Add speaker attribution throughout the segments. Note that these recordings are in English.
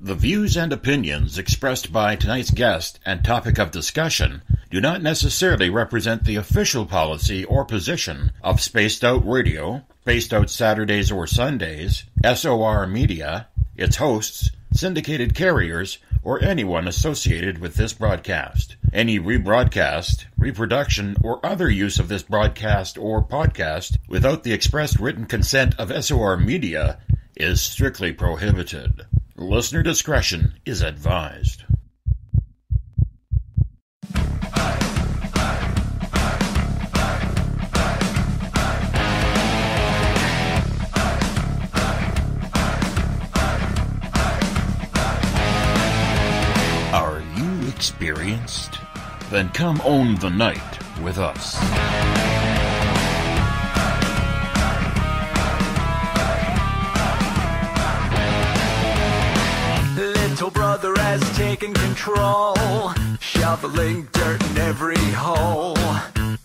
Speaker 1: The views and opinions expressed by tonight's guest and topic of discussion do not necessarily represent the official policy or position of Spaced Out Radio, Spaced Out Saturdays or Sundays, SOR Media, its hosts, syndicated carriers, or anyone associated with this broadcast. Any rebroadcast, reproduction, or other use of this broadcast or podcast without the express written consent of SOR Media is strictly prohibited. Listener discretion is advised. Are you experienced? Then come own the night with us.
Speaker 2: Little brother has taken control, shoveling dirt in every hole.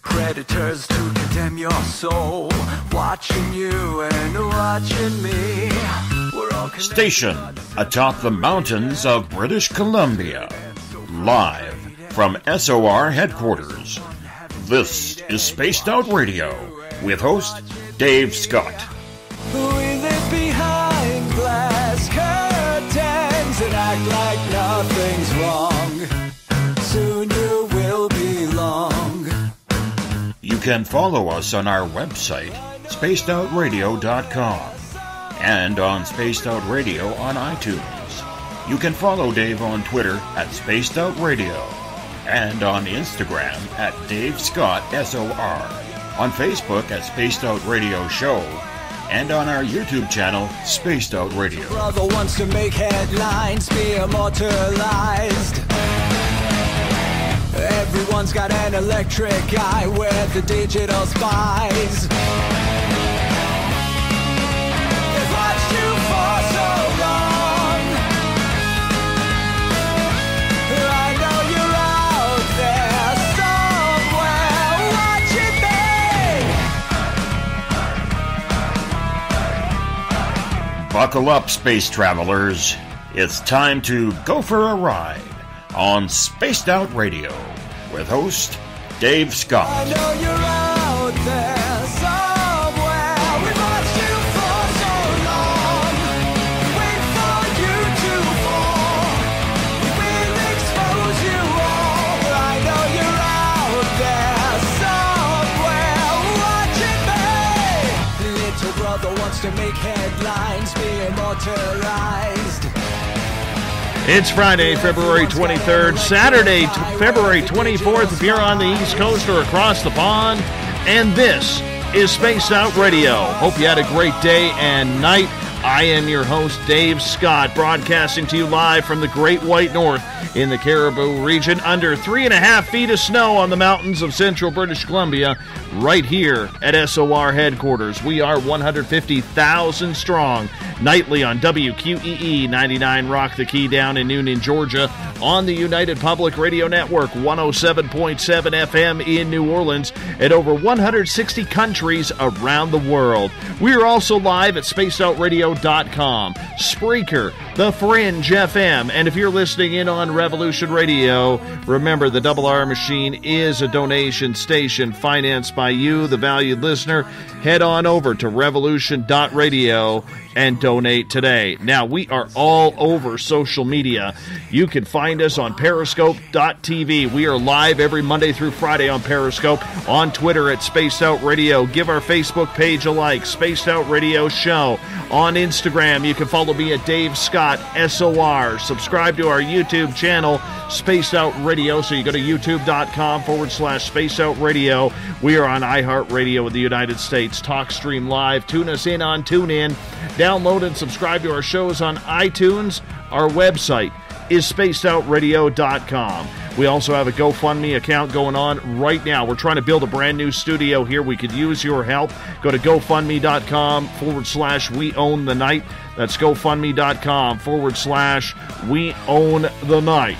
Speaker 2: Predators to condemn your soul, watching you and watching me. We're all
Speaker 1: stationed atop the mountains of British Columbia, live from SOR headquarters. This is Spaced Out Radio with host Dave Scott.
Speaker 2: We live behind glass curtains and act like nothing's wrong. Soon you will belong.
Speaker 1: You can follow us on our website, spacedoutradio.com, and on Spaced Out Radio on iTunes. You can follow Dave on Twitter at Spaced Out Radio, and on Instagram at Dave Scott SOR, on Facebook at Spaced Out Radio Show, and on our YouTube channel, Spaced Out Radio.
Speaker 2: Brother wants to make headlines, be immortalized. Everyone's got an electric eye with the digital spies. They've watched you for so long. I know you're out there somewhere watching me.
Speaker 1: Buckle up, space travelers. It's time to go for a ride on Spaced Out Radio with host Dave Scott.
Speaker 2: I know you're out there somewhere. We've watched you for so long. Wait for you to fall. We'll expose you all. I know you're out there somewhere watching me. Little brother wants to make headlines, be immortalized.
Speaker 3: It's Friday, February 23rd, Saturday, February 24th, if you're on the East Coast or across the pond, and this is Spaced Out Radio. Hope you had a great day and night. I am your host, Dave Scott, broadcasting to you live from the Great White North in the Caribou region, under 3.5 feet of snow on the mountains of central British Columbia, right here at SOR headquarters. We are 150,000 strong, nightly on WQEE 99 Rock the Key down in Noonan, Georgia, on the United Public Radio Network, 107.7 FM in New Orleans, and over 160 countries around the world. We are also live at spacedoutradio.com, Spreaker, The Fringe FM, and if you're listening in on Revolution Radio, remember the Double R Machine is a donation station financed by you, the valued listener. Head on over to revolution.radio and donate today. Now, we are all over social media. You can find us on periscope.tv. We are live every Monday through Friday on Periscope, on Twitter at Spaced Out Radio. Give our Facebook page a like, Spaced Out Radio Show. On Instagram, you can follow me at Dave Scott SOR. Subscribe to our YouTube channel, Spaced Out Radio. So you go to youtube.com/Spaced Out Radio. We are on iHeartRadio in the United States. TalkStream Live. Tune us in on TuneIn. Download and subscribe to our shows on iTunes. Our website is spacedoutradio.com. We also have a GoFundMe account going on right now. We're trying to build a brand new studio here. We could use your help. Go to GoFundMe.com/We Own the Night. That's GoFundMe.com/We Own the Night.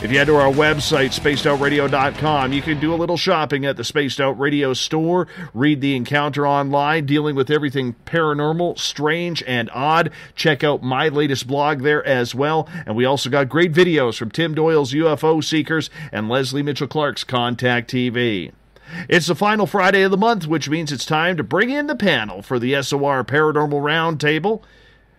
Speaker 3: If you head to our website, spacedoutradio.com, you can do a little shopping at the Spaced Out Radio store, read the Encounter online, dealing with everything paranormal, strange, and odd. Check out my latest blog there as well. And we also got great videos from Tim Doyle's UFO Seekers and Leslie Mitchell Clark's Contact TV. It's the final Friday of the month, which means it's time to bring in the panel for the SOR Paranormal Round Table.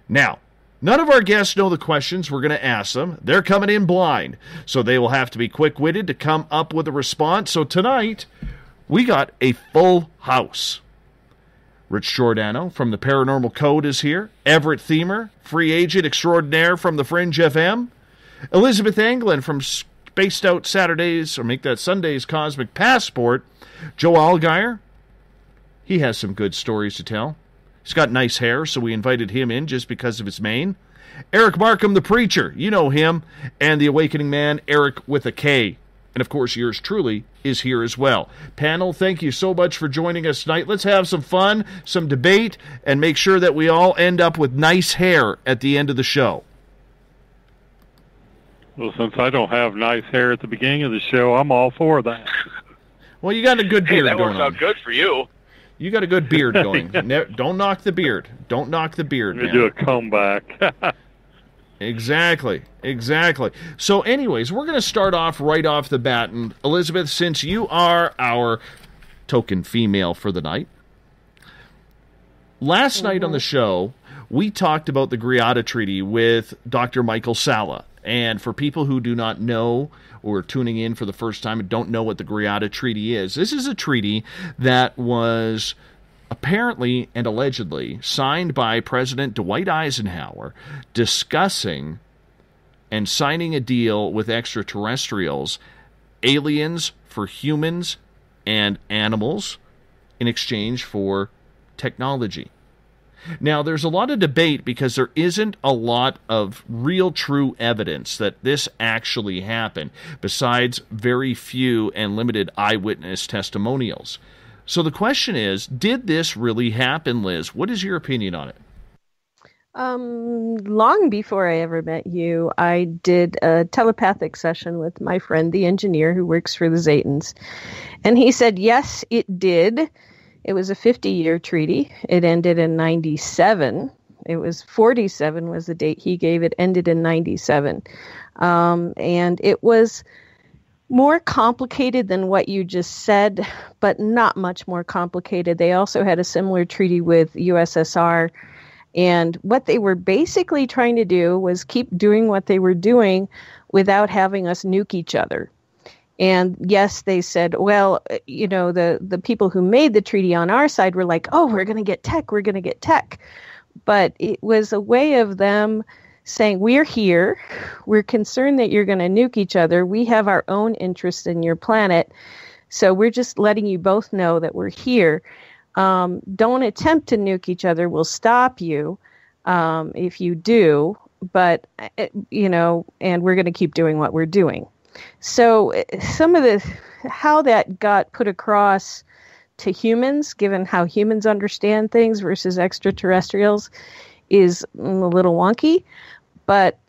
Speaker 3: Now, none of our guests know the questions we're going to ask them. They're coming in blind, so they will have to be quick-witted to come up with a response. So tonight, we got a full house. Rich Giordano from the Paranormal Code is here. Everett Thiemer, free agent extraordinaire from the Fringe FM. Elizabeth Anglin from Spaced Out Saturdays, or make that Sunday's Cosmic Passport. Joe Allgaier, he has some good stories to tell. He's got nice hair, so we invited him in just because of his mane. Eric Markham, the preacher, you know him, and the Awakening Man, Eric with a K. And, of course, yours truly is here as well. Panel, thank you so much for joining us tonight. Let's have some fun, some debate, and make sure that we all end up with nice hair at the end of the show.
Speaker 4: Well, since I don't have nice hair at the beginning of the show, I'm all for that.
Speaker 3: Well, you got a good beard
Speaker 5: that
Speaker 3: going
Speaker 5: works out good for you.
Speaker 3: You got a good beard going. Don't knock the beard. Don't knock the beard,
Speaker 4: I'm
Speaker 3: man.
Speaker 4: going to do a comeback.
Speaker 3: Exactly. So anyways, we're going to start off right off the bat. And Elizabeth, since you are our token female for the night, last night on the show, we talked about the Greada Treaty with Dr. Michael Salla. And for people who do not know or are tuning in for the first time and don't know what the Greada Treaty is, this is a treaty that was apparently and allegedly signed by President Dwight Eisenhower discussing and signing a deal with extraterrestrials, aliens for humans and animals in exchange for technology. Now, there's a lot of debate because there isn't a lot of real true evidence that this actually happened, besides very few and limited eyewitness testimonials. So the question is, did this really happen, Liz? What is your opinion on it?
Speaker 6: Long before I ever met you, I did a telepathic session with my friend, the engineer who works for the Zetans. And he said, yes, it did. It was a 50-year treaty. It ended in 97. It was 47 was the date he gave. It ended in 97. And it was more complicated than what you just said, but not much more complicated. They also had a similar treaty with USSR. And what they were basically trying to do was keep doing what they were doing without having us nuke each other. And yes, they said, well, you know, the people who made the treaty on our side were like, oh, we're going to get tech. But it was a way of them saying, we're here. We're concerned that you're going to nuke each other. We have our own interest in your planet. So we're just letting you both know that we're here. Don't attempt to nuke each other. We'll stop you if you do. But, you know, and we're going to keep doing what we're doing. So some of how that got put across to humans, given how humans understand things versus extraterrestrials, is a little wonky.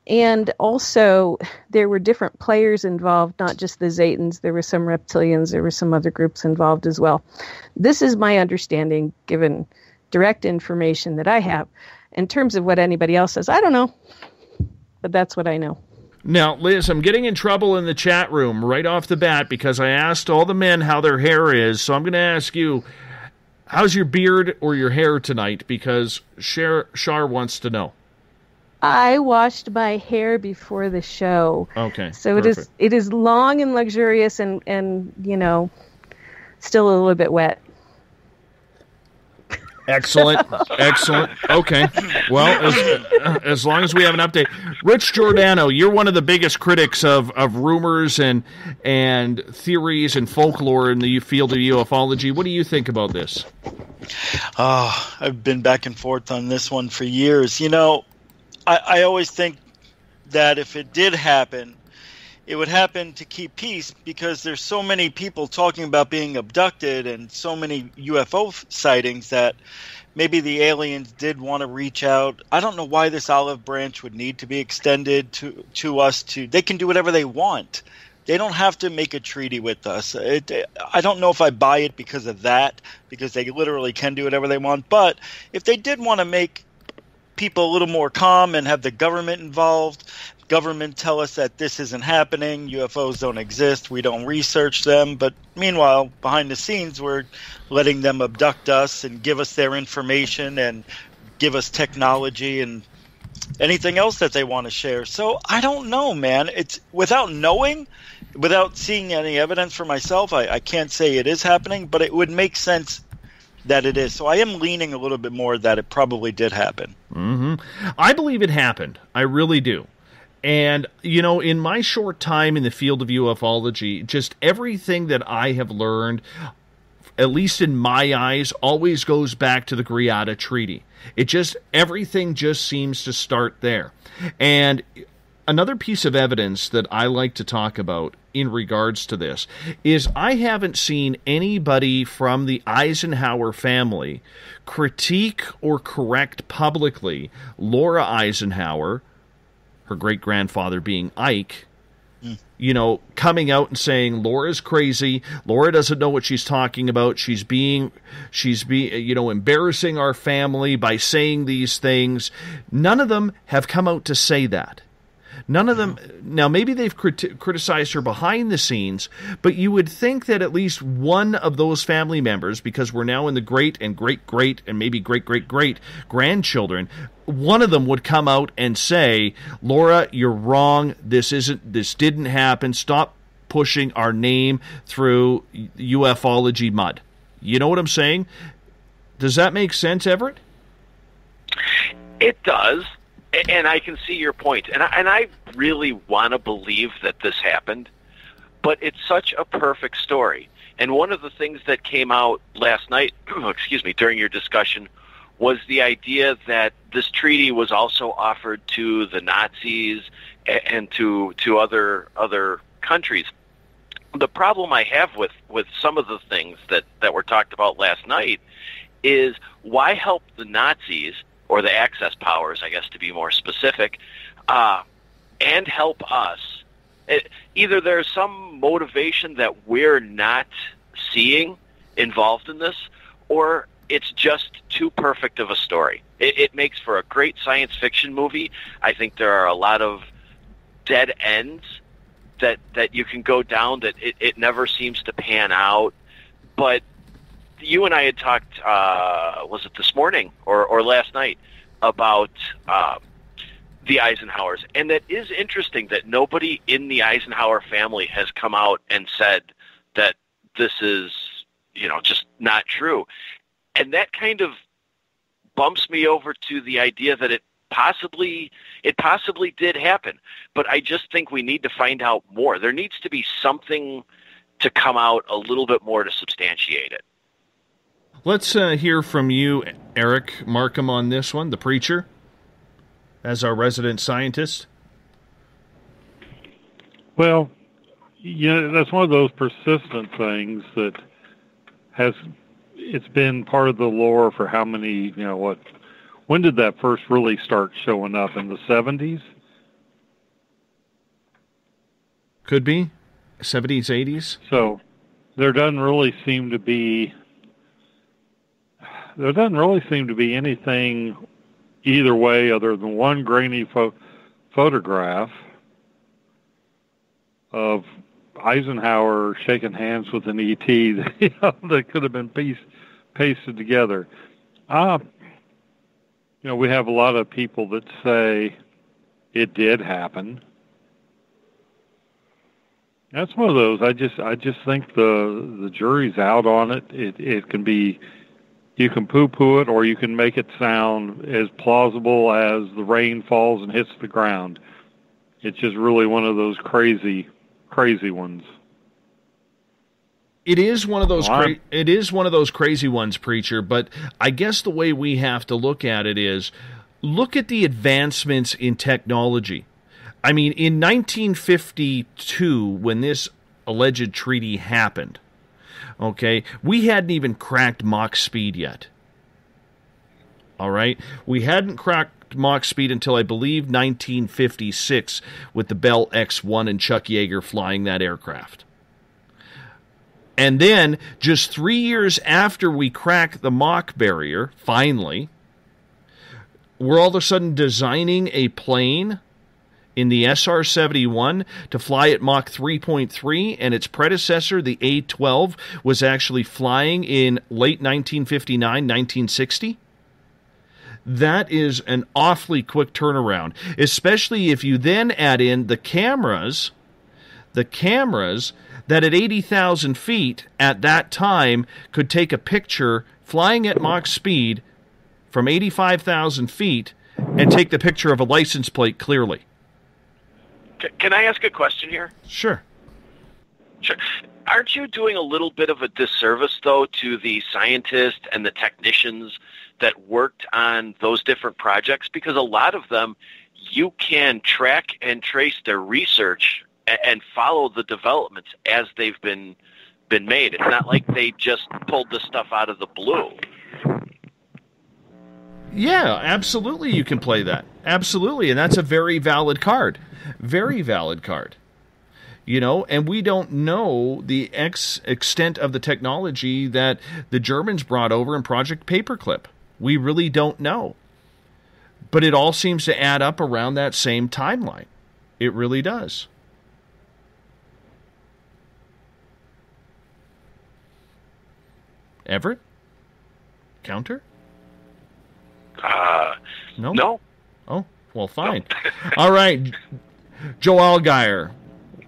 Speaker 6: And also there were different players involved, not just the Zetans. There were some reptilians. There were some other groups involved as well. This is my understanding, given direct information that I have. In terms of what anybody else says, I don't know, but that's what I know.
Speaker 3: Now, Liz, I'm getting in trouble in the chat room right off the bat because I asked all the men how their hair is. So I'm going to ask you, how's your beard or your hair tonight? Because Shar wants to know.
Speaker 6: I washed my hair before the show.
Speaker 3: Okay.
Speaker 6: So
Speaker 3: perfect.
Speaker 6: it is long and luxurious and you know, still a little bit wet.
Speaker 3: Excellent. Okay. Well, as long as we have an update. Rich Giordano, you're one of the biggest critics of rumors and theories and folklore in the field of ufology. What do you think about this?
Speaker 7: I've been back and forth on this one for years. You know, I always think that if it did happen, it would happen to keep peace because there's so many people talking about being abducted and so many UFO sightings that maybe the aliens did want to reach out. I don't know why this olive branch would need to be extended to us. They can do whatever they want. They don't have to make a treaty with us. I don't know if I buy it because of that, because they literally can do whatever they want. But if they did want to make people a little more calm and have the government involved, government tell us that this isn't happening, UFOs don't exist, we don't research them. But meanwhile, behind the scenes, we're letting them abduct us and give us their information and give us technology and anything else that they want to share. So I don't know, man. It's without knowing, without seeing any evidence for myself, I can't say it is happening, but it would make sense that it is. So I am leaning a little bit more that it probably did happen.
Speaker 3: I believe it happened. I really do. And, you know, in my short time in the field of ufology, just everything that I have learned, at least in my eyes, always goes back to the Greada Treaty. Everything just seems to start there. And another piece of evidence that I like to talk about in regards to this is I haven't seen anybody from the Eisenhower family critique or correct publicly Laura Eisenhower, her great-grandfather being Ike, you know, coming out and saying Laura's crazy, Laura doesn't know what she's talking about, she's being, you know, embarrassing our family by saying these things. None of them have come out to say that. None of them. Now, maybe they've criticized her behind the scenes, but you would think that at least one of those family members, because we're now in the great and great-great and maybe great-great-great grandchildren, one of them would come out and say, Laura, you're wrong. This didn't happen. Stop pushing our name through ufology mud. You know what I'm saying? Does that make sense, Everett?
Speaker 5: It does. And I can see your point. And I really want to believe that this happened, but it's such a perfect story. And one of the things that came out last night, during your discussion, was the idea that this treaty was also offered to the Nazis and to other countries. The problem I have with some of the things that were talked about last night is why help the Nazis, or the Axis powers, I guess to be more specific, and help us. Either there's some motivation that we're not seeing involved in this, or it's just too perfect of a story. It makes for a great science fiction movie. I think there are a lot of dead ends that you can go down that it never seems to pan out. But you and I had talked, was it this morning or last night, about the Eisenhowers. And that is interesting that nobody in the Eisenhower family has come out and said that this is, you know, just not true. And that kind of bumps me over to the idea that it possibly did happen. But I just think we need to find out more. There needs to be something to come out a little bit more to substantiate it.
Speaker 3: Let's hear from you, Eric Markham, on this one, the preacher, as our resident scientist.
Speaker 4: Well, yeah, that's one of those persistent things that it's been part of the lore for how many, when did that first really start showing up? In the 70s?
Speaker 3: Could be. 70s, 80s?
Speaker 4: So there doesn't really seem to be anything either way other than one grainy photograph of Eisenhower shaking hands with an ET that could have been pasted together. We have a lot of people that say it did happen. That's one of those. I just think the jury's out on it. It can be, you can poo-poo it, or you can make it sound as plausible as the rain falls and hits the ground. It's just really one of those crazy ones.
Speaker 3: It is one of those. It is one of those crazy ones, preacher. But I guess the way we have to look at it is, look at the advancements in technology. I mean, in 1952, when this alleged treaty happened, okay, we hadn't even cracked Mach speed yet. All right? We hadn't cracked Mach speed until, I believe, 1956 with the Bell X-1 and Chuck Yeager flying that aircraft. And then, just 3 years after we crack the Mach barrier, finally, we're all of a sudden designing a plane in the SR-71 to fly at Mach 3.3, and its predecessor, the A-12, was actually flying in late 1959, 1960. That is an awfully quick turnaround, especially if you then add in the cameras that at 80,000 feet at that time could take a picture flying at Mach speed from 85,000 feet and take the picture of a license plate clearly.
Speaker 5: Can I ask a question here?
Speaker 3: Sure.
Speaker 5: Sure. Aren't you doing a little bit of a disservice, though, to the scientists and the technicians that worked on those different projects? Because a lot of them, you can track and trace their research and follow the developments as they've been made. It's not like they just pulled the stuff out of the blue.
Speaker 3: Yeah, absolutely you can play that. Absolutely, and that's a very valid card. Very valid card. You know, and we don't know the extent of the technology that the Germans brought over in Project Paperclip. We really don't know. But it all seems to add up around that same timeline. It really does. Everett? Counter? No?
Speaker 5: No.
Speaker 3: Oh, well, fine. All right. Joe Allgaier,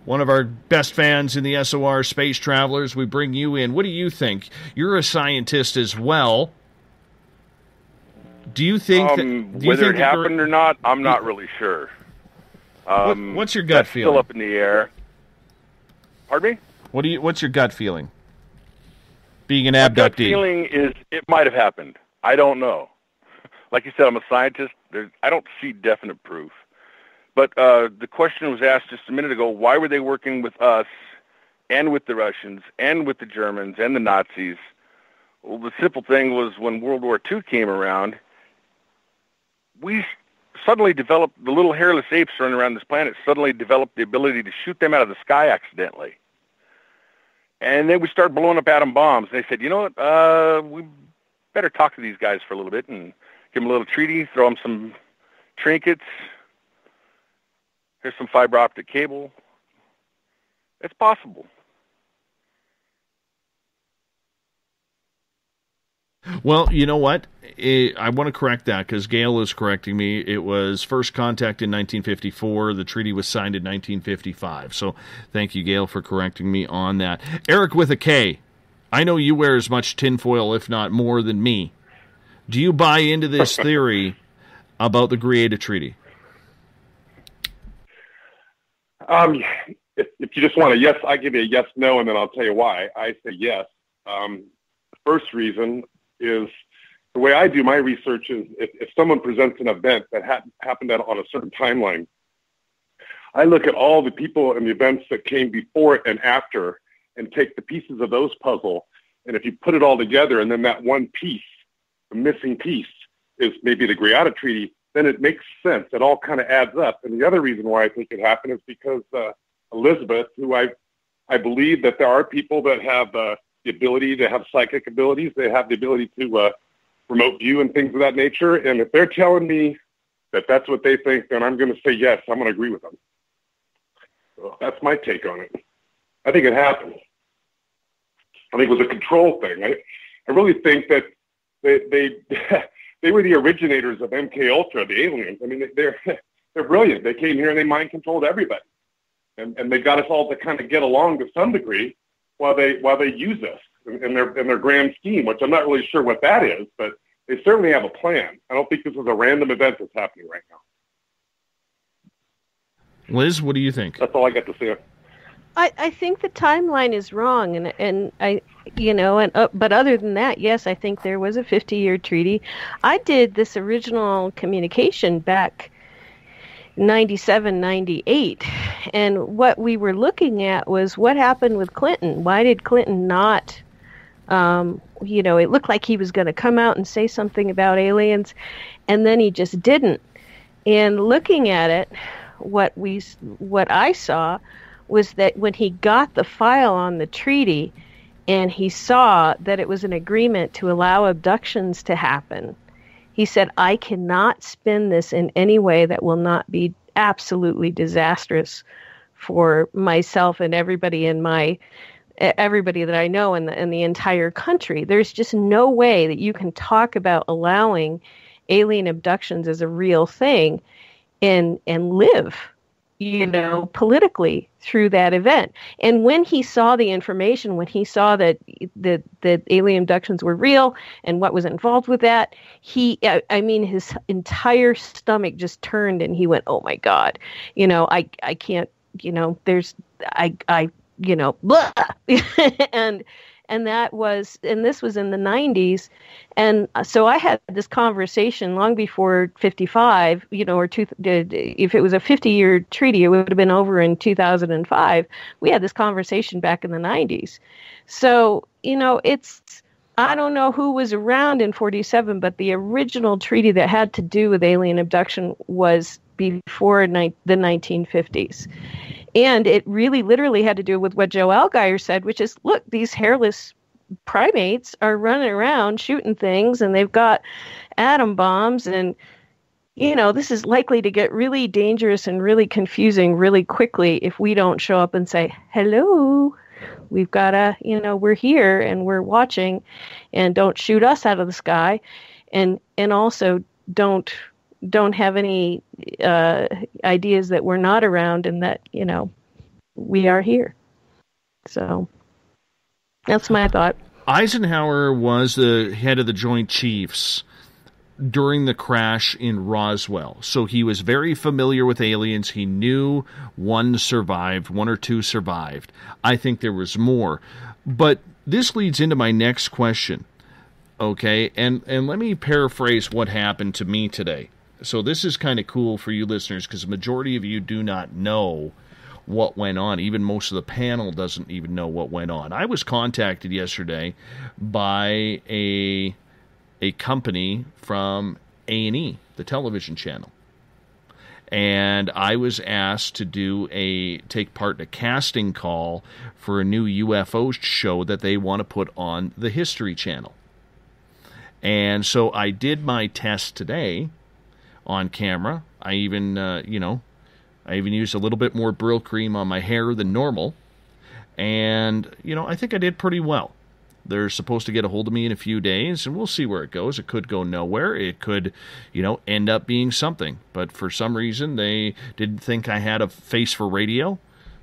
Speaker 3: one of our best fans in the SOR Space Travelers, we bring you in. What do you think? You're a scientist as well. Do you think
Speaker 8: whether it happened or not, I'm not really sure.
Speaker 3: What's your gut feeling?
Speaker 8: Still up in the air. Pardon me?
Speaker 3: What's your gut feeling? Being an
Speaker 8: My gut
Speaker 3: abductee.
Speaker 8: feeling is it might have happened. I don't know. Like you said, I'm a scientist. I don't see definite proof. But the question was asked just a minute ago, why were they working with us and with the Russians and with the Germans and the Nazis? Well, the simple thing was when World War II came around, we suddenly developed, the little hairless apes running around this planet suddenly developed the ability to shoot them out of the sky accidentally. And then we started blowing up atom bombs. They said, you know what, we better talk to these guys for a little bit and give them a little treaty, throw them some trinkets. Here's some fiber optic cable. It's possible.
Speaker 3: Well, you know what? I want to correct that because Gail is correcting me. It was first contact in 1954. The treaty was signed in 1955. So thank you, Gail, for correcting me on that. Eric with a K. I know you wear as much tinfoil, if not more, than me. Do you buy into this theory about the Greada Treaty?
Speaker 9: If you just want a yes, I give you a yes, no, and then I'll tell you why. I say yes. First reason is the way I do my research is if someone presents an event that happened on a certain timeline, I look at all the people and the events that came before it and after and take the pieces of those puzzle. And if you put it all together and then that one piece, the missing piece, is maybe the Greada Treaty, then it makes sense. It all kind of adds up. And the other reason why I think it happened is because Elizabeth, who I believe that there are people that have the ability to have psychic abilities. They have the ability to remote view and things of that nature. And if they're telling me that that's what they think, then I'm going to say yes. I'm going to agree with them. So that's my take on it. I think it happened. I think it was a control thing. I really think that they were the originators of MK Ultra, the aliens. I mean, they're brilliant. They came here and they mind controlled everybody, and they got us all to kind of get along to some degree while they use us in their grand scheme, which I'm not really sure what that is, but they certainly have a plan. I don't think this is a random event that's happening right now.
Speaker 3: Liz, what do you think?
Speaker 9: That's all I got to say.
Speaker 6: I think the timeline is wrong, but other than that, yes, I think there was a 50-year treaty. I did this original communication back 97, 98, and what we were looking at was what happened with Clinton. Why did Clinton not It looked like he was going to come out and say something about aliens, and then he just didn't. And looking at it, what I saw was that when he got the file on the treaty and he saw that it was an agreement to allow abductions to happen, he said, I cannot spin this in any way that will not be absolutely disastrous for myself and everybody that I know in the entire country. There's just no way that you can talk about allowing alien abductions as a real thing and live, politically through that event. And when he saw the information, when he saw that alien abductions were real and what was involved with that, his entire stomach just turned and he went, oh my God, I can't, blah. and this was in the 90s. And so I had this conversation long before 55, if it was a 50-year treaty, it would have been over in 2005. We had this conversation back in the 90s. So, I don't know who was around in 47, but the original treaty that had to do with alien abduction was before the 1950s. And it really literally had to do with what Joe Allgaier said, which is, look, these hairless primates are running around shooting things and they've got atom bombs. And, this is likely to get really dangerous and really confusing really quickly if we don't show up and say, hello, we've got we're here and we're watching, and don't shoot us out of the sky. And also don't have any ideas that we're not around and that, we are here. So that's my thought.
Speaker 3: Eisenhower was the head of the Joint Chiefs during the crash in Roswell. So he was very familiar with aliens. He knew one or two survived. I think there was more. But this leads into my next question. Okay, and let me paraphrase what happened to me today. So this is kind of cool for you listeners, because the majority of you do not know what went on. Even most of the panel doesn't even know what went on. I was contacted yesterday by a company from A&E, the television channel. And I was asked to take part in a casting call for a new UFO show that they want to put on the History Channel. And so I did my test today on camera. I even used a little bit more Brill cream on my hair than normal. And, I think I did pretty well. They're supposed to get a hold of me in a few days, and we'll see where it goes. It could go nowhere. It could, end up being something. But for some reason, they didn't think I had a face for radio.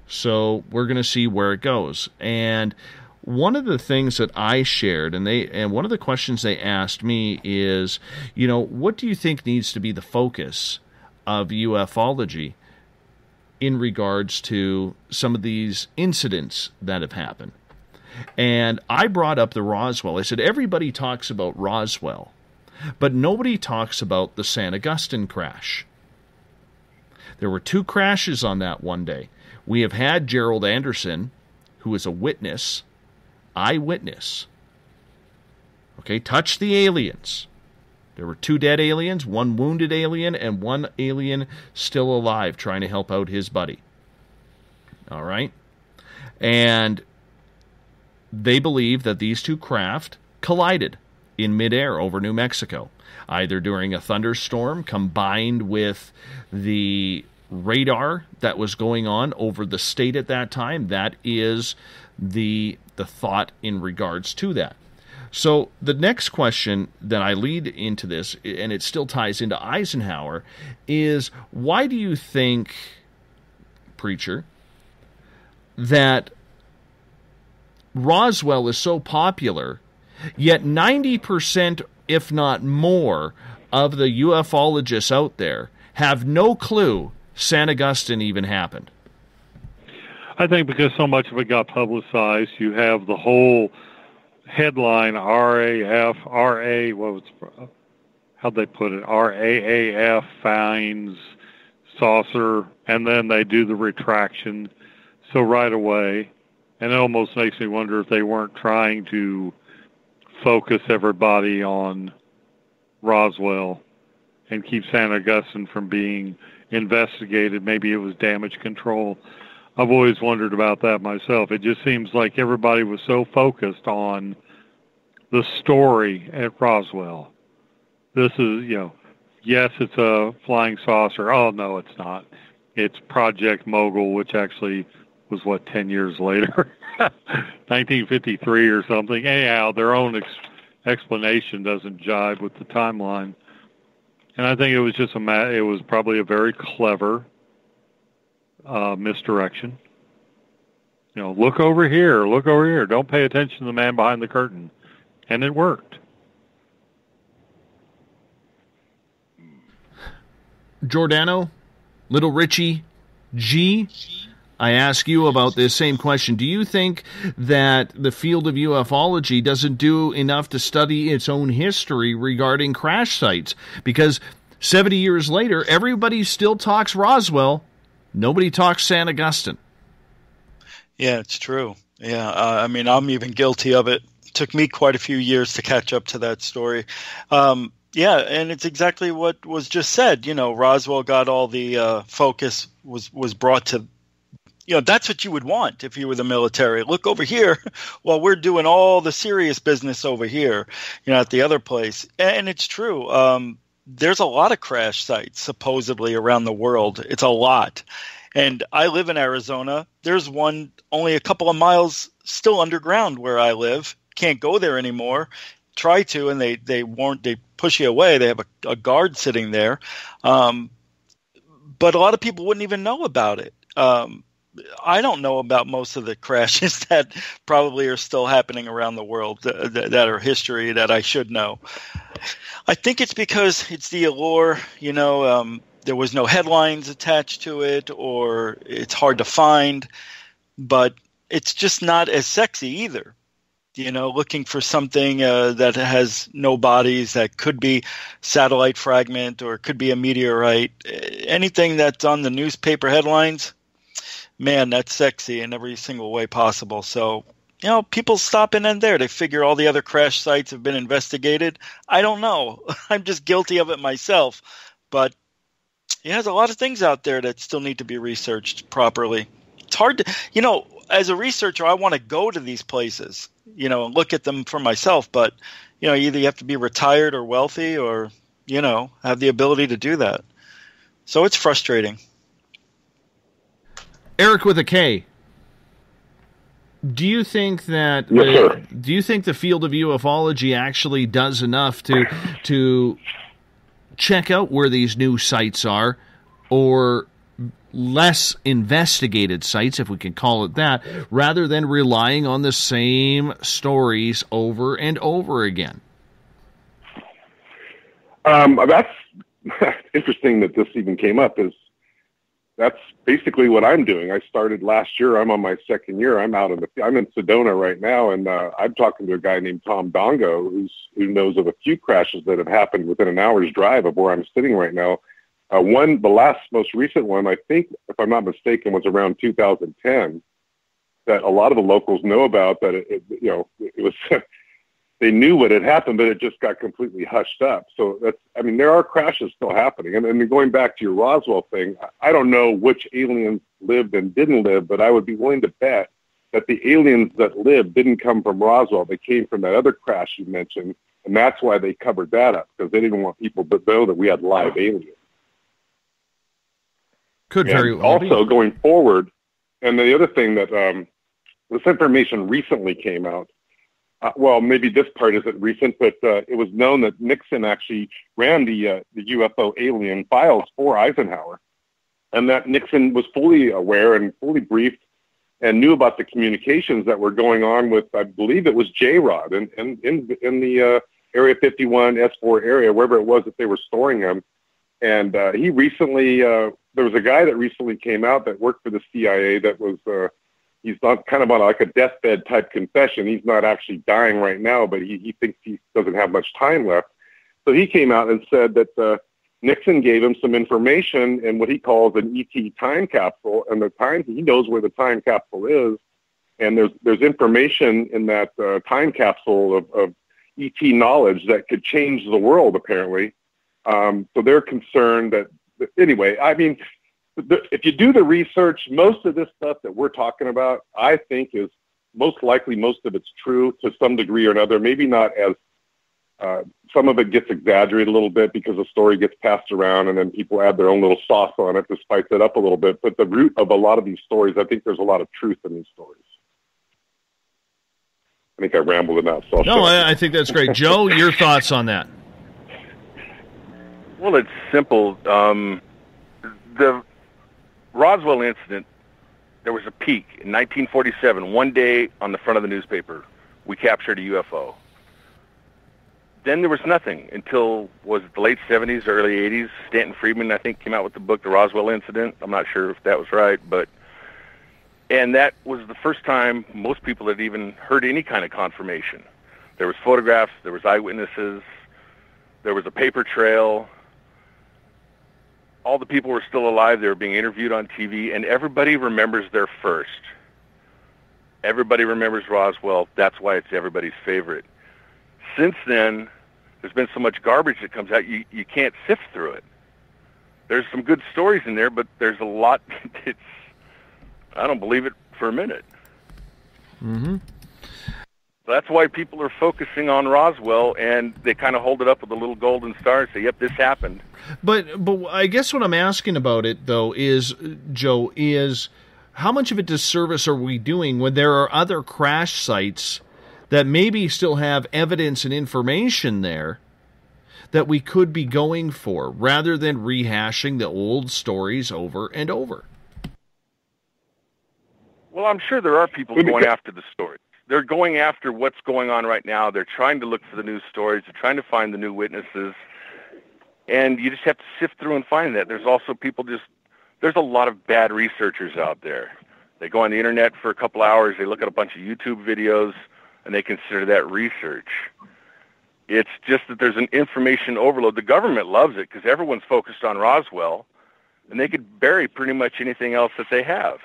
Speaker 3: So we're going to see where it goes. And one of the things that I shared, and one of the questions they asked me is, what do you think needs to be the focus of ufology in regards to some of these incidents that have happened? And I brought up the Roswell. I said, everybody talks about Roswell, but nobody talks about the San Augustine crash. There were 2 crashes on that one day. We have had Gerald Anderson, who is a eyewitness, touch the aliens. There were 2 dead aliens, 1 wounded alien, and 1 alien still alive trying to help out his buddy. All right? And they believe that these 2 craft collided in midair over New Mexico, either during a thunderstorm combined with the radar that was going on over the state at that time. That is the thought in regards to that. So the next question that I lead into this, and it still ties into Eisenhower, is why do you think, preacher, that Roswell is so popular, yet 90%, if not more, of the ufologists out there have no clue San Augustine even happened?
Speaker 4: I think because so much of it got publicized, you have the whole headline RAAF finds saucer, and then they do the retraction. So right away, and it almost makes me wonder if they weren't trying to focus everybody on Roswell and keep St. Augustine from being investigated. Maybe it was damage control. I've always wondered about that myself. It just seems like everybody was so focused on the story at Roswell. This is, yes, it's a flying saucer. Oh, no, it's not. It's Project Mogul, which actually was, 10 years later? 1953 or something. Anyhow, their own explanation doesn't jive with the timeline. And I think it was just it was probably a very clever misdirection. Look over here. Don't pay attention to the man behind the curtain. And it worked.
Speaker 3: Giordano, Little Richie, G, I ask you about this same question. Do you think that the field of ufology doesn't do enough to study its own history regarding crash sites? Because 70 years later, everybody still talks Roswell. Nobody talks St. Augustine. Yeah, it's true. Yeah, I'm even guilty of it. It took me quite a few years to catch up to that story. Yeah, and it's exactly what was just said. Roswell got all the focus, was brought to, that's what you would want if you were the military. Look over here while we're doing all the serious business over here, at the other place. And it's true. There's a lot of crash sites supposedly around the world. It's a lot. And I live in Arizona. There's one only a couple of miles still underground where I live. Can't go there anymore. Try to, and they push you away. They have a guard sitting there. But a lot of people wouldn't even know about it. I don't know about most of the crashes that probably are still happening around the world that are history that I should know. I think it's because it's the allure, there was no headlines attached to it, or it's hard to find, but it's just not as sexy either. Looking for something that has no bodies, that could be satellite fragment or could be a meteorite. Anything that's on the newspaper headlines, man, that's sexy in every single way possible. So, people stop in there. They figure all the other crash sites have been investigated. I don't know. I'm just guilty of it myself. But there's a lot of things out there that still need to be researched properly. It's hard to, as a researcher, I want to go to these places, and look at them for myself. But, either you have to be retired or wealthy or, have the ability to do that. So it's frustrating. Eric with a K. Do you think that do you think the field of ufology actually does enough to check out where these new sites are, or less investigated sites, if we can call it that, rather than relying on the same stories over and over again?
Speaker 9: That's interesting that this even came up. That's basically what I'm doing. I started last year. I'm on my second year. I'm in Sedona right now, and I'm talking to a guy named Tom Dongo who knows of a few crashes that have happened within an hour's drive of where I'm sitting right now. The most recent one, I think, if I'm not mistaken, was around 2010. That a lot of the locals know about. That it was they knew what had happened, but it just got completely hushed up. So there are crashes still happening. And going back to your Roswell thing, I don't know which aliens lived and didn't live, but I would be willing to bet that the aliens that lived didn't come from Roswell. They came from that other crash you mentioned, and that's why they covered that up, because they didn't want people to know that we had live aliens.
Speaker 3: Could very well
Speaker 9: also be. Going forward, and the other thing that this information recently came out. Well, maybe this part isn't recent, but it was known that Nixon actually ran the UFO alien files for Eisenhower, and that Nixon was fully aware and fully briefed and knew about the communications that were going on with, I believe it was J-Rod in the Area 51 S4 area, wherever it was that they were storing him. And he recently, there was a guy that recently came out that worked for the CIA that was, he's not kind of on like a deathbed type confession. He's not actually dying right now, but he thinks he doesn't have much time left. So he came out and said that Nixon gave him some information in what he calls an ET time capsule, and he knows where the time capsule is. And there's information in that time capsule of ET knowledge that could change the world, apparently. So they're concerned that, anyway, I mean, if you do the research, most of this stuff that we're talking about, I think is most likely most of it's true to some degree or another. Maybe not as, some of it gets exaggerated a little bit because the story gets passed around and then people add their own little sauce on it to spice it up a little bit. But the root of a lot of these stories, I think there's a lot of truth in these stories. I think I rambled enough. So
Speaker 3: no, I think that's great. Joe, your thoughts on that?
Speaker 8: Well, it's simple. The Roswell incident, there was a peak in 1947. One day on the front of the newspaper, we captured a UFO. Then there was nothing until, was it the late 70s, early 80s? Stanton Friedman, I think, came out with the book, The Roswell Incident. I'm not sure if that was right, but... And that was the first time most people had even heard any kind of confirmation. There was photographs, there was eyewitnesses, there was a paper trail. All the people were still alive. They were being interviewed on TV, and everybody remembers their first. Everybody remembers Roswell. That's why it's everybody's favorite. Since then, there's been so much garbage that comes out, you can't sift through it. There's some good stories in there, but there's a lot that's... I don't believe it for a minute.
Speaker 3: Mm-hmm.
Speaker 8: That's why people are focusing on Roswell, and they kind of hold it up with a little golden star and say, yep, this happened.
Speaker 3: But I guess what I'm asking about it, though, is, Joe, is how much of a disservice are we doing when there are other crash sites that maybe still have evidence and information there that we could be going for, rather than rehashing the old stories over and over?
Speaker 8: Well, I'm sure there are people going after the stories. They're going after what's going on right now. They're trying to look for the news stories. They're trying to find the new witnesses. And you just have to sift through and find that. There's also people there's a lot of bad researchers out there. They go on the internet for a couple hours, they look at a bunch of YouTube videos, and they consider that research. It's just that there's an information overload. The government loves it because everyone's focused on Roswell, and they could bury pretty much anything else that they have.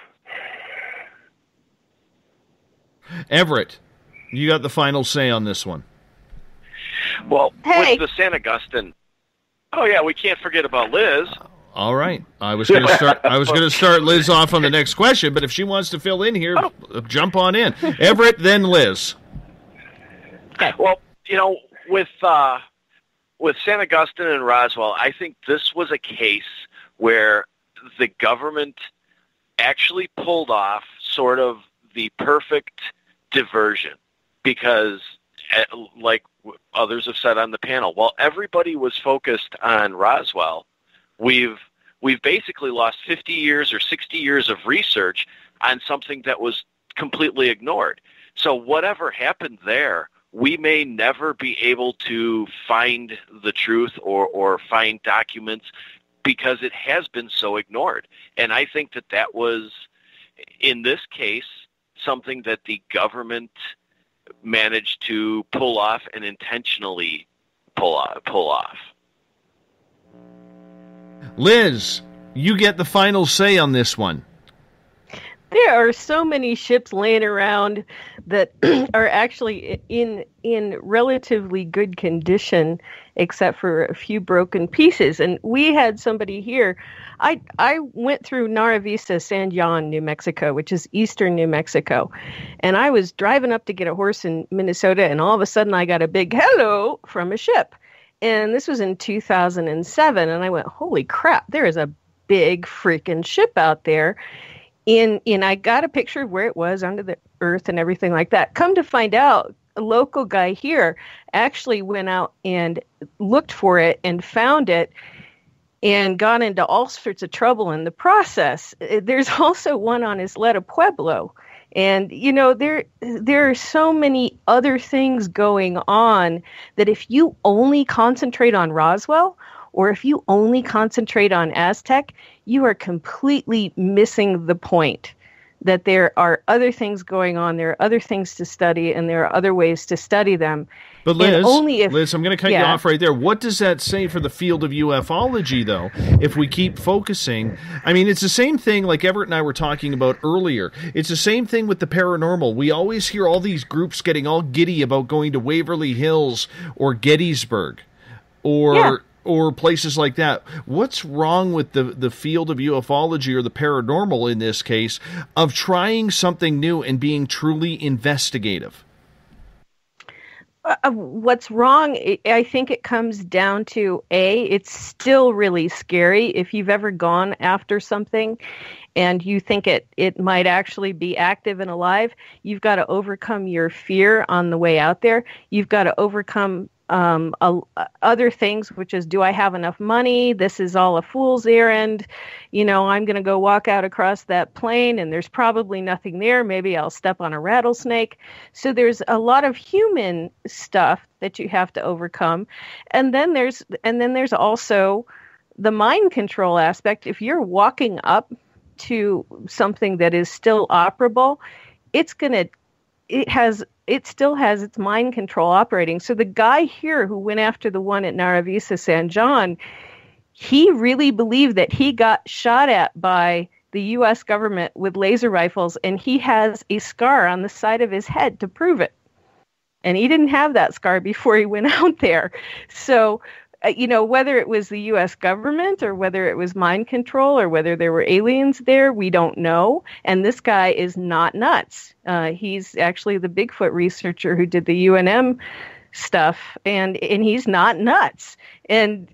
Speaker 3: Everett, you got the final say on this one.
Speaker 5: Well,
Speaker 6: Hey.
Speaker 5: with the St. Augustine, oh yeah, we can't forget about Liz.
Speaker 3: All right, I was going to start Liz off on the next question, but if she wants to fill in here, jump on in. Everett, then Liz.
Speaker 6: Okay.
Speaker 5: Well, with St. Augustine and Roswell, I think this was a case where the government actually pulled off sort of the perfect diversion, because, like others have said on the panel, while everybody was focused on Roswell, we've basically lost 50 years or 60 years of research on something that was completely ignored. So whatever happened there, we may never be able to find the truth or find documents because it has been so ignored. And I think that was, in this case, something that the government managed to pull off and intentionally pull off.
Speaker 3: Liz, you get the final say on this one.
Speaker 6: There are so many ships laying around that are actually in relatively good condition, except for a few broken pieces. And we had somebody here. I went through Nara Vista, San Juan, New Mexico, which is eastern New Mexico. And I was driving up to get a horse in Minnesota, and all of a sudden I got a big hello from a ship. And this was in 2007. And I went, holy crap, there is a big freaking ship out there. And I got a picture of where it was under the earth and everything like that. Come to find out, a local guy here actually went out and looked for it and found it and got into all sorts of trouble in the process. There's also one on Isleta Pueblo. And, there are so many other things going on that if you only concentrate on Roswell, or if you only concentrate on Aztec, you are completely missing the point. that there are other things going on, there are other things to study, and there are other ways to study them.
Speaker 3: But Liz,
Speaker 6: only if,
Speaker 3: Liz, I'm going to cut you off right there. What does that say for the field of ufology, though, if we keep focusing? I mean, it's the same thing like Everett and I were talking about earlier. It's the same thing with the paranormal. We always hear all these groups getting all giddy about going to Waverly Hills or Gettysburg or places like that. What's wrong with the field of ufology or the paranormal in this case of trying something new and being truly investigative?
Speaker 6: What's wrong, I think it comes down to, it's still really scary. If you've ever gone after something and you think it might actually be active and alive, you've got to overcome your fear on the way out there. You've got to overcome other things, which is, do I have enough money? This is all a fool's errand. I'm going to go walk out across that plain and there's probably nothing there. Maybe I'll step on a rattlesnake. So there's a lot of human stuff that you have to overcome. And then there's also the mind control aspect. If you're walking up to something that is still operable, it still has its mind control operating. So the guy here who went after the one at Naravisa San John, he really believed that he got shot at by the U.S. government with laser rifles, and he has a scar on the side of his head to prove it. And he didn't have that scar before he went out there. So, whether it was the U.S. government or whether it was mind control or whether there were aliens there, we don't know. And this guy is not nuts. He's actually the Bigfoot researcher who did the UNM stuff, and he's not nuts. And,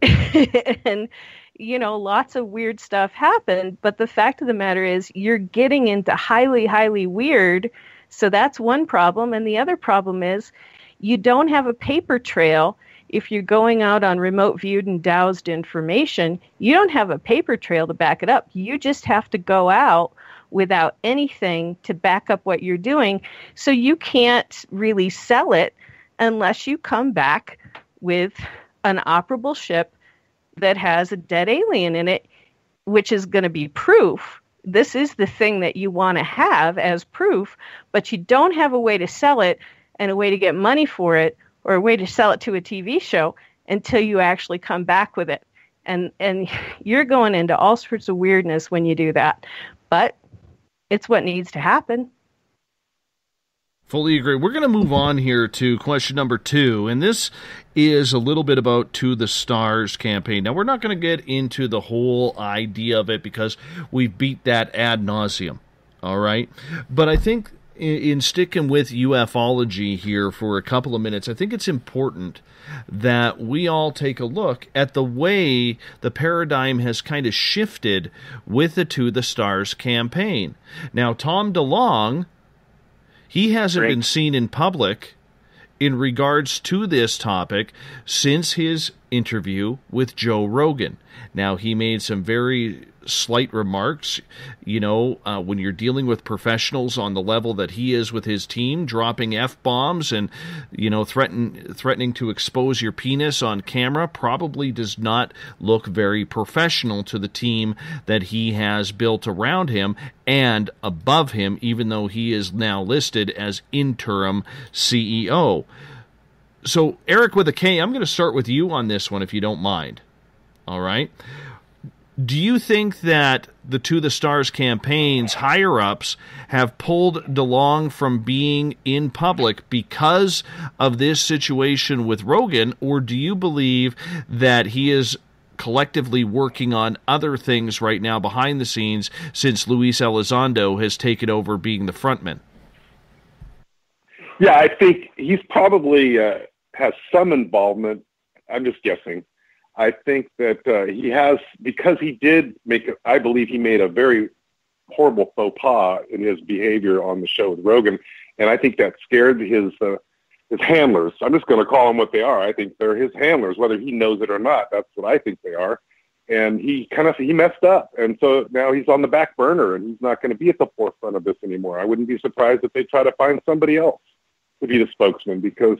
Speaker 6: lots of weird stuff happened. But the fact of the matter is you're getting into highly, highly weird. So that's one problem. And the other problem is you don't have a paper trail. If you're going out on remote viewed and dowsed information, you don't have a paper trail to back it up. You just have to go out without anything to back up what you're doing. So you can't really sell it unless you come back with an operable ship that has a dead alien in it, which is going to be proof. This is the thing that you want to have as proof, but you don't have a way to sell it and a way to get money for it, or a way to sell it to a TV show until you actually come back with it. And you're going into all sorts of weirdness when you do that. But it's what needs to happen.
Speaker 3: Fully agree. We're going to move on here to question number 2, and this is a little bit about To the Stars campaign. Now, we're not going to get into the whole idea of it because we've beat that ad nauseum, all right? But I think in sticking with ufology here for a couple of minutes, I think it's important that we all take a look at the way the paradigm has kind of shifted with the To the Stars campaign. Now, Tom DeLonge, he hasn't been seen in public in regards to this topic since his interview with Joe Rogan. Now, he made some very slight remarks, when you're dealing with professionals on the level that he is with his team, dropping F-bombs and, threatening to expose your penis on camera probably does not look very professional to the team that he has built around him and above him, even though he is now listed as interim CEO. So, Eric with a K, I'm going to start with you on this one if you don't mind. All right? Do you think that the To the Stars campaign's higher-ups have pulled DeLonge from being in public because of this situation with Rogan, or do you believe that he is collectively working on other things right now behind the scenes since Luis Elizondo has taken over being the frontman?
Speaker 9: Yeah, I think he's probably has some involvement. I'm just guessing. I think that he has, because he did I believe he made a very horrible faux pas in his behavior on the show with Rogan, and I think that scared his handlers. I'm just going to call them what they are. I think they're his handlers, whether he knows it or not. That's what I think they are. And he messed up, and so now he's on the back burner, and he's not going to be at the forefront of this anymore. I wouldn't be surprised if they try to find somebody else to be the spokesman, because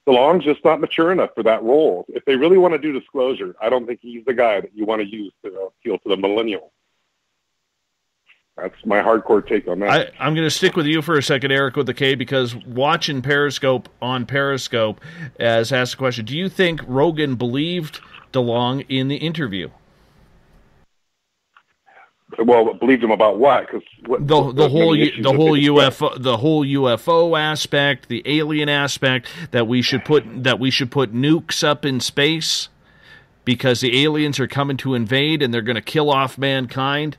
Speaker 9: DeLonge's just not mature enough for that role. If they really want to do disclosure, I don't think he's the guy that you want to use to appeal to the millennials. That's my hardcore take on that.
Speaker 3: I'm going to stick with you for a second, Eric, with the K, because watching Periscope has asked a question. Do you think Rogan believed DeLong in the interview?
Speaker 9: Well, believed him about what? Because
Speaker 3: the whole UFO aspect, the alien aspect, that we should put nukes up in space because the aliens are coming to invade and they're going to kill off mankind.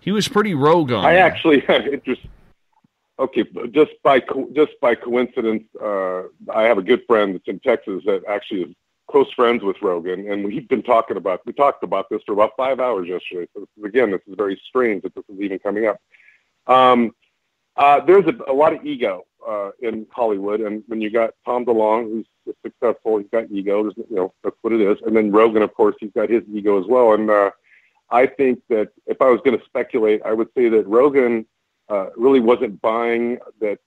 Speaker 3: He was pretty rogue on that.
Speaker 9: Actually, just by coincidence, I have a good friend that's in Texas that actually is close friends with Rogan, and we talked about this for about 5 hours yesterday. So this is very strange that this is even coming up. There's a lot of ego in Hollywood, and when you got Tom DeLonge, who's successful, he's got ego. That's what it is. And then Rogan, of course, he's got his ego as well. And I think that if I was going to speculate, I would say that Rogan really wasn't buying that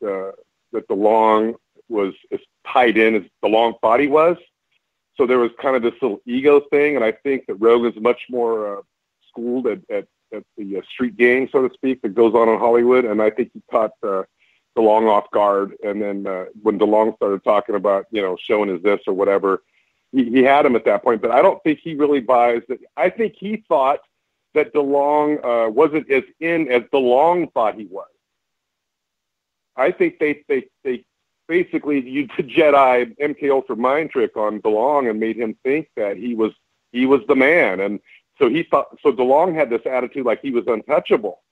Speaker 9: DeLonge was as tied in as DeLonge thought he was. So there was kind of this little ego thing, and I think that Rogan's much more schooled at the street game, so to speak, that goes on in Hollywood, and I think he caught DeLonge off guard. And then when DeLonge started talking about, showing his this or whatever, he had him at that point. But I don't think he really buys that. I think he thought that DeLonge wasn't as in as DeLonge thought he was. I think they basically used the Jedi MK Ultra mind trick on DeLonge and made him think that he was the man. And so DeLonge had this attitude like he was untouchable.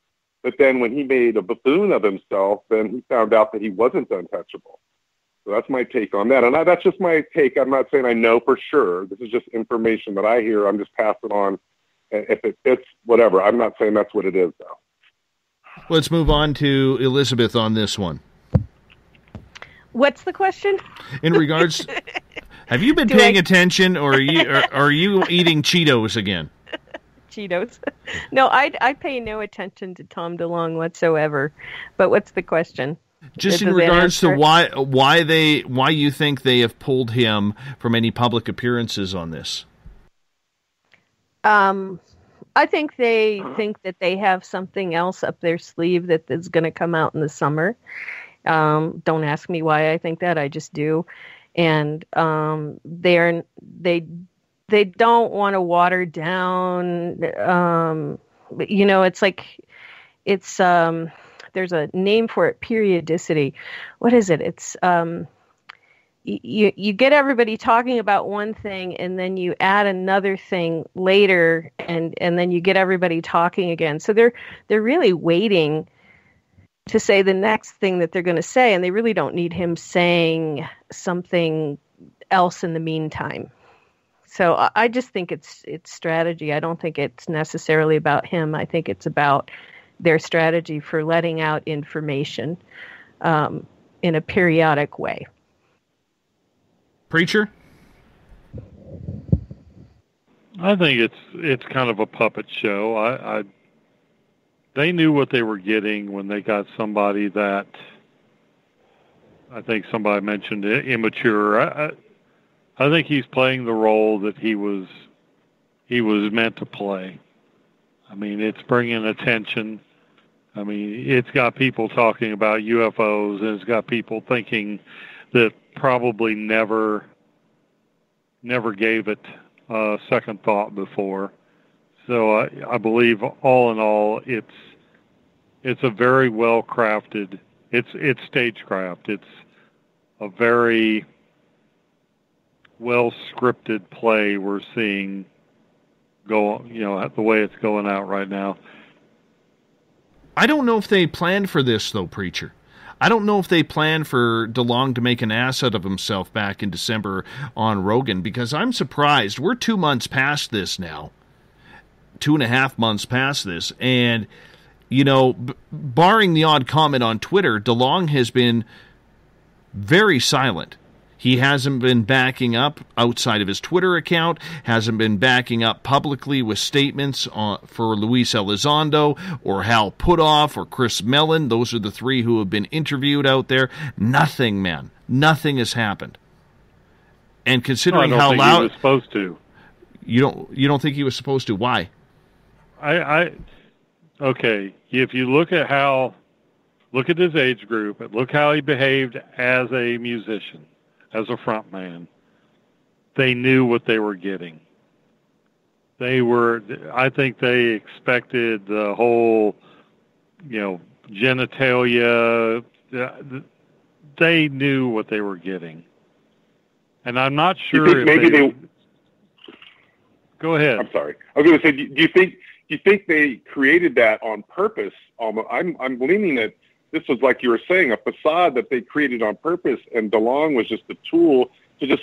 Speaker 9: But then when he made a buffoon of himself, then he found out that he wasn't untouchable. So that's my take on that. And that's just my take. I'm not saying I know for sure. This is just information that I hear. I'm just passing on. If it fits, whatever. I'm not saying that's what it is, though.
Speaker 3: Let's move on to Elizabeth on this one.
Speaker 6: What's the question?
Speaker 3: In regards, have you been paying attention, or are you eating Cheetos again?
Speaker 6: Cheetos? No, I pay no attention to Tom DeLonge whatsoever. But what's the question?
Speaker 3: Just in regards to why you think they have pulled him from any public appearances on this.
Speaker 6: I think they think that they have something else up their sleeve that is going to come out in the summer. Don't ask me why I think that. I just do. And they don't want to water down. It's like there's a name for it. Periodicity. What is it? It's you get everybody talking about one thing, and then you add another thing later, and then you get everybody talking again. So they're really waiting to say the next thing that they're going to say, and they really don't need him saying something else in the meantime. So I just think it's strategy. I don't think it's necessarily about him. I think it's about their strategy for letting out information in a periodic way.
Speaker 3: Preacher?
Speaker 4: I think it's kind of a puppet show. They knew what they were getting when they got somebody that, I think somebody mentioned immature. I think he's playing the role that he was meant to play. I mean, it's bringing attention. I mean, it's got people talking about UFOs, and it's got people thinking that probably never gave it a second thought before. So I believe all in all, it's a very well crafted. It's stagecraft. It's a very well scripted play we're seeing go. The way it's going out right now.
Speaker 3: I don't know if they planned for this though, Preacher. I don't know if they planned for DeLonge to make an ass out of himself back in December on Rogan, because I'm surprised. We're 2 months past this now. 2.5 months past this. And, barring the odd comment on Twitter, DeLonge has been very silent. He hasn't been backing up outside of his Twitter account, hasn't been backing up publicly with statements for Luis Elizondo or Hal Puthoff or Chris Mellon. Those are the three who have been interviewed out there. Nothing, man. Nothing has happened. And considering how loud
Speaker 4: he was supposed to,
Speaker 3: you don't think he was supposed to? Why?
Speaker 4: okay, if you look at his age group, and look how he behaved as a musician, as a front man, they knew what they were getting. I think they expected the whole, genitalia. They knew what they were getting. And I'm not sure if Go ahead.
Speaker 9: I'm sorry. I was going to say, do you think they created that on purpose? I'm leaning that this was, like you were saying, a facade that they created on purpose, and DeLong was just a tool to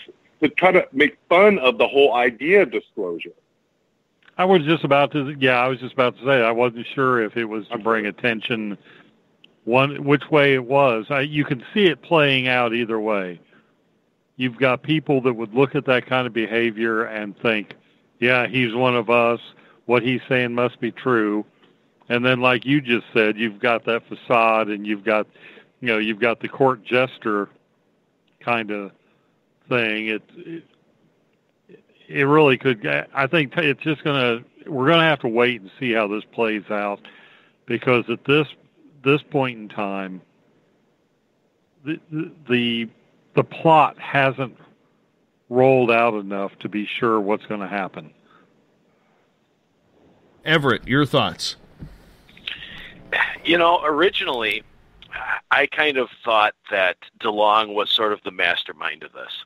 Speaker 9: try to make fun of the whole idea of disclosure.
Speaker 4: I was just about to say I wasn't sure if it was to bring attention which way it was. You can see it playing out either way. You've got people that would look at that kind of behavior and think, yeah, he's one of us. What he's saying must be true. And then, like you just said, you've got that facade, and you've got the court jester kind of thing. It really could. I think it's just we're going to have to wait and see how this plays out, because at this point in time, the plot hasn't rolled out enough to be sure what's going to happen.
Speaker 3: Everett, your thoughts?
Speaker 5: Originally, I kind of thought that DeLong was sort of the mastermind of this.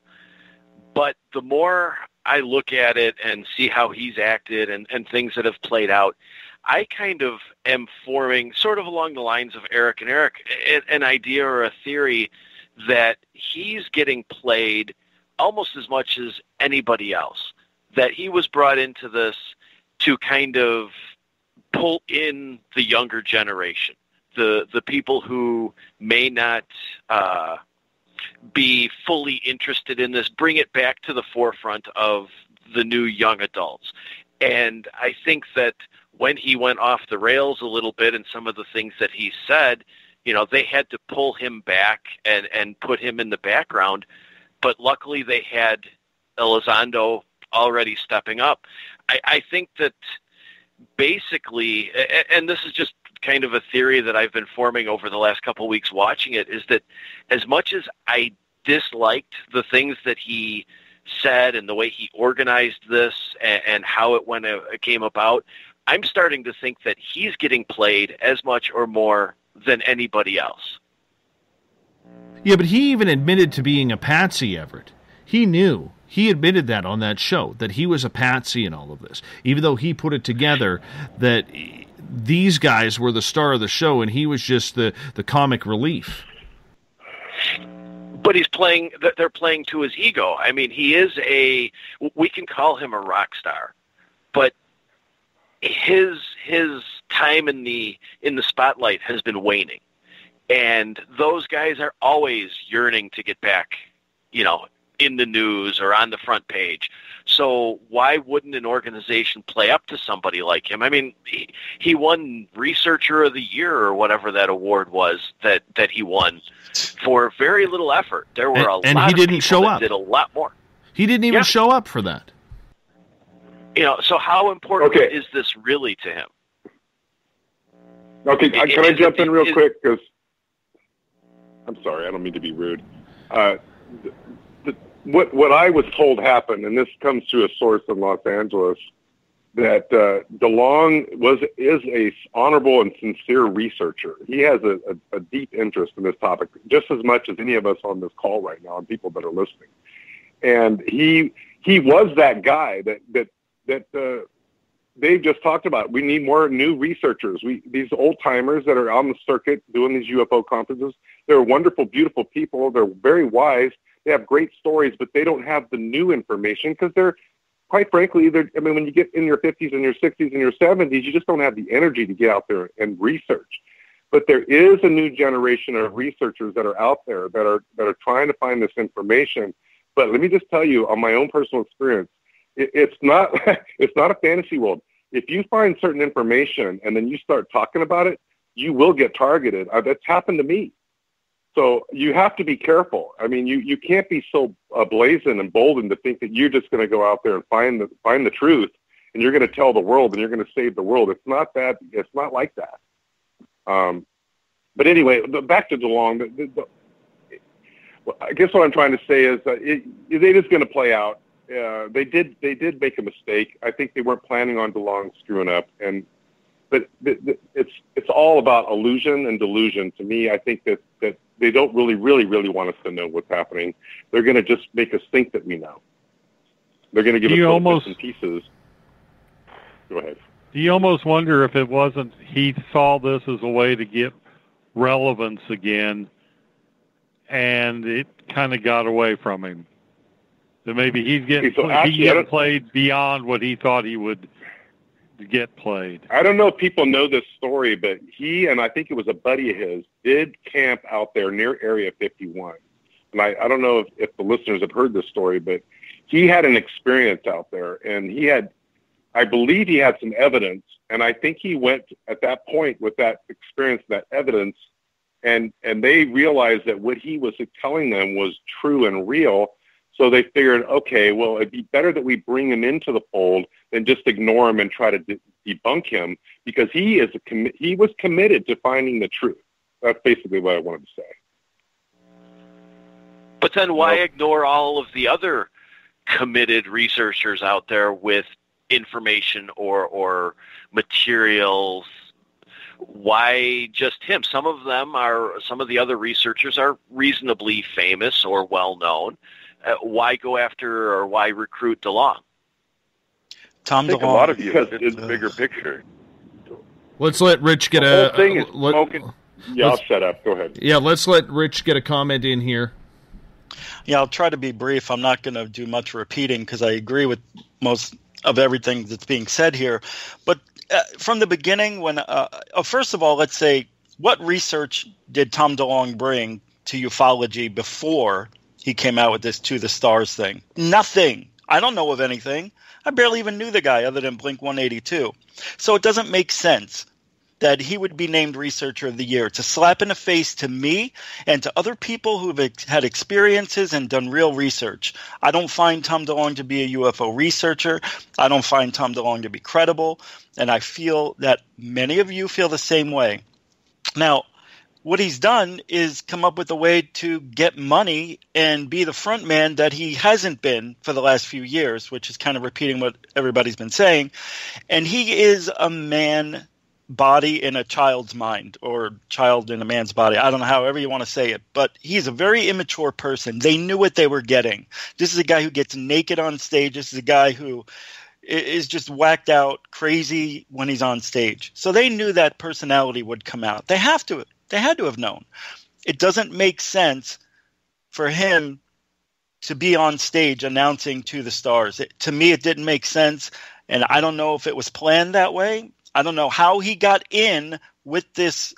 Speaker 5: But the more I look at it and see how he's acted and things that have played out, I kind of am forming, sort of along the lines of Eric and Eric, an idea or a theory that he's getting played almost as much as anybody else, that he was brought into this to kind of pull in the younger generation, the people who may not be fully interested in this, bring it back to the forefront of the new young adults. And I think that when he went off the rails a little bit and some of the things that he said, they had to pull him back and put him in the background. But luckily they had Elizondo already stepping up. I think that basically, and this is just kind of a theory that I've been forming over the last couple of weeks watching it, is that as much as I disliked the things that he said and the way he organized this and how it came about, I'm starting to think that he's getting played as much or more than anybody else.
Speaker 3: Yeah, but he even admitted to being a patsy, Everett. He knew. He admitted that on that show, that he was a patsy in all of this, even though he put it together that these guys were the star of the show and he was just the comic relief.
Speaker 5: But they're playing to his ego. I mean, we can call him a rock star, but his time in the spotlight has been waning. And those guys are always yearning to get back, in the news or on the front page. So why wouldn't an organization play up to somebody like him? I mean, he won Researcher of the Year or whatever that award was that he won for very little effort. There were a lot of people that did a lot more.
Speaker 3: He didn't even show up for that.
Speaker 5: So how important is this really to him?
Speaker 9: Okay, can I jump in real quick? Because I'm sorry, I don't mean to be rude. What I was told happened, and this comes to a source in Los Angeles, that DeLong is a honorable and sincere researcher. He has a deep interest in this topic, just as much as any of us on this call right now and people that are listening. And he was that guy that Dave just talked about. We need more new researchers. These old timers that are on the circuit doing these UFO conferences, they're wonderful, beautiful people. They're very wise. They have great stories, but they don't have the new information because they're, quite frankly, when you get in your 50s and your 60s and your 70s, you just don't have the energy to get out there and research. But there is a new generation of researchers that are out there that are trying to find this information. But let me just tell you, on my own personal experience, it's not a fantasy world. If you find certain information and then you start talking about it, you will get targeted. That's happened to me. So you have to be careful. I mean, you can't be so brazen and bolden to think that you're just going to go out there and find the truth and you're going to tell the world and you're going to save the world. It's not that. It's not like that. But anyway, back to DeLong. I guess what I'm trying to say is it is going to play out. They did make a mistake. I think they weren't planning on DeLong screwing up, but it's all about illusion and delusion. To me, I think that they don't really want us to know what's happening. They're going to just make us think that we know. They're going to give us little bits and pieces. Go ahead.
Speaker 4: Do you almost wonder if it wasn't he saw this as a way to get relevance again, and it kind of got away from him? That maybe he's getting played beyond what he thought he would get played.
Speaker 9: I don't know if people know this story, but he and I think it was a buddy of his did camp out there near Area 51. And I don't know if the listeners have heard this story, but he had an experience out there, and I believe he had some evidence, and I think he went at that point with that experience, that evidence, and they realized that what he was telling them was true and real. So they figured, okay, well, it'd be better that we bring him into the fold than just ignore him and try to debunk him, because he was committed to finding the truth. That's basically what I wanted to say.
Speaker 5: But then why ignore all of the other committed researchers out there with information or materials? Why just him? Some of the other researchers are reasonably famous or well known. Why go after or why recruit DeLong?
Speaker 8: I think a lot of you is the bigger picture.
Speaker 3: Let's let Rich get
Speaker 8: the whole thing is smoking.
Speaker 9: Yeah, I'll shut up. Go ahead.
Speaker 3: Yeah, let's let Rich get a comment in here.
Speaker 7: Yeah, I'll try to be brief. I'm not going to do much repeating because I agree with most of everything that's being said here. But from the beginning, first of all, let's say, what research did Tom DeLong bring to ufology before he came out with this To the Stars thing? Nothing. I don't know of anything. I barely even knew the guy other than Blink 182. So it doesn't make sense that he would be named Researcher of the Year. It's a slap in the face to me and to other people who've had experiences and done real research. I don't find Tom DeLong to be a UFO researcher. I don't find Tom DeLong to be credible. And I feel that many of you feel the same way. Now, what he's done is come up with a way to get money and be the front man that he hasn't been for the last few years, which is kind of repeating what everybody's been saying. And he is a man body in a child's mind, or child in a man's body. I don't know, however you want to say it, but he's a very immature person. They knew what they were getting. This is a guy who gets naked on stage. This is a guy who is just whacked out crazy when he's on stage. So they knew that personality would come out. They had to have known. It doesn't make sense for him to be on stage announcing To the Stars. To me, it didn't make sense, and I don't know if it was planned that way. I don't know how he got in with this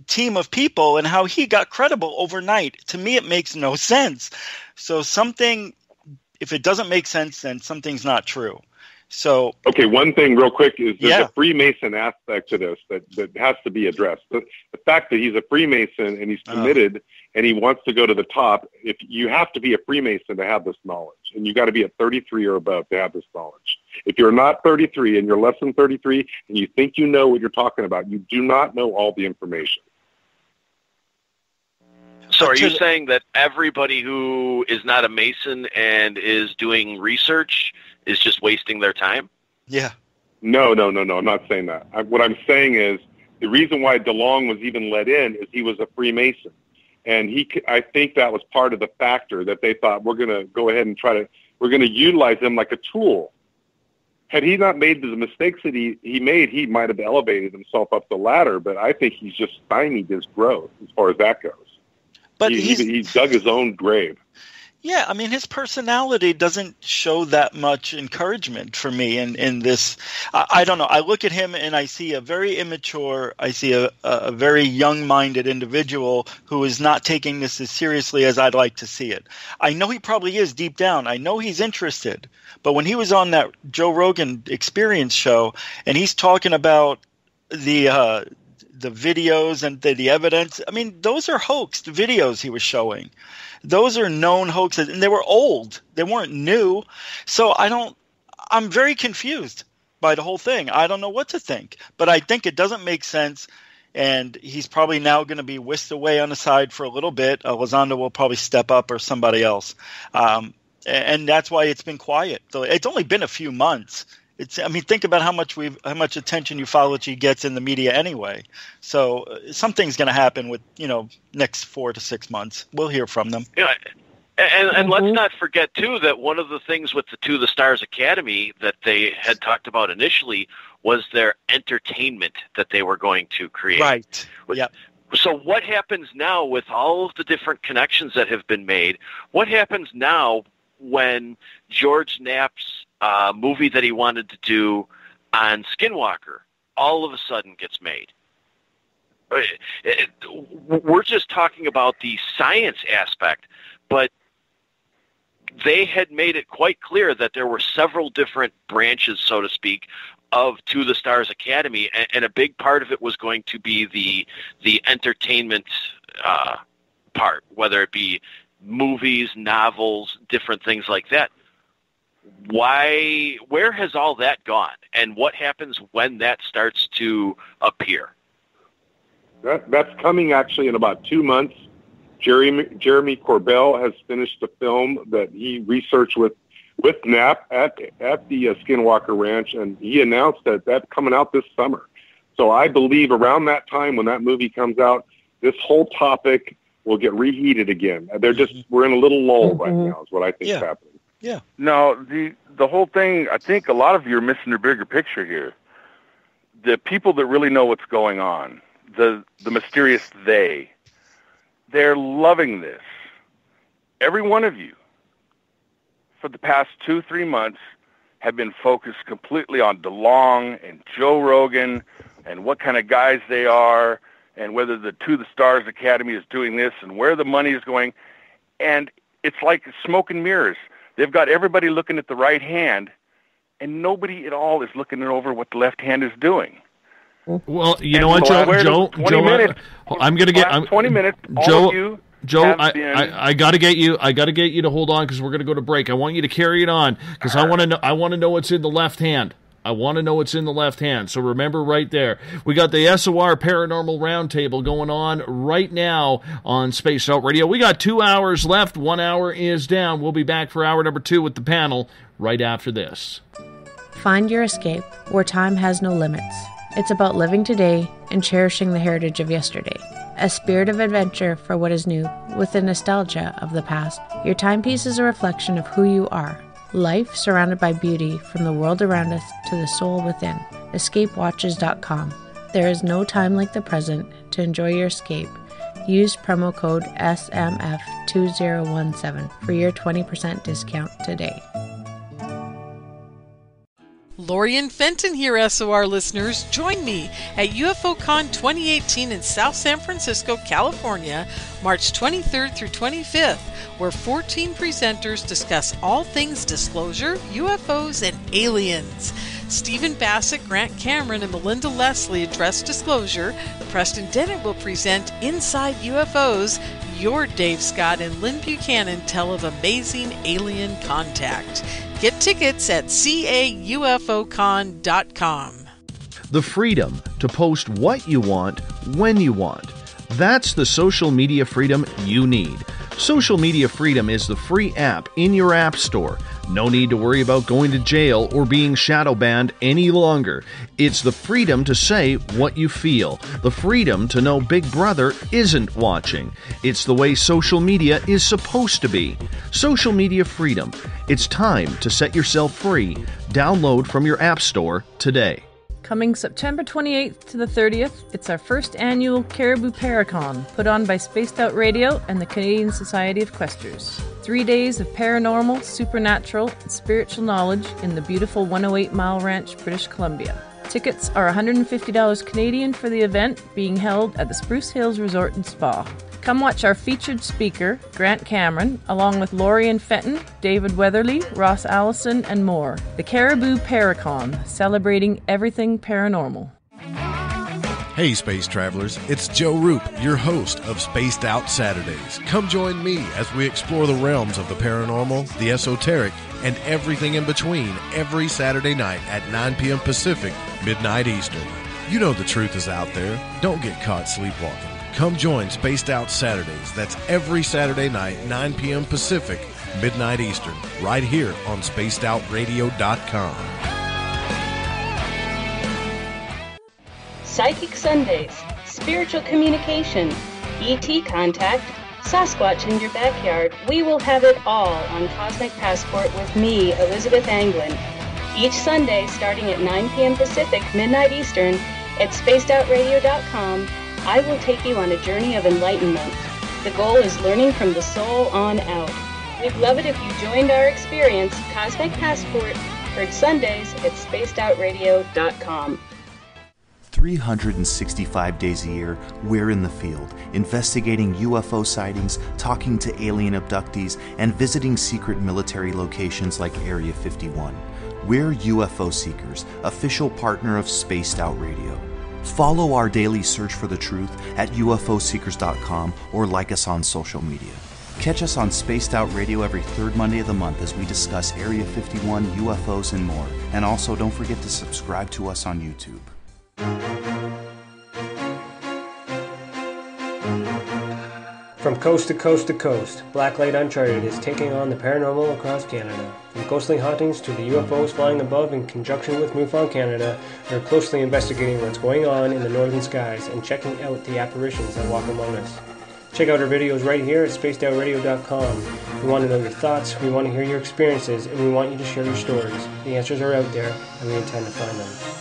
Speaker 7: team of people and how he got credible overnight. To me, it makes no sense. So if it doesn't make sense, then something's not true. So,
Speaker 9: okay, one thing real quick is there's a Freemason aspect to this that has to be addressed. The fact that he's a Freemason and he's committed and he wants to go to the top, if you have to be a Freemason to have this knowledge, and you got to be at 33 or above to have this knowledge. If you're not 33 and you're less than 33 and you think you know what you're talking about, you do not know all the information.
Speaker 5: So are you saying that everybody who is not a Mason and is doing research is just wasting their time?
Speaker 7: Yeah.
Speaker 9: No. I'm not saying that. What I'm saying is the reason why DeLong was even let in is he was a Freemason. And I think that was part of the factor that they thought, we're going to go ahead and we're going to utilize him like a tool. Had he not made the mistakes that he made, he might have elevated himself up the ladder, but I think he's just stymied his growth as far as that goes. But he dug his own grave.
Speaker 7: Yeah, I mean, his personality doesn't show that much encouragement for me in this. I don't know. I look at him and I see a very immature, I see a very young-minded individual who is not taking this as seriously as I'd like to see it. I know he probably is deep down. I know he's interested. But when he was on that Joe Rogan Experience show and he's talking about the videos and the evidence, I mean, those are hoaxed videos he was showing. Those are known hoaxes, and they were old. They weren't new. So I'm very confused. by the whole thing. I don't know what to think, but I think it doesn't make sense. And he's probably now going to be whisked away on the side for a little bit. Elizondo will probably step up, or somebody else. And that's why it's been quiet. So it's only been a few months. Think about how much attention ufology gets in the media anyway. So something's going to happen with, next 4 to 6 months. We'll hear from them.
Speaker 5: Yeah. And let's not forget, too, that one of the things with the To the Stars Academy that they had talked about initially was their entertainment that they were going to create.
Speaker 7: Right. Yep.
Speaker 5: So what happens now with all of the different connections that have been made? What happens now when George Knapp's movie that he wanted to do on Skinwalker all of a sudden gets made? We're just talking about the science aspect, but they had made it quite clear that there were several different branches, so to speak, of To the Stars Academy, and a big part of it was going to be the entertainment part, whether it be movies, novels, different things like that. Where has all that gone, and what happens when that starts to appear?
Speaker 9: That's coming actually in about 2 months. Jeremy Corbell has finished the film that he researched with Knapp at the Skinwalker Ranch, and he announced that that's coming out this summer. So I believe around that time when that movie comes out, this whole topic will get reheated again. We're in a little lull right now is what I think is happening.
Speaker 7: Yeah.
Speaker 8: No, the whole thing, I think a lot of you are missing the bigger picture here. The people that really know what's going on, the mysterious they're loving this. Every one of you, for the past 2-3 months, have been focused completely on DeLong and Joe Rogan and what kind of guys they are and whether the To the Stars Academy is doing this and where the money is going. And it's like smoke and mirrors. They've got everybody looking at the right hand, and nobody at all is looking over what the left hand is doing.
Speaker 3: Well, you know what, Joe? I'm going to get
Speaker 8: 20 minutes.
Speaker 3: Joe, I got to get you. I got to get you to hold on because we're going to go to break. I want you to carry it on because I want to know. I want to know what's in the left hand. I want to know what's in the left hand. So remember right there. We got the SOR Paranormal Round Table going on right now on Spaced Out Radio. We got 2 hours left. 1 hour is down. We'll be back for hour number 2 with the panel right after this.
Speaker 10: Find your escape where time has no limits. It's about living today and cherishing the heritage of yesterday. A spirit of adventure for what is new, with the nostalgia of the past. Your timepiece is a reflection of who you are. Life surrounded by beauty from the world around us to the soul within. EscapeWatches.com. There is no time like the present to enjoy your escape. Use promo code SMF2017 for your 20% discount today.
Speaker 11: Lorian Fenton here, SOR listeners. Join me at UFOCon 2018 in South San Francisco, California, March 23rd through 25th, where 14 presenters discuss all things disclosure, UFOs, and aliens. Stephen Bassett, Grant Cameron, and Melinda Leslie address disclosure. Preston Dennett will present Inside UFOs. Your Dave Scott and Lynn Buchanan tell of amazing alien contact. Get tickets at caufocon.com.
Speaker 3: The freedom to post what you want, when you want. That's the social media freedom you need. Social Media Freedom is the free app in your app store. No need to worry about going to jail or being shadow banned any longer. It's the freedom to say what you feel. The freedom to know Big Brother isn't watching. It's the way social media is supposed to be. Social Media Freedom. It's time to set yourself free. Download from your app store today.
Speaker 12: Coming September 28th to the 30th, it's our first annual Caribou Paracon, put on by Spaced Out Radio and the Canadian Society of Questers. 3 days of paranormal, supernatural, and spiritual knowledge in the beautiful 108 Mile Ranch, British Columbia. Tickets are $150 Canadian for the event, being held at the Spruce Hills Resort and Spa. Come watch our featured speaker, Grant Cameron, along with Lorian Fenton, David Weatherly, Ross Allison, and more. The Caribou Paracon, celebrating everything paranormal.
Speaker 13: Hey Space Travelers, it's Joe Roop, your host of Spaced Out Saturdays. Come join me as we explore the realms of the paranormal, the esoteric, and everything in between every Saturday night at 9 p.m. Pacific, midnight Eastern. You know the truth is out there. Don't get caught sleepwalking. Come join Spaced Out Saturdays. That's every Saturday night, 9 p.m. Pacific, midnight Eastern, right here on spacedoutradio.com.
Speaker 14: Psychic Sundays, spiritual communication, ET contact, Sasquatch in your backyard. We will have it all on Cosmic Passport with me, Elizabeth Anglin. Each Sunday, starting at 9 p.m. Pacific, midnight Eastern, at spacedoutradio.com, I will take you on a journey of enlightenment. The goal is learning from the soul on out. We'd love it if you joined our experience. Cosmic Passport, heard Sundays at spacedoutradio.com.
Speaker 15: 365 days a year, we're in the field, investigating UFO sightings, talking to alien abductees, and visiting secret military locations like Area 51. We're UFO Seekers, official partner of Spaced Out Radio. Follow our daily search for the truth at ufoseekers.com or like us on social media. Catch us on Spaced Out Radio every third Monday of the month as we discuss Area 51, UFOs, and more. And also, don't forget to subscribe to us on YouTube.
Speaker 16: From coast to coast to coast, Blacklight Uncharted is taking on the paranormal across Canada. From ghostly hauntings to the UFOs flying above in conjunction with MUFON Canada, we're closely investigating what's going on in the northern skies and checking out the apparitions that walk among us. Check out our videos right here at spacedoutradio.com. We want to know your thoughts, we want to hear your experiences, and we want you to share your stories. The answers are out there, and we intend to find them.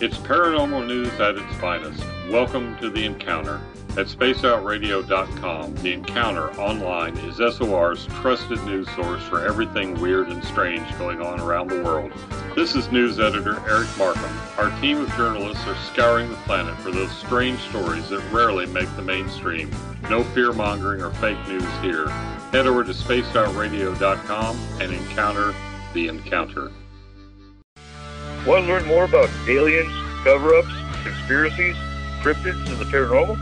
Speaker 4: It's paranormal news at its finest. Welcome to The Encounter. At spacedoutradio.com, The Encounter online is SOR's trusted news source for everything weird and strange going on around the world. This is news editor Eric Markham. Our team of journalists are scouring the planet for those strange stories that rarely make the mainstream. No fear-mongering or fake news here. Head over to spacedoutradio.com and encounter The Encounter.
Speaker 17: Want to learn more about aliens, cover-ups, conspiracies, cryptids, and the paranormal?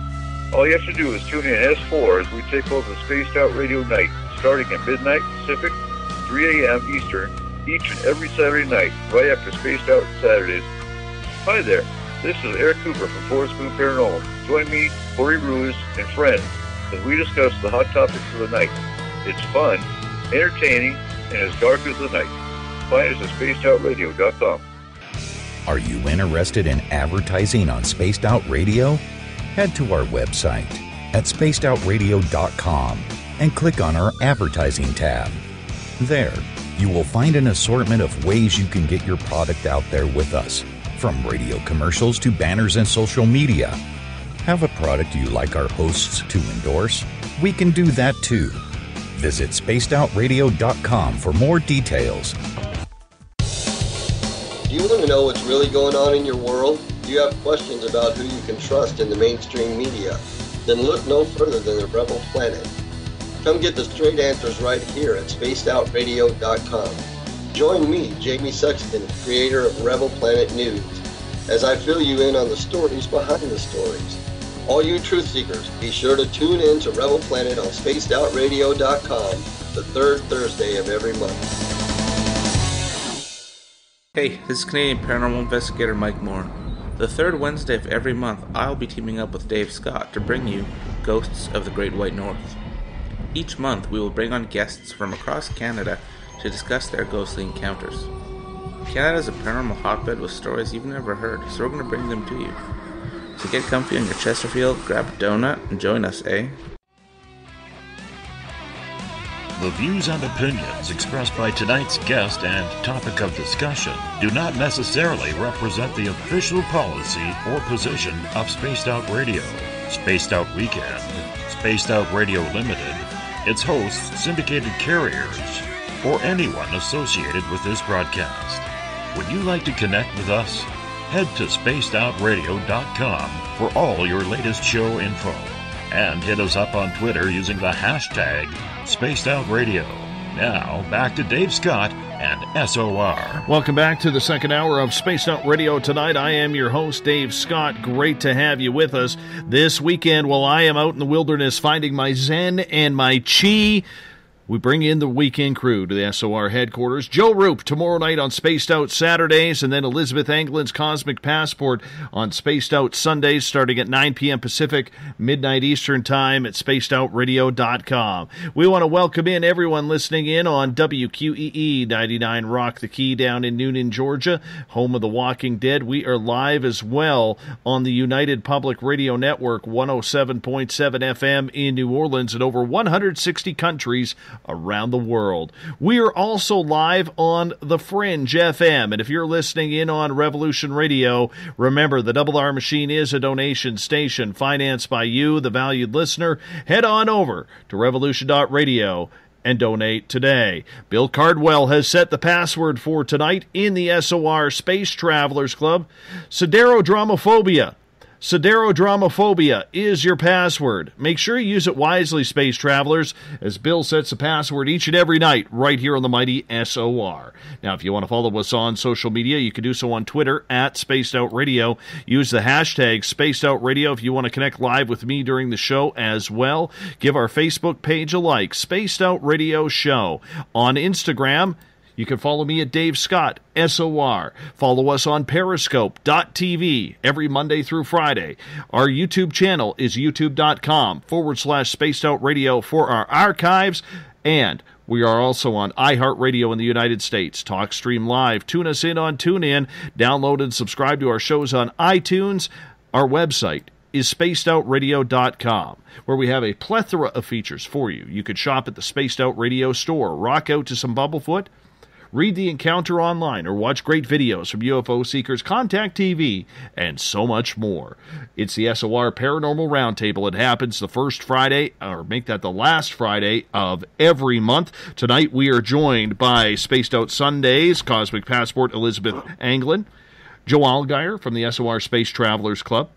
Speaker 17: All you have to do is tune in S4 as we take over the Spaced Out Radio night, starting at midnight Pacific, 3 a.m. Eastern, each and every Saturday night, right after Spaced Out Saturdays. Hi there, this is Eric Cooper from Forest Moon Paranormal. Join me, Corey Ruiz, and friends as we discuss the hot topics of the night. It's fun, entertaining, and as dark as the night. Find us at spacedoutradio.com.
Speaker 18: Are you interested in advertising on Spaced Out Radio? Head to our website at spacedoutradio.com and click on our advertising tab. There, you will find an assortment of ways you can get your product out there with us, from radio commercials to banners and social media. Have a product you like our hosts to endorse? We can do that too. Visit spacedoutradio.com for more details.
Speaker 19: Do you want to know what's really going on in your world? Do you have questions about who you can trust in the mainstream media? Then look no further than the Rebel Planet. Come get the straight answers right here at spacedoutradio.com. Join me, Jamie Sexton, creator of Rebel Planet News, as I fill you in on the stories behind the stories. All you truth seekers, be sure to tune in to Rebel Planet on spacedoutradio.com the third Thursday of every month.
Speaker 20: Hey, this is Canadian paranormal investigator Mike Moore. The third Wednesday of every month, I'll be teaming up with Dave Scott to bring you Ghosts of the Great White North. Each month, we will bring on guests from across Canada to discuss their ghostly encounters. Canada is a paranormal hotbed with stories you've never heard, so we're going to bring them to you. So get comfy on your Chesterfield, grab a donut, and join us, eh?
Speaker 1: The views and opinions expressed by tonight's guest and topic of discussion do not necessarily represent the official policy or position of Spaced Out Radio, Spaced Out Weekend, Spaced Out Radio Limited, its hosts, syndicated carriers, or anyone associated with this broadcast. Would you like to connect with us? Head to spacedoutradio.com for all your latest show info. And hit us up on Twitter using the hashtag SpacedOutRadio. Now, back to Dave Scott and SOR.
Speaker 3: Welcome back to the second hour of Spaced Out Radio tonight. I am your host, Dave Scott. Great to have you with us this weekend while I am out in the wilderness finding my Zen and my Chi. We bring in the weekend crew to the SOR headquarters. Joe Roop tomorrow night on Spaced Out Saturdays, and then Elizabeth Anglin's Cosmic Passport on Spaced Out Sundays starting at 9 p.m. Pacific, midnight Eastern Time at spacedoutradio.com. We want to welcome in everyone listening in on WQEE 99 Rock the Key down in Noonan, Georgia, home of The Walking Dead. We are live as well on the United Public Radio Network, 107.7 FM in New Orleans, and over 160 countries around the world. We are also live on The Fringe FM, and if you're listening in on Revolution Radio, remember the Double R Machine is a donation station financed by you, the valued listener. Head on over to revolution.radio and donate today. Bill Cardwell has set the password for tonight in the SOR Space Travelers Club. Siderodromophobia. Siderodromophobia is your password. Make sure you use it wisely, Space Travelers, as Bill sets the password each and every night right here on the mighty SOR. Now, if you want to follow us on social media, you can do so on Twitter at Spaced Out Radio. Use the hashtag Spaced Out Radio if you want to connect live with me during the show as well. Give our Facebook page a like, Spaced Out Radio Show. On Instagram, you can follow me at Dave Scott, SOR. Follow us on Periscope.tv every Monday through Friday. Our YouTube channel is youtube.com/Spaced Out Radio for our archives. And we are also on iHeartRadio in the United States. TalkStream Live. Tune us in on TuneIn. Download and subscribe to our shows on iTunes. Our website is spacedoutradio.com, where we have a plethora of features for you. You could shop at the Spaced Out Radio store, rock out to some Bumblefoot, read The Encounter online, or watch great videos from UFO Seekers, Contact TV, and so much more. It's the SOR Paranormal Round Table. It happens the first Friday, or make that the last Friday of every month. Tonight we are joined by Spaced Out Sundays, Cosmic Passport, Elizabeth Anglin, Joe Allgaier from the SOR Space Travelers Club,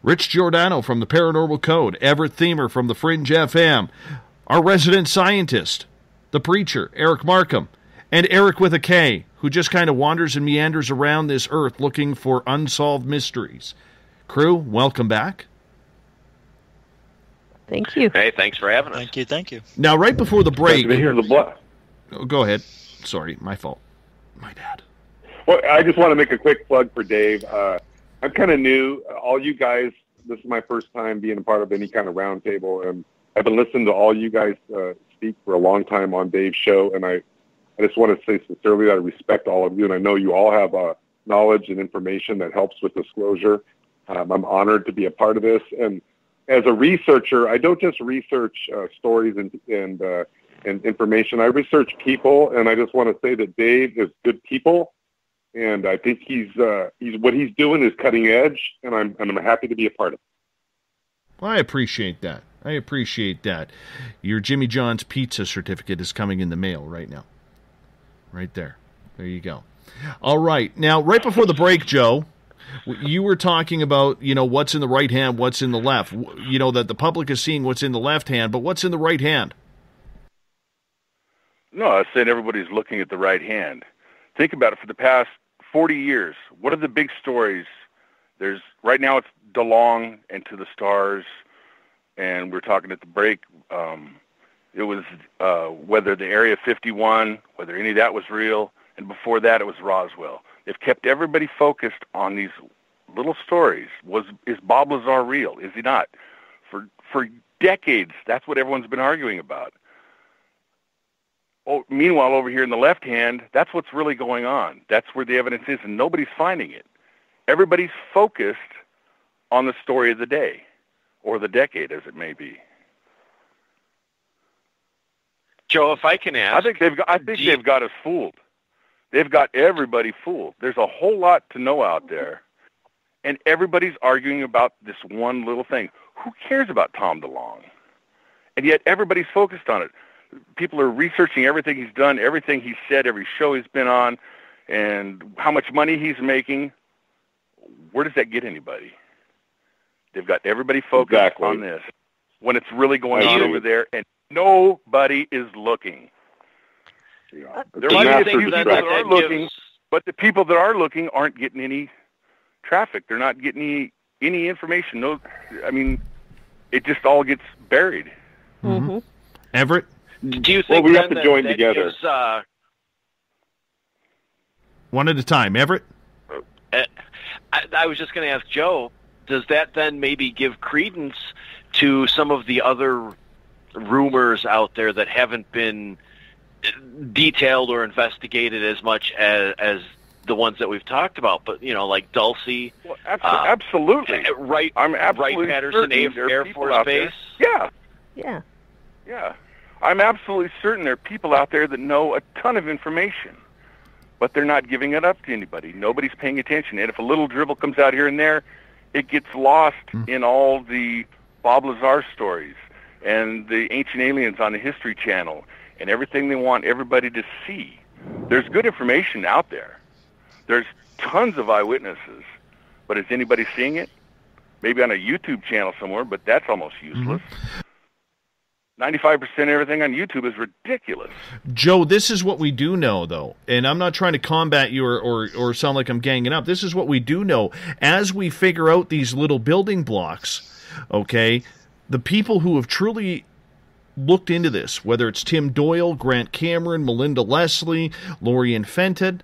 Speaker 3: Rich Giordano from the Paranormal Code, Everett Thiemer from the Fringe FM, our resident scientist, the preacher, Eric Markham, and Eric with a K, who just kind of wanders and meanders around this earth looking for unsolved mysteries. Crew, welcome back.
Speaker 6: Thank you.
Speaker 5: Hey, thanks for having us.
Speaker 7: Thank you.
Speaker 3: Now, right before the break...
Speaker 9: Oh,
Speaker 3: go ahead. Sorry, my fault. My bad.
Speaker 9: Well, I just want to make a quick plug for Dave. I'm kind of new. All you guys, this is my first time being a part of any kind of roundtable, and I've been listening to all you guys speak for a long time on Dave's show, and I just want to say sincerely that I respect all of you, and I know you all have knowledge and information that helps with disclosure. I'm honored to be a part of this, and as a researcher, I don't just research stories and information. I research people, and I just want to say that Dave is good people, and I think he's what he's doing is cutting edge, and I'm happy to be a part of it.
Speaker 3: Well, I appreciate that. Your Jimmy John's pizza certificate is coming in the mail right now. Right there. There you go. All right. Now, right before the break, Joe, you were talking about, what's in the right hand, what's in the left. That the public is seeing what's in the left hand, but what's in the right hand?
Speaker 8: No, I was saying everybody's looking at the right hand. Think about it. For the past 40 years, what are the big stories? Right now it's DeLong and To the Stars, and we're talking at the break. It was whether the Area 51, whether any of that was real, and before that it was Roswell. They've kept everybody focused on these little stories. Is Bob Lazar real? Is he not? For decades, that's what everyone's been arguing about. Oh, meanwhile, over here in the left hand, that's what's really going on. That's where the evidence is, and nobody's finding it. Everybody's focused on the story of the day, or the decade, as it may be.
Speaker 5: Joe, if I can ask,
Speaker 8: I think they've got us fooled. They've got everybody fooled. There's a whole lot to know out there, and everybody's arguing about this one little thing. Who cares about Tom DeLonge? And yet everybody's focused on it. People are researching everything he's done, everything he's said, every show he's been on, and how much money he's making. Where does that get anybody? They've got everybody focused on this when it's really going on over there, and nobody is looking. Yeah. There might be a few people that are looking, but the people that are looking aren't getting any traffic. They're not getting any information. No, I mean, it just all gets buried.
Speaker 3: Mm-hmm. Everett?
Speaker 5: Do you think
Speaker 9: we have
Speaker 5: then
Speaker 9: to join
Speaker 5: that
Speaker 9: together.
Speaker 5: gives,
Speaker 3: One at a time. Everett?
Speaker 5: I was just going to ask Joe, does that then maybe give credence to some of the other rumors out there that haven't been detailed or investigated as much as the ones that we've talked about? But, like Dulcie.
Speaker 8: Well, absolutely. I'm absolutely
Speaker 5: Wright-Patterson
Speaker 8: certain
Speaker 5: Air
Speaker 8: people
Speaker 5: Force
Speaker 8: out there.
Speaker 5: Base.
Speaker 8: Yeah.
Speaker 6: Yeah.
Speaker 8: Yeah. I'm absolutely certain there are people out there that know a ton of information, but they're not giving it up to anybody. Nobody's paying attention. And if a little dribble comes out here and there, it gets lost in all the Bob Lazar stories and the Ancient Aliens on the History Channel and everything they want everybody to see. There's good information out there. There's tons of eyewitnesses, but is anybody seeing it? Maybe on a YouTube channel somewhere, but that's almost useless. 95% of everything on YouTube is ridiculous.
Speaker 3: Joe, this is what we do know, though, and I'm not trying to combat you or sound like I'm ganging up. This is what we do know. As we figure out these little building blocks, okay, the people who have truly looked into this, whether it's Tim Doyle, Grant Cameron, Melinda Leslie, Lorian Fenton,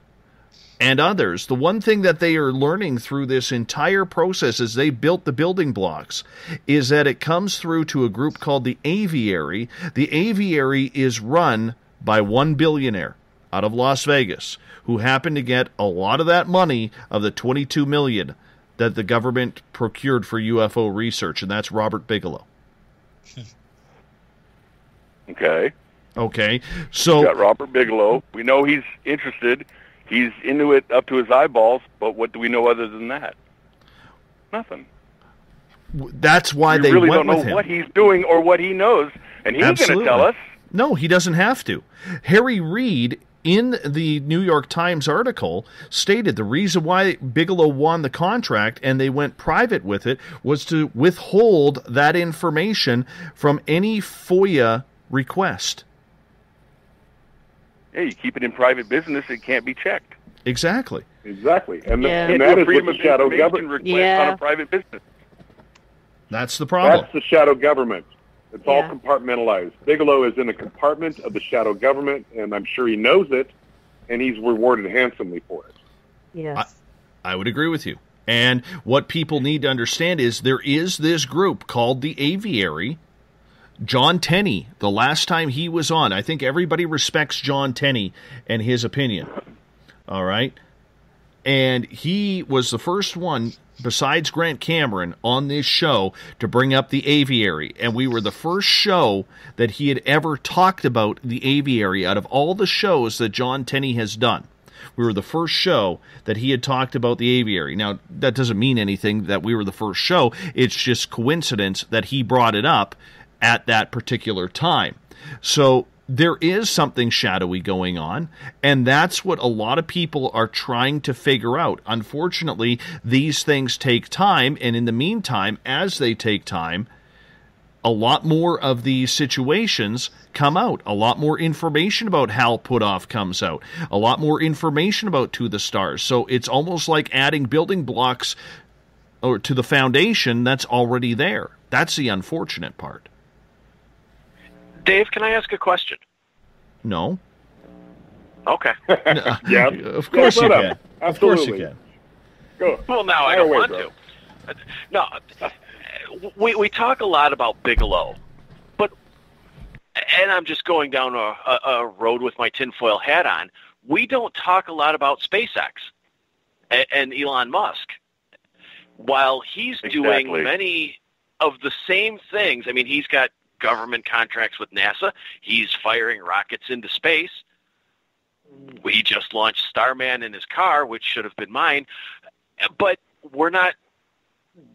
Speaker 3: and others, the one thing that they are learning through this entire process as they built the building blocks is that it comes through to a group called the Aviary. The Aviary is run by one billionaire out of Las Vegas who happened to get a lot of that money of the $22 million that the government procured for UFO research, and that's Robert Bigelow. Okay, so...
Speaker 8: We've got Robert Bigelow. We know he's interested. He's into it up to his eyeballs, but what do we know other than that? Nothing.
Speaker 3: That's why they
Speaker 8: really
Speaker 3: went
Speaker 8: don't know
Speaker 3: with him.
Speaker 8: what he's doing or what he knows, and he ain't going to tell us.
Speaker 3: No, he doesn't have to. Harry Reid, in the New York Times article, stated the reason why Bigelow won the contract and they went private with it was to withhold that information from any FOIA request.
Speaker 8: Yeah, you keep it in private business, it can't be checked.
Speaker 3: Exactly.
Speaker 9: Exactly. And,
Speaker 8: Yeah.
Speaker 9: and that is
Speaker 8: Freedom
Speaker 9: what
Speaker 8: of
Speaker 9: the shadow
Speaker 8: information
Speaker 9: government...
Speaker 8: request on a private business.
Speaker 3: That's the problem.
Speaker 9: That's the shadow government. It's all compartmentalized. Bigelow is in a compartment of the shadow government, and I'm sure he knows it, and he's rewarded handsomely for it.
Speaker 6: Yes.
Speaker 3: I would agree with you. And what people need to understand is there is this group called the Aviary. John Tenney, the last time he was on, I think everybody respects John Tenney and his opinion. All right? And he was the first one, besides Grant Cameron, on this show to bring up the Aviary. And we were the first show that he had ever talked about the Aviary out of all the shows that John Tenney has done. We were the first show that he had talked about the Aviary. Now, that doesn't mean anything that we were the first show. It's just coincidence that he brought it up at that particular time. So there is something shadowy going on, and that's what a lot of people are trying to figure out. Unfortunately, these things take time, and in the meantime, as they take time, a lot more of these situations come out. A lot more information about Hal Puthoff comes out. A lot more information about To the Stars. So it's almost like adding building blocks or to the foundation that's already there. That's the unfortunate part.
Speaker 5: Dave, can I ask a question?
Speaker 3: No.
Speaker 5: Okay.
Speaker 9: Yeah.
Speaker 3: Of course you can. Of course you can.
Speaker 9: Go.
Speaker 5: Well, now I don't want to. No, we talk a lot about Bigelow, but, and I'm just going down a road with my tinfoil hat on, we don't talk a lot about SpaceX and Elon Musk. While he's doing many of the same things, I mean, he's got government contracts with NASA. He's firing rockets into space. He just launched Starman in his car, which should have been mine. But we're not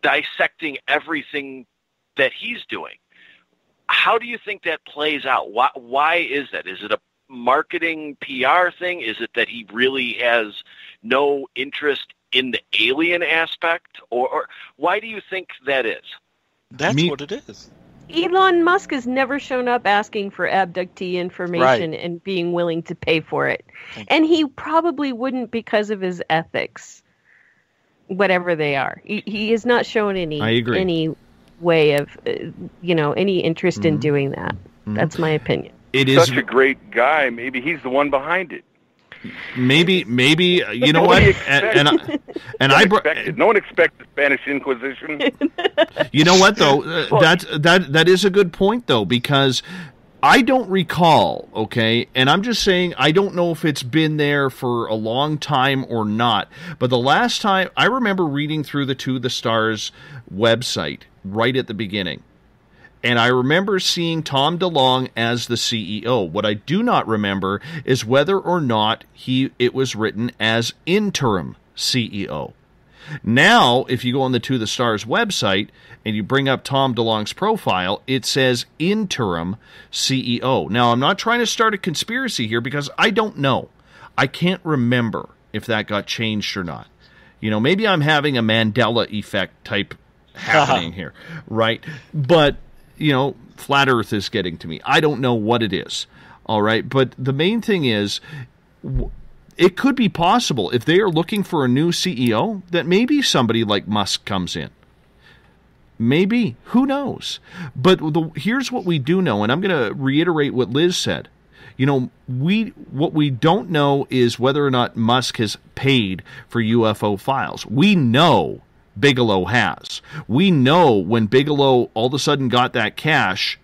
Speaker 5: dissecting everything that he's doing. How do you think that plays out? Why is that? Is it a marketing PR thing? Is it that he really has no interest in the alien aspect? Or why do you think that is?
Speaker 7: That's what it is.
Speaker 6: Elon Musk has never shown up asking for abductee information and being willing to pay for it. And he probably wouldn't because of his ethics, whatever they are. He has not shown any way of, any interest in doing that. That's my opinion.
Speaker 3: It is
Speaker 8: such a great guy. Maybe he's the one behind it.
Speaker 3: Maybe you know what?
Speaker 8: No one expected the Spanish Inquisition.
Speaker 3: You know what though? That is a good point though, because I don't recall, okay, and I'm just saying I don't know if it's been there for a long time or not, but the last time I remember reading through the To the Stars website right at the beginning, and I remember seeing Tom DeLonge as the CEO. What I do not remember is whether or not it was written as interim CEO. Now, if you go on the To the Stars website and you bring up Tom DeLonge's profile, it says interim CEO. Now, I'm not trying to start a conspiracy here because I don't know. I can't remember if that got changed or not. You know, maybe I'm having a Mandela effect type happening here, right? But, you know, Flat Earth is getting to me. I don't know what it is, all right? But the main thing is, it could be possible if they are looking for a new CEO that maybe somebody like Musk comes in. Maybe. Who knows? But here's what we do know, and I'm going to reiterate what Liz said. You know, what we don't know is whether or not Musk has paid for UFO files. We know Bigelow has. We know when Bigelow all of a sudden got that cash,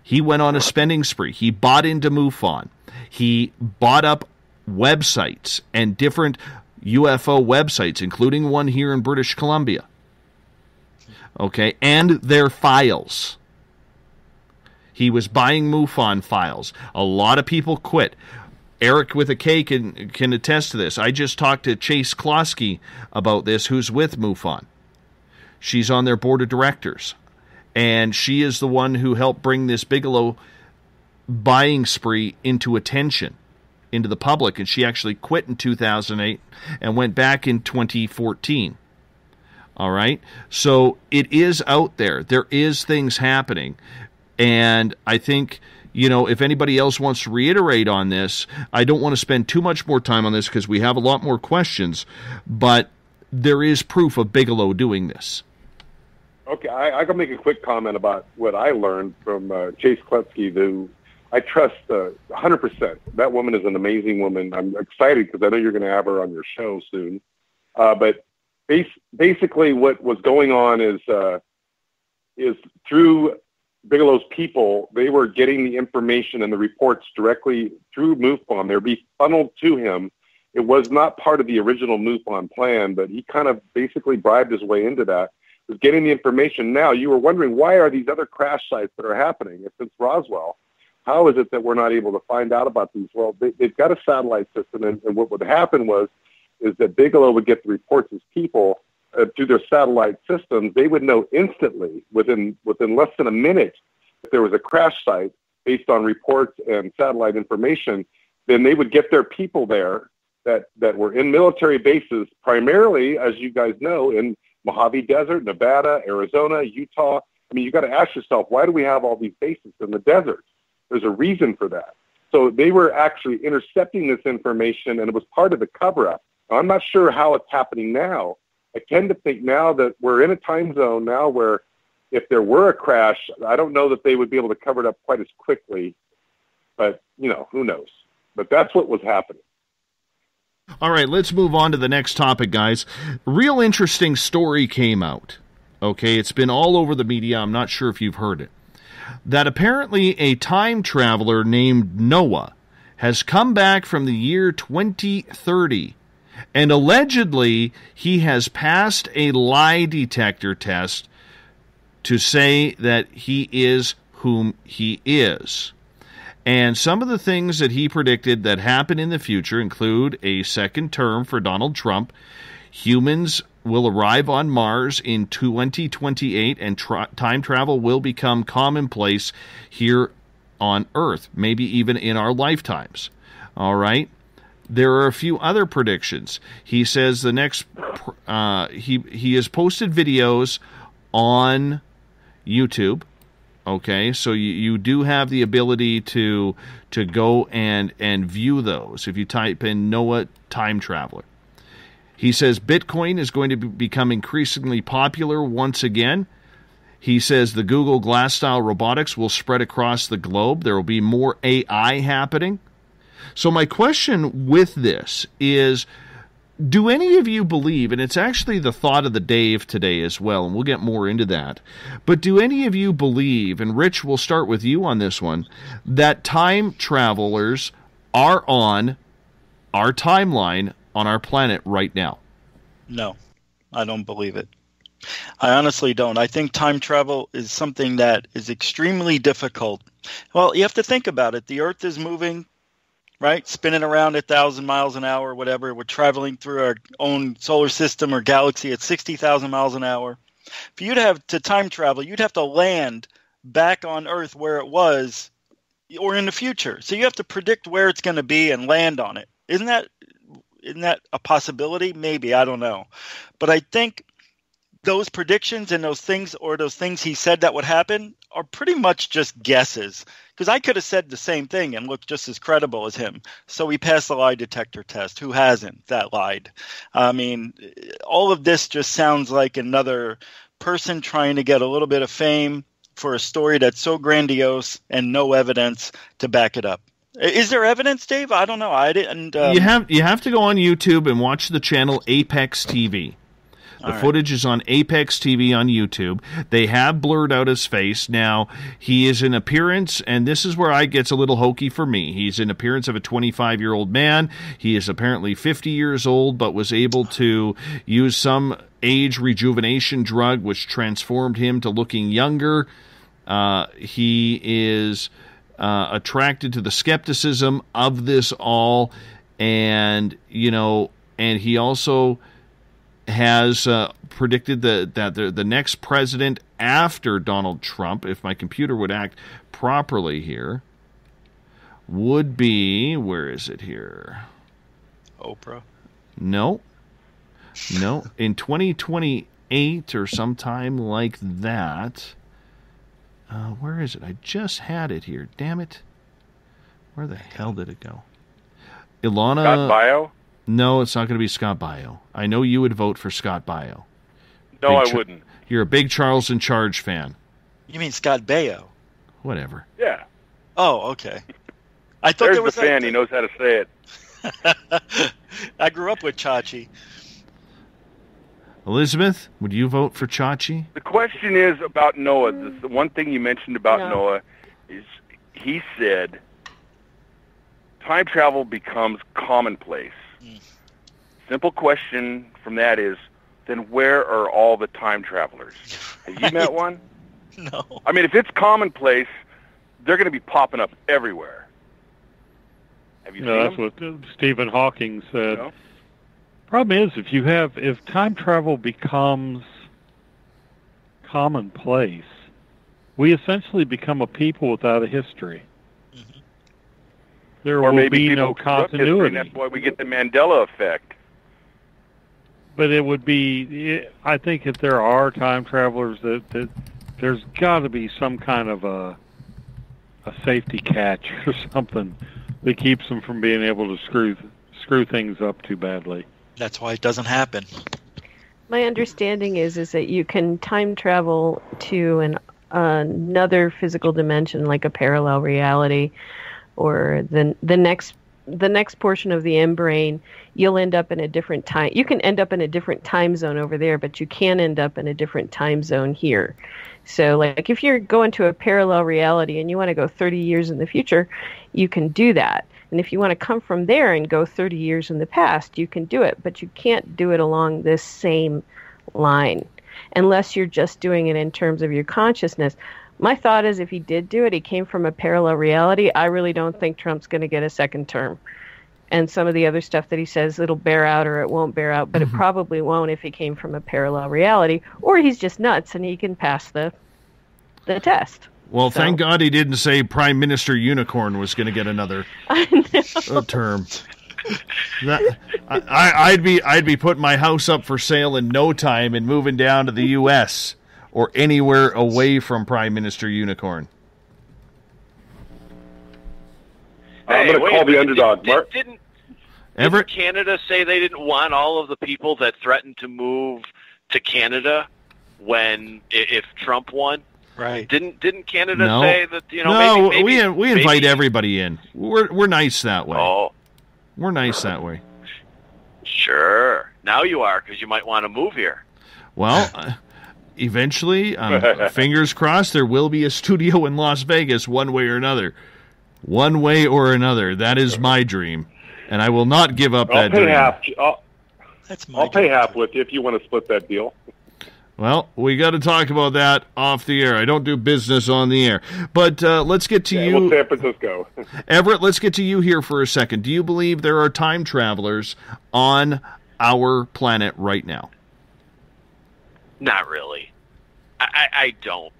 Speaker 3: he went on a spending spree. He bought into MUFON. He bought up websites and different UFO websites, including one here in British Columbia. Okay, and their files. He was buying MUFON files. A lot of people quit. Eric with a K can attest to this. I just talked to Chase Klosky about this, who's with MUFON. She's on their board of directors. And she is the one who helped bring this Bigelow buying spree into attention, into the public, and she actually quit in 2008 and went back in 2014. All right? So it is out there. There is things happening. And I think, you know, if anybody else wants to reiterate on this, I don't want to spend too much more time on this because we have a lot more questions, but there is proof of Bigelow doing this.
Speaker 9: Okay, I can make a quick comment about what I learned from Chase Kletsky, who I trust 100%. That woman is an amazing woman. I'm excited because I know you're going to have her on your show soon. But basically what was going on is through Bigelow's people, they were getting the information and the reports directly through MUFON. They would be funneled to him. It was not part of the original MUFON plan, but he kind of basically bribed his way into that. Was getting the information. Now, you were wondering, why are these other crash sites that are happening? If it's Roswell, how is it that we're not able to find out about these? Well, they've got a satellite system, and what would happen is that Bigelow would get the reports as people through their satellite systems. They would know instantly, within less than a minute, if there was a crash site based on reports and satellite information. Then they would get their people there that were in military bases, primarily, as you guys know, in Mojave Desert, Nevada, Arizona, Utah. I mean, you got to ask yourself, why do we have all these bases in the desert? There's a reason for that. So they were actually intercepting this information, and it was part of the cover-up. I'm not sure how it's happening now. I tend to think now that we're in a time zone now where if there were a crash, I don't know that they would be able to cover it up quite as quickly. But, you know, who knows? But that's what was happening.
Speaker 3: All right, let's move on to the next topic, guys. Real interesting story came out. Okay, it's been all over the media. I'm not sure if you've heard it. That apparently a time traveler named Noah has come back from the year 2030, and allegedly he has passed a lie detector test to say that he is whom he is. And some of the things that he predicted that happen in the future include a second term for Donald Trump. Humans will arrive on Mars in 2028, and time travel will become commonplace here on Earth, maybe even in our lifetimes. All right? There are a few other predictions. He says the next... he has posted videos on YouTube. Okay, so you do have the ability to go and view those if you type in Noah Time Traveler. He says Bitcoin is going to become increasingly popular once again. He says the Google Glass-style robotics will spread across the globe. There will be more AI happening. So my question with this is, do any of you believe, and it's actually the thought of the Dave today as well, and we'll get more into that, but do any of you believe, and Rich, we'll start with you on this one, that time travelers are on our timeline on our planet right now?
Speaker 7: No, I don't believe it. I honestly don't. I think time travel is something that is extremely difficult. Well, you have to think about it. The Earth is moving, right? Spinning around 1,000 miles an hour, whatever. We're traveling through our own solar system or galaxy at 60,000 miles an hour. For you to have to time travel, you'd have to land back on Earth where it was or in the future. So you have to predict where it's going to be and land on it. Isn't that a possibility? Maybe. I don't know. But I think those predictions and those things he said that would happen are pretty much just guesses. Because I could have said the same thing and looked just as credible as him. So he passed the lie detector test. Who hasn't that lied? I mean, all of this just sounds like another person trying to get a little bit of fame for a story that's so grandiose and no evidence to back it up. Is there evidence, Dave? I don't know. I didn't.
Speaker 3: You have to go on YouTube and watch the channel Apex TV. The footage is on Apex TV on YouTube. They have blurred out his face. Now, he is in appearance, and this is where it gets a little hokey for me. He's in appearance of a 25-year-old man. He is apparently 50 years old, but was able to use some age rejuvenation drug, which transformed him to looking younger. He is attracted to the skepticism of this all, and he also has predicted that the next president after Donald Trump, if my computer would act properly here, would be, where is it here?
Speaker 7: Oprah?
Speaker 3: No. In 2028 or sometime like that. Where is it? I just had it here. Damn it. Where the hell did it go? Ilana...
Speaker 8: Scott Bio?
Speaker 3: No, it's not going to be Scott Bio. I know you would vote for Scott Bio.
Speaker 8: No, I wouldn't.
Speaker 3: You're a big Charles in Charge fan.
Speaker 7: You mean Scott Baio?
Speaker 3: Whatever.
Speaker 8: Yeah.
Speaker 7: Oh, okay. I thought
Speaker 8: There's
Speaker 7: there was
Speaker 8: the fan. He knows how to say it.
Speaker 7: I grew up with Chachi.
Speaker 3: Elizabeth, would you vote for Chachi?
Speaker 8: The question is about Noah. The one thing you mentioned about Noah is he said time travel becomes commonplace. Simple question from that is, then where are all the time travelers? Have you met one?
Speaker 7: No.
Speaker 8: I mean, if it's commonplace, they're going to be popping up everywhere. Have you seen
Speaker 4: that's
Speaker 8: them?
Speaker 4: what Stephen Hawking said. Problem is, if time travel becomes commonplace, we essentially become a people without a history. There
Speaker 8: or
Speaker 4: will
Speaker 8: maybe
Speaker 4: be no
Speaker 8: people history,
Speaker 4: continuity.
Speaker 8: and that's why we get the Mandela effect.
Speaker 4: But it would be, I think if there are time travelers, that there's got to be some kind of a safety catch or something that keeps them from being able to screw things up too badly.
Speaker 7: That's why it doesn't happen.
Speaker 6: My understanding is that you can time travel to another physical dimension, like a parallel reality, or the next portion of the end-brain. You'll end up in a different time. You can end up in a different time zone over there, but you can end up in a different time zone here. So, like, if you're going to a parallel reality and you want to go 30 years in the future, you can do that. And if you want to come from there and go 30 years in the past, you can do it. But you can't do it along this same line unless you're just doing it in terms of your consciousness. My thought is if he did do it, he came from a parallel reality. I really don't think Trump's going to get a second term. And some of the other stuff that he says, it'll bear out or it won't bear out, but it probably won't if he came from a parallel reality. Or he's just nuts and he can pass the test.
Speaker 3: Well, thank God he didn't say Prime Minister Unicorn was going to get another term. I'd be putting my house up for sale in no time and moving down to the U.S. or anywhere away from Prime Minister Unicorn.
Speaker 9: I'm going to call the underdog.
Speaker 5: Didn't Canada say they didn't want all of the people that threatened to move to Canada when if Trump won?
Speaker 7: Right.
Speaker 5: Didn't Canada
Speaker 3: No.
Speaker 5: say that,
Speaker 3: No,
Speaker 5: maybe,
Speaker 3: we invite
Speaker 5: maybe-
Speaker 3: everybody in. We're nice that way.
Speaker 5: Oh,
Speaker 3: We're nice that way.
Speaker 5: sure. Now you are, because you might want to move here.
Speaker 3: Well, eventually, fingers crossed, there will be a studio in Las Vegas one way or another. One way or another. That is my dream. And I will not give up
Speaker 9: I'll
Speaker 3: that
Speaker 9: pay
Speaker 3: dream.
Speaker 9: half.
Speaker 7: That's
Speaker 9: I'll pay half with you if you want to split that deal.
Speaker 3: Well, we got to talk about that off the air. I don't do business on the air. But let's get to you.
Speaker 9: Well, San Francisco.
Speaker 3: Everett, let's get to you here for a second. Do you believe there are time travelers on our planet right now?
Speaker 5: Not really. I don't.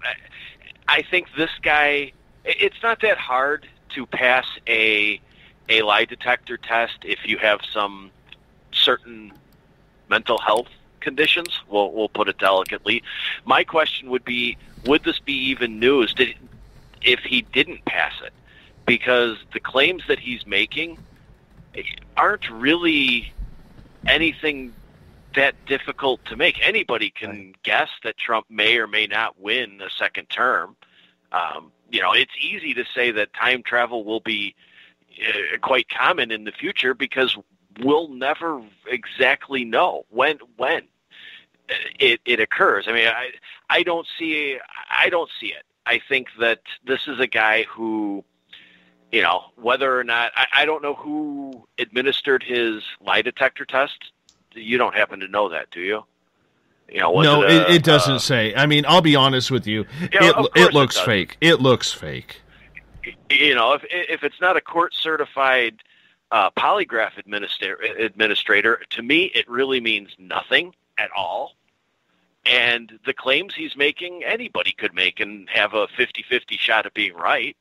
Speaker 5: I think this guy, it's not that hard to pass a lie detector test if you have some certain mental health conditions. We'll put it delicately. My question would be, would this be even news if he didn't pass it? Because the claims that he's making aren't really anything that difficult to make. Anybody can guess that Trump may or may not win a second term. It's easy to say that time travel will be quite common in the future because we'll never exactly know when it occurs. I mean, I don't see it. I think that this is a guy who, whether or not, I don't know who administered his lie detector test. You don't happen to know that, do you?
Speaker 3: No, it doesn't say. I mean, I'll be honest with you. It looks fake. It looks fake.
Speaker 5: If it's not a court-certified polygraph administrator, to me, it really means nothing at all. And the claims he's making, anybody could make and have a 50-50 shot at being right.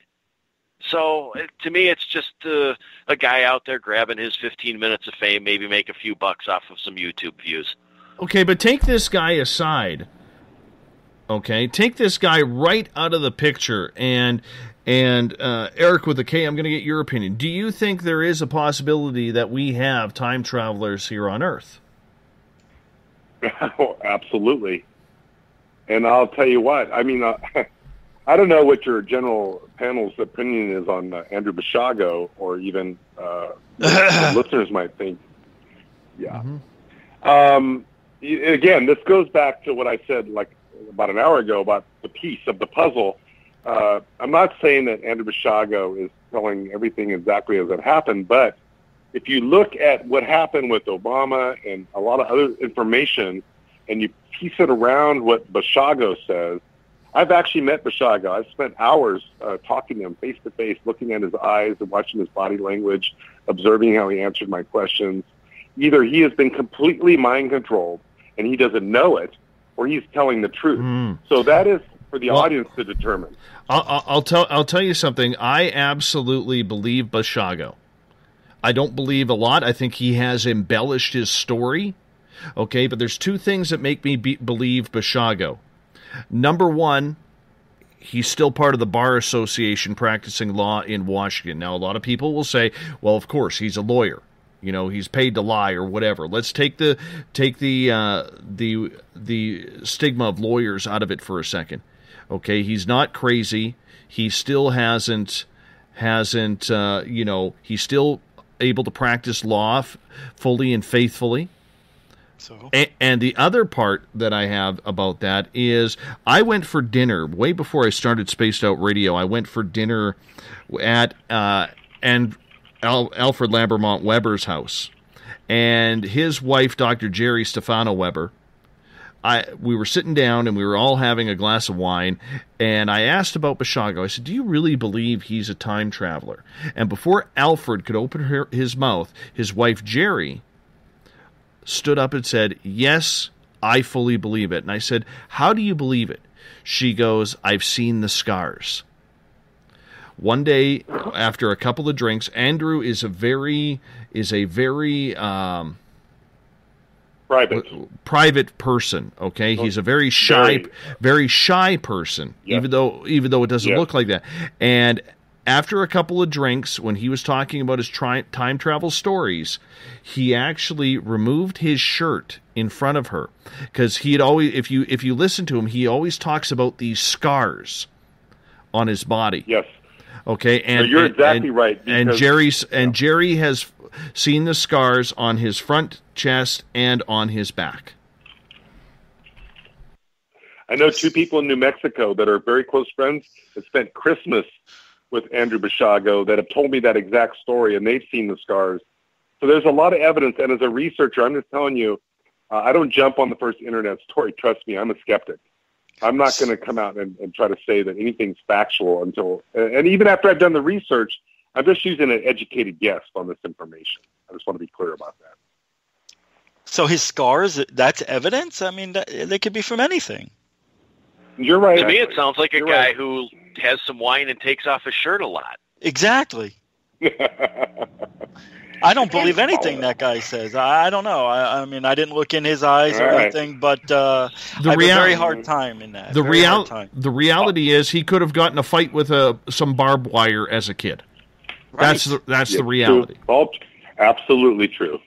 Speaker 5: So to me, it's just a guy out there grabbing his 15 minutes of fame, maybe make a few bucks off of some YouTube views.
Speaker 3: Okay, but take this guy aside. Okay, take this guy right out of the picture. And Eric with a K, I'm going to get your opinion. Do you think there is a possibility that we have time travelers here on Earth?
Speaker 9: Oh, absolutely. And I'll tell you what, I mean, I don't know what your general panel's opinion is on Andrew Basiago, or even the listeners might think. Yeah.
Speaker 3: Mm-hmm.
Speaker 9: Again, this goes back to what I said like about an hour ago about the piece of the puzzle. I'm not saying that Andrew Basiago is telling everything exactly as it happened, but if you look at what happened with Obama and a lot of other information, and you piece it around what Basiago says, I've actually met Basiago. I've spent hours talking to him face to face, looking at his eyes and watching his body language, observing how he answered my questions. Either he has been completely mind controlled and he doesn't know it, or he's telling the truth. So that is for the audience to determine.
Speaker 3: I'll tell you something. I absolutely believe Basiago. I don't believe a lot. I think he has embellished his story. Okay, but there's two things that make me believe Basiago. Number one, he's still part of the Bar Association practicing law in Washington. Now, a lot of people will say, well, of course, he's a lawyer. He's paid to lie or whatever. Let's take the stigma of lawyers out of it for a second. Okay, he's not crazy. He still hasn't he's still able to practice law fully and faithfully.
Speaker 7: So.
Speaker 3: And the other part that I have about that is I went for dinner way before I started Spaced Out Radio. I went for dinner at Alfred Lambermont Weber's house, and his wife, Dr. Jerry Stefano Weber. We were sitting down and we were all having a glass of wine, and I asked about Basiago. I said, do you really believe he's a time traveler? And before Alfred could open his mouth, his wife, Jerry, stood up and said, yes, I fully believe it. And I said, how do you believe it? She goes, I've seen the scars. One day, after a couple of drinks, Andrew is a very private person. Okay, he's a very shy person, even though it doesn't look like that. And after a couple of drinks, when he was talking about his time travel stories, he actually removed his shirt in front of her, because he had always, if you listen to him, he always talks about these scars on his body.
Speaker 9: Yes.
Speaker 3: Okay, and
Speaker 9: you're exactly right.
Speaker 3: And Jerry has seen the scars on his front chest and on his back.
Speaker 9: I know two people in New Mexico that are very close friends that spent Christmas with Andrew Bashago that have told me that exact story, and they've seen the scars. So there's a lot of evidence, and as a researcher, I'm just telling you, I don't jump on the first internet story. Trust me, I'm a skeptic. I'm not going to come out and try to say that anything's factual until, and even after I've done the research, I'm just using an educated guess on this information. I just want to be clear about that.
Speaker 7: So his scars, that's evidence? I mean, they could be from anything.
Speaker 9: You're right.
Speaker 5: To me, it sounds like a guy who has some wine and takes off his shirt a lot.
Speaker 7: Exactly. I don't believe anything that guy says. I don't know. I mean, I didn't look in his eyes or anything, but I have a very hard time in that.
Speaker 3: The reality is he could have gotten a fight with some barbed wire as a kid.
Speaker 9: Right.
Speaker 3: That's the reality.
Speaker 9: Absolutely true.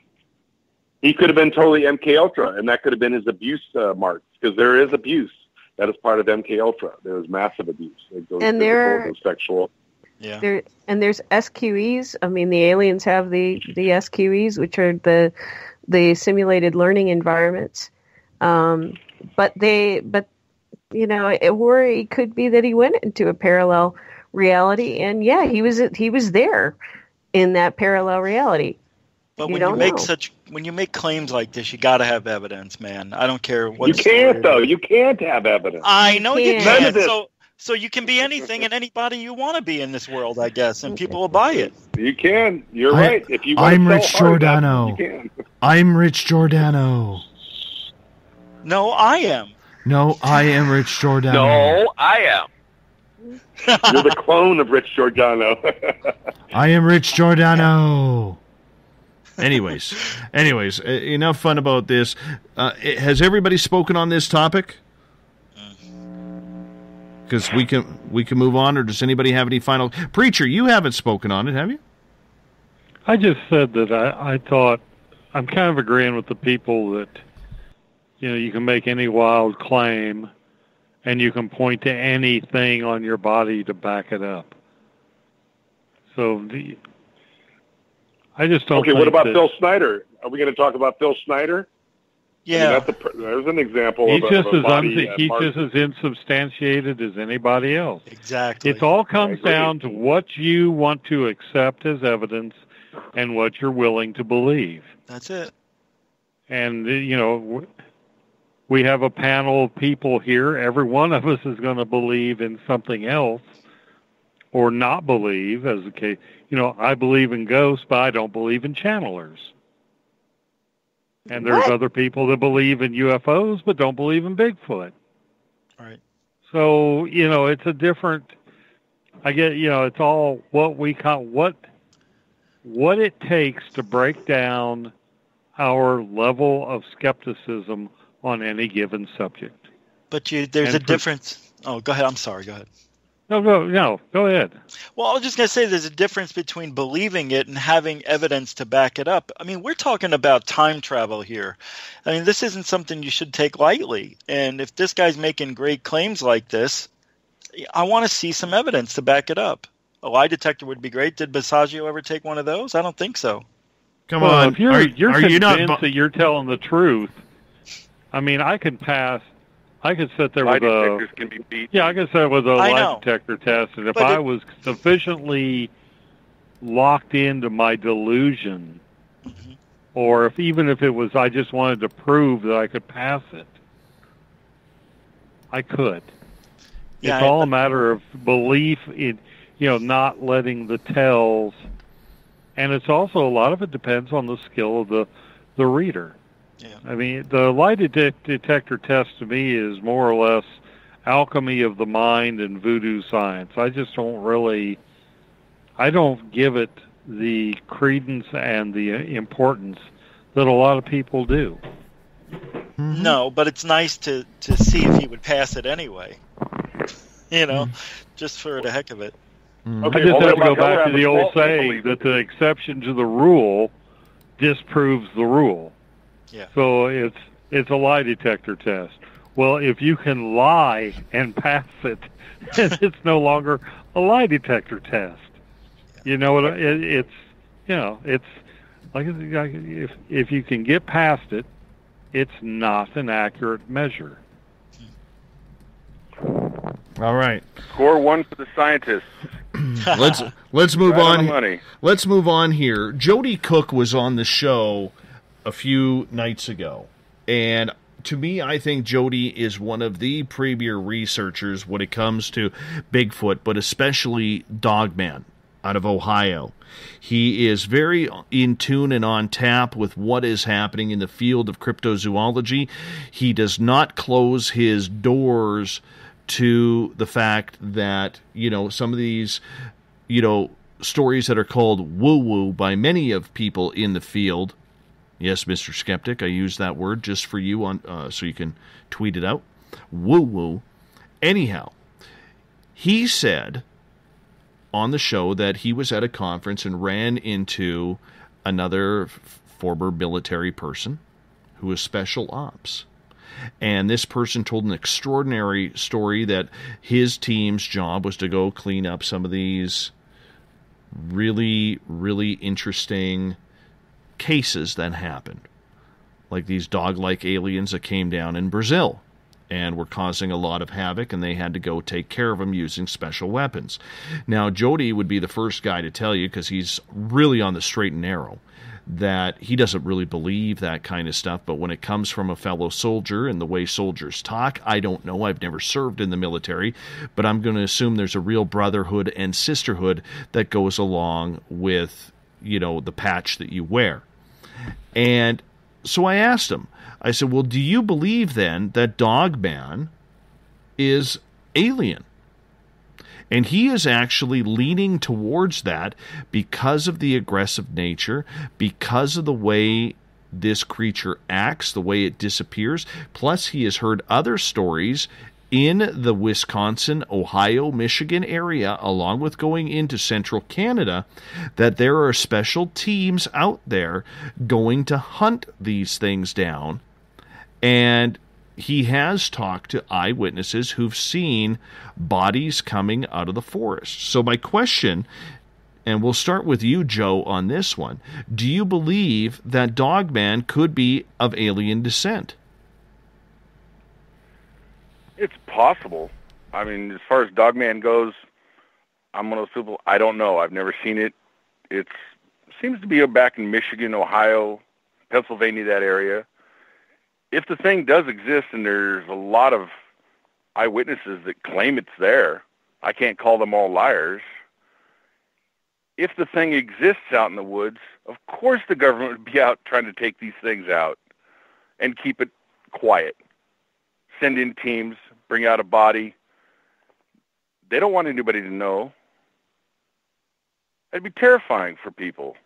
Speaker 9: He could have been totally MK Ultra, and that could have been his abuse marks, because there is abuse. That is part of MK Ultra. There is massive abuse. It goes physical, goes sexual.
Speaker 6: Yeah. There's SQEs. I mean, the aliens have the SQEs, which are the simulated learning environments. But you know, it could be that he went into a parallel reality, and yeah, he was there in that parallel reality.
Speaker 7: But when you make claims like this, you got to have evidence, man. I don't care what.
Speaker 9: You can't though. You can't have evidence.
Speaker 7: I know you can't. So you can be anything and anybody you want to be in this world, I guess, and people will buy it.
Speaker 9: You can. You're right. If you
Speaker 3: I'm Rich Giordano. I'm Rich Giordano.
Speaker 7: No, I am.
Speaker 3: No, I am Rich Giordano.
Speaker 5: No, I am.
Speaker 9: You're the clone of Rich Giordano.
Speaker 3: I am Rich Giordano. Anyways, enough fun about this. Has everybody spoken on this topic? Because we can move on, or does anybody have any final? Preacher, you haven't spoken on it, have you?
Speaker 4: I just said that I thought I'm kind of agreeing with the people that, you know, you can make any wild claim and you can point to anything on your body to back it up. So I just don't.
Speaker 9: Okay, what about Phil Snyder? Are we going to talk about Phil Snyder?
Speaker 7: Yeah,
Speaker 9: I mean, there's an example.
Speaker 4: He's
Speaker 9: of a body.
Speaker 4: He's just as insubstantiated as anybody else.
Speaker 7: Exactly.
Speaker 4: It all comes down to what you want to accept as evidence and what you're willing to believe.
Speaker 7: That's it.
Speaker 4: And you know, we have a panel of people here. Every one of us is going to believe in something else, or not believe, as the case. You know, I believe in ghosts, but I don't believe in channelers. And there's other people that believe in UFOs but don't believe in Bigfoot.
Speaker 7: Right.
Speaker 4: So, you know, it's a different, it's all what we call, what it takes to break down our level of skepticism on any given subject.
Speaker 7: But there's a difference. Oh, go ahead. I'm sorry. Go ahead.
Speaker 4: No, go ahead.
Speaker 7: Well, I was just going to say there's a difference between believing it and having evidence to back it up. I mean, we're talking about time travel here. I mean, this isn't something you should take lightly. And if this guy's making great claims like this, I want to see some evidence to back it up. A lie detector would be great. Did Basagio ever take one of those? I don't think so.
Speaker 4: Come on. If you're convinced that you're telling the truth, I mean, I could sit there with
Speaker 8: detectors can be beat.
Speaker 4: Yeah, I could sit there with a lie detector test, and if I was sufficiently locked into my delusion, or even if it was I just wanted to prove that I could pass it, I could.
Speaker 7: Yeah,
Speaker 4: it's all a matter of belief in, not letting the tells, and it's also a lot of it depends on the skill of the reader.
Speaker 7: Yeah.
Speaker 4: I mean, the lie detector test to me is more or less alchemy of the mind and voodoo science. I just don't give it the credence and the importance that a lot of people do.
Speaker 7: No, but it's nice to see if he would pass it anyway. Just for the heck of it.
Speaker 4: I just have to go back to the old saying that the exception to the rule disproves the rule.
Speaker 7: Yeah.
Speaker 4: So it's a lie detector test. Well, if you can lie and pass it, then it's no longer a lie detector test. You know what? It's like if you can get past it, it's not an accurate measure.
Speaker 3: All right.
Speaker 8: Score one for the scientists.
Speaker 3: Let's move
Speaker 8: Right on
Speaker 3: on.
Speaker 8: the money.
Speaker 3: Let's move on here. Jody Cook was on the show a few nights ago, and to me, I think Jody is one of the premier researchers when it comes to Bigfoot, but especially Dogman out of Ohio. He is very in tune and on tap with what is happening in the field of cryptozoology. He does not close his doors to the fact that, some of these, stories that are called woo-woo by many of people in the field. Yes, Mr. Skeptic, I use that word just for you on so you can tweet it out. Woo-woo. Anyhow, he said on the show that he was at a conference and ran into another former military person who was special ops. And this person told an extraordinary story that his team's job was to go clean up some of these really, really interesting cases that happened. Like these dog-like aliens that came down in Brazil and were causing a lot of havoc, and they had to go take care of them using special weapons. Now, Jody would be the first guy to tell you, because he's really on the straight and narrow, that he doesn't really believe that kind of stuff, but when it comes from a fellow soldier and the way soldiers talk, I don't know. I've never served in the military, but I'm going to assume there's a real brotherhood and sisterhood that goes along with, the patch that you wear. And so I asked him, I said, well, do you believe then that Dogman is alien? And he is actually leaning towards that because of the aggressive nature, because of the way this creature acts, the way it disappears. Plus, he has heard other stories in the Wisconsin, Ohio, Michigan area, along with going into central Canada, that there are special teams out there going to hunt these things down. And he has talked to eyewitnesses who've seen bodies coming out of the forest. So my question, and we'll start with you, Joe, on this one. Do you believe that Dogman could be of alien descent?
Speaker 8: It's possible. I mean, as far as Dogman goes, I'm one of those people, I don't know. I've never seen it. It seems to be back in Michigan, Ohio, Pennsylvania, that area. If the thing does exist, and there's a lot of eyewitnesses that claim it's there, I can't call them all liars. If the thing exists out in the woods, of course the government would be out trying to take these things out and keep it quiet. Send in teams, bring out a body. They don't want anybody to know. That'd be terrifying for people.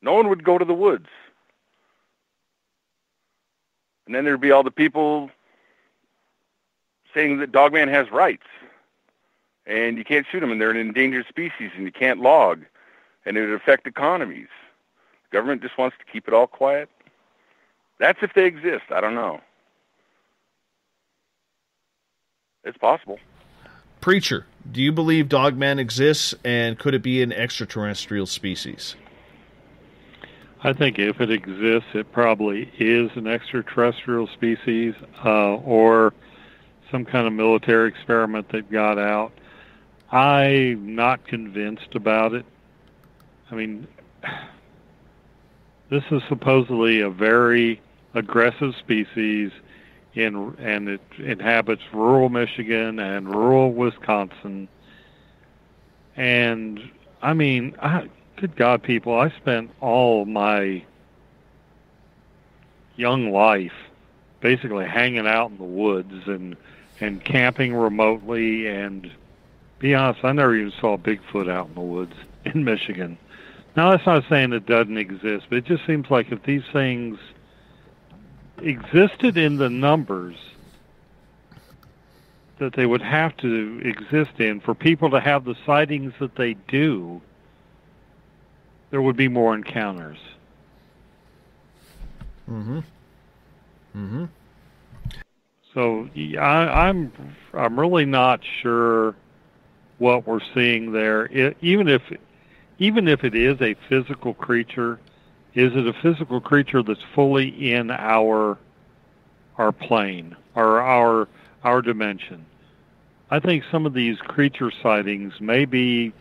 Speaker 8: No one would go to the woods. And then there'd be all the people saying that Dogman has rights and you can't shoot them and they're an endangered species and you can't log and it would affect economies. The government just wants to keep it all quiet. That's if they exist. I don't know. It's possible.
Speaker 3: Preacher, do you believe Dogman exists, and could it be an extraterrestrial species?
Speaker 4: I think if it exists, it probably is an extraterrestrial species or some kind of military experiment that got out. I'm not convinced about it. I mean, this is supposedly a very aggressive species, and it inhabits rural Michigan and rural Wisconsin. And, I mean, good God, people, I spent all my young life basically hanging out in the woods and camping remotely, and be honest, I never even saw Bigfoot out in the woods in Michigan. Now, that's not saying it doesn't exist, but it just seems like if these things existed in the numbers that they would have to exist in for people to have the sightings that they do, there would be more encounters.
Speaker 3: Mm-hmm. Mm-hmm.
Speaker 4: So I'm really not sure what we're seeing there. Even if it is a physical creature, is it a physical creature that's fully in our plane or our dimension? I think some of these creature sightings may be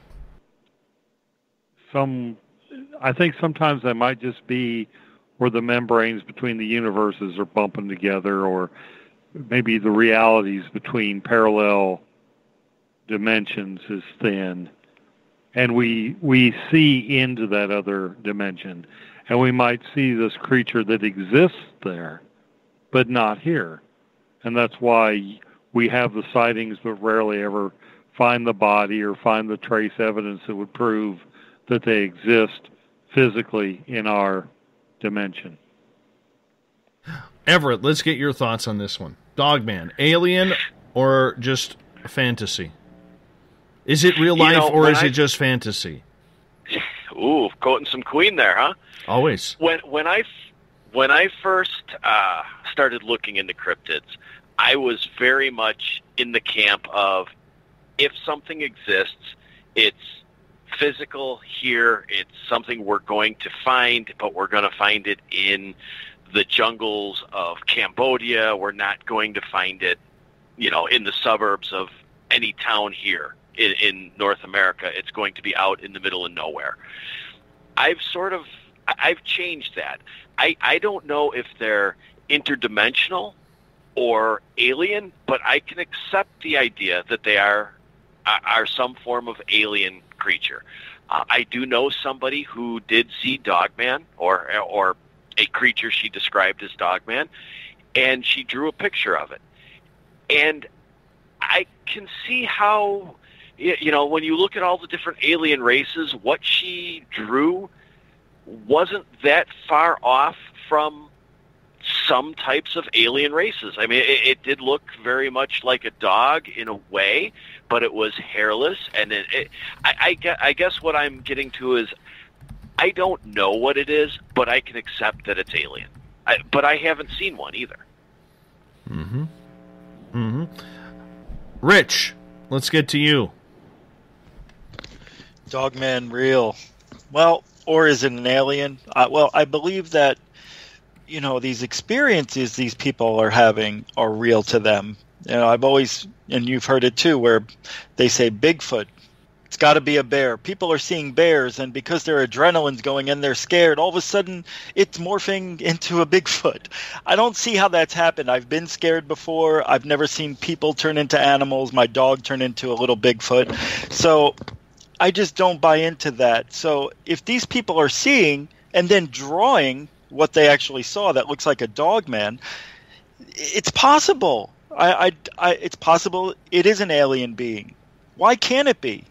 Speaker 4: I think sometimes they might just be where the membranes between the universes are bumping together, or maybe the realities between parallel dimensions is thin, and we see into that other dimension, and we might see this creature that exists there, but not here. And that's why we have the sightings but rarely ever find the body or find the trace evidence that would prove that they exist physically in our dimension.
Speaker 3: Everett, let's get your thoughts on this one. Dogman, alien or just fantasy? Is it real life or is it just fantasy?
Speaker 5: Ooh, quoting some Queen there, huh?
Speaker 3: Always.
Speaker 5: When I first started looking into cryptids, I was very much in the camp of, if something exists, it's physical here, it's something we're going to find, but we're going to find it in the jungles of Cambodia. We're not going to find it, in the suburbs of any town here in North America. It's going to be out in the middle of nowhere. I've changed that. I don't know if they're interdimensional or alien, but I can accept the idea that they are some form of alien creature. I do know somebody who did see Dogman, or a creature she described as Dogman, and she drew a picture of it. And I can see how, when you look at all the different alien races, what she drew wasn't that far off from some types of alien races. I mean, it did look very much like a dog in a way, but it was hairless. And I guess what I'm getting to is, I don't know what it is, but I can accept that it's alien. But I haven't seen one either.
Speaker 3: Mm-hmm. Mm-hmm. Rich, let's get to you.
Speaker 7: Dogman real. Well, or is it an alien? I believe that, these experiences these people are having are real to them. I've always, and you've heard it too, where they say Bigfoot. It's got to be a bear. People are seeing bears, and because their adrenaline's going and they're scared, all of a sudden it's morphing into a Bigfoot. I don't see how that's happened. I've been scared before. I've never seen people turn into animals. My dog turned into a little Bigfoot. So I just don't buy into that. So if these people are seeing and then drawing what they actually saw that looks like a Dogman, it's possible. It's possible it is an alien being. Why can't it be?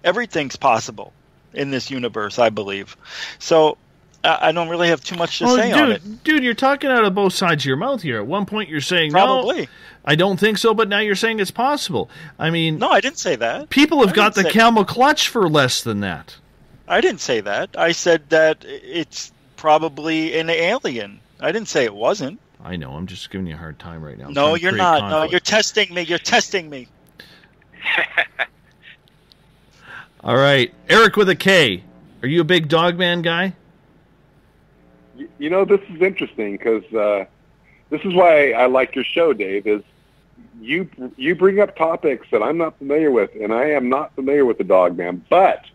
Speaker 7: Everything's possible in this universe, I believe. So I don't really have too much to say on it.
Speaker 3: Dude, you're talking out of both sides of your mouth here. At one point you're saying,
Speaker 7: probably.
Speaker 3: No, I don't think so, but now you're saying it's possible. I mean...
Speaker 7: No, I didn't say that.
Speaker 3: People have got the camel clutch for less than that.
Speaker 7: I didn't say that. I said that it's probably an alien. I didn't say it wasn't.
Speaker 3: I know. I'm just giving you a hard time right now.
Speaker 7: No, you're not. Conflict. No, you're testing me. You're testing me.
Speaker 3: All right. Eric with a K. Are you a big Dogman guy?
Speaker 9: This is interesting because this is why I like your show, Dave, is you bring up topics that I'm not familiar with, and I am not familiar with the Dogman. But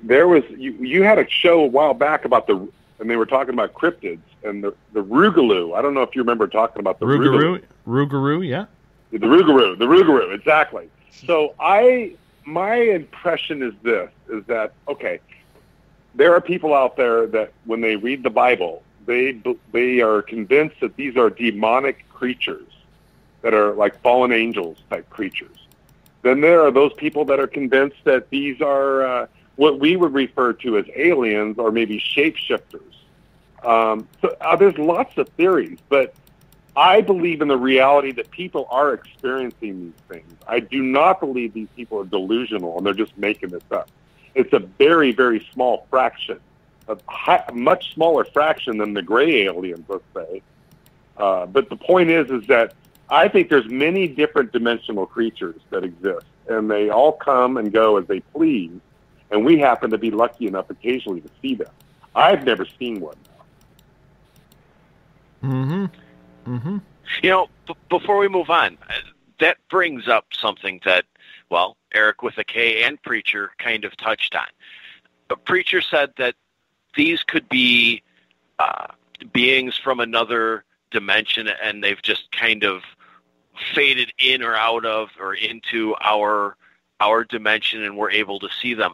Speaker 9: there was you had a show a while back about and they were talking about cryptids and the Rougarou. I don't know if you remember talking about the Rougarou.
Speaker 3: Rougarou, yeah.
Speaker 9: The Rougarou, exactly. So my impression is that, okay, there are people out there that when they read the Bible, they are convinced that these are demonic creatures that are like fallen angels type creatures. Then there are those people that are convinced that these are what we would refer to as aliens or maybe shapeshifters. So there's lots of theories, but I believe in the reality that people are experiencing these things. I do not believe these people are delusional and they're just making this up. It's a very, very small fraction, a much smaller fraction than the gray aliens, let's say. But the point is that I think there's many different dimensional creatures that exist, and they all come and go as they please, and we happen to be lucky enough occasionally to see them. I've never seen one.
Speaker 3: Mm-hmm. Mm-hmm.
Speaker 5: You know, before we move on, that brings up something that, well, Eric with a K and Preacher kind of touched on. The Preacher said that these could be beings from another dimension, and they've just kind of faded in or out of or into our dimension, and we're able to see them.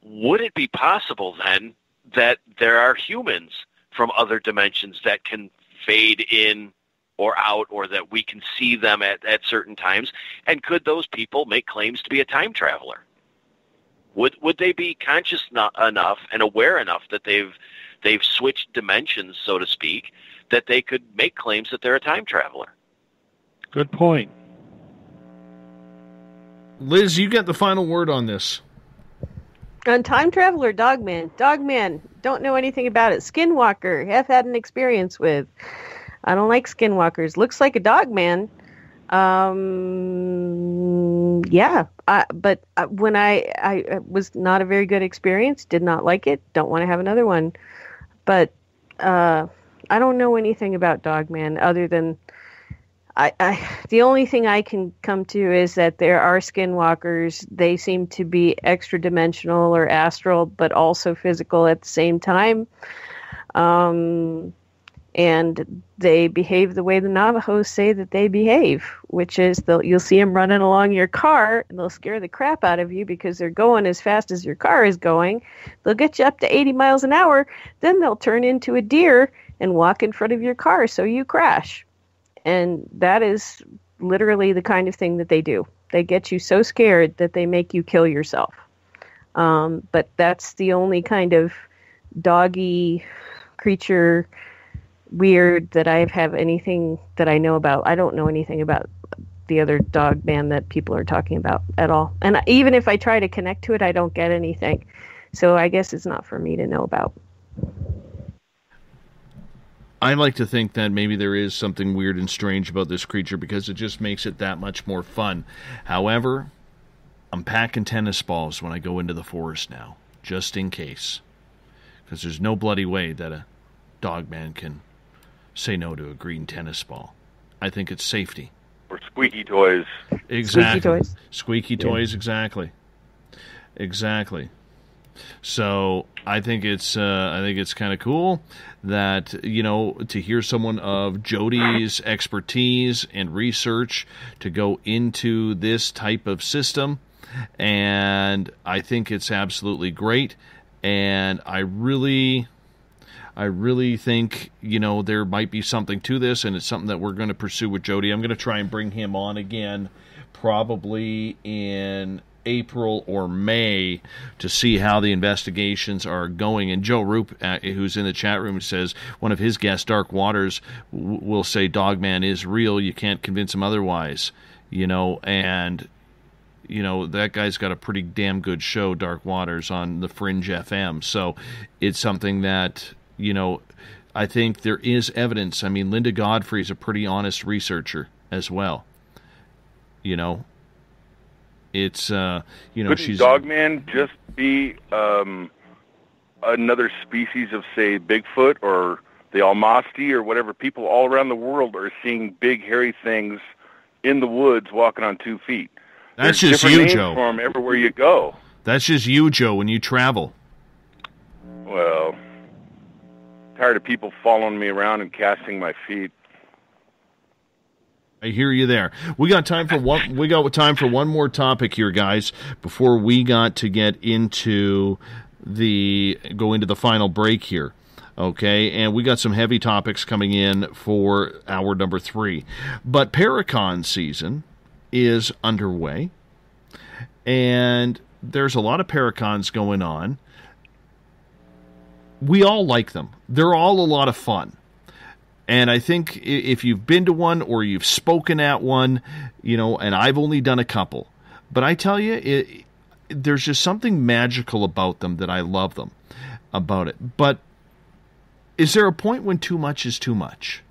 Speaker 5: Would it be possible then that there are humans from other dimensions that can fade in or out, or that we can see them at certain times? And could those people make claims to be a time traveler? Would they be conscious enough and aware enough that they've switched dimensions, so to speak, that they could make claims that they're a time traveler?
Speaker 4: Good point.
Speaker 3: Liz, you get the final word on this.
Speaker 6: On time travel or Dogman? Dogman, don't know anything about it. Skinwalker, have had an experience with. I don't like skinwalkers. Looks like a Dogman. Yeah. But when I was not a very good experience, did not like it, don't want to have another one. But I don't know anything about Dogman other than the only thing I can come to is that there are skinwalkers. They seem to be extra dimensional or astral, but also physical at the same time. And they behave the way the Navajos say that they behave, which is you'll see them running along your car, and they'll scare the crap out of you because they're going as fast as your car is going. They'll get you up to 80 miles an hour, then they'll turn into a deer and walk in front of your car so you crash. And that is literally the kind of thing that they do. They get you so scared that they make you kill yourself. But that's the only kind of doggy creature weird that I have anything that I know about. I don't know anything about the other dog man that people are talking about at all. And even if I try to connect to it, I don't get anything. So I guess it's not for me to know about.
Speaker 3: I like to think that maybe there is something weird and strange about this creature because it just makes it that much more fun. However, I'm packing tennis balls when I go into the forest now, just in case. Because there's no bloody way that a dog man can say no to a green tennis ball. I think it's safety.
Speaker 8: Or squeaky toys.
Speaker 3: Exactly.
Speaker 6: Squeaky toys.
Speaker 3: Squeaky toys, exactly. Exactly. So I think it's kind of cool that, to hear someone of Jody's expertise and research to go into this type of system, and I think it's absolutely great. And I really think, there might be something to this, and it's something that we're going to pursue with Jody. I'm going to try and bring him on again, probably in April or May, to see how the investigations are going. And Joe Roop, who's in the chat room, says one of his guests, Dark Waters, will say Dogman is real. You can't convince him otherwise. And that guy's got a pretty damn good show, Dark Waters, on the Fringe FM. So it's something that, I think there is evidence. I mean, Linda Godfrey is a pretty honest researcher as well. It's,
Speaker 8: Couldn't
Speaker 3: she's...
Speaker 8: Dogman just be another species of, say, Bigfoot or the Almasti or whatever? People all around the world are seeing big, hairy things in the woods walking on 2 feet.
Speaker 3: That's
Speaker 8: There's
Speaker 3: just
Speaker 8: different
Speaker 3: you,
Speaker 8: names
Speaker 3: Joe.
Speaker 8: for 'em everywhere you go.
Speaker 3: That's just you, Joe, when you travel.
Speaker 8: Well, tired of people following me around and casting my feet.
Speaker 3: I hear you there. We got time for one more topic here, guys, before we got to go into the final break here. Okay, and we got some heavy topics coming in for hour number 3. But Paracon season is underway, and there's a lot of Paracons going on. We all like them. They're all a lot of fun. And I think if you've been to one or you've spoken at one, and I've only done a couple, but I tell you, there's just something magical about them that I love them about it. But is there a point when too much is too much?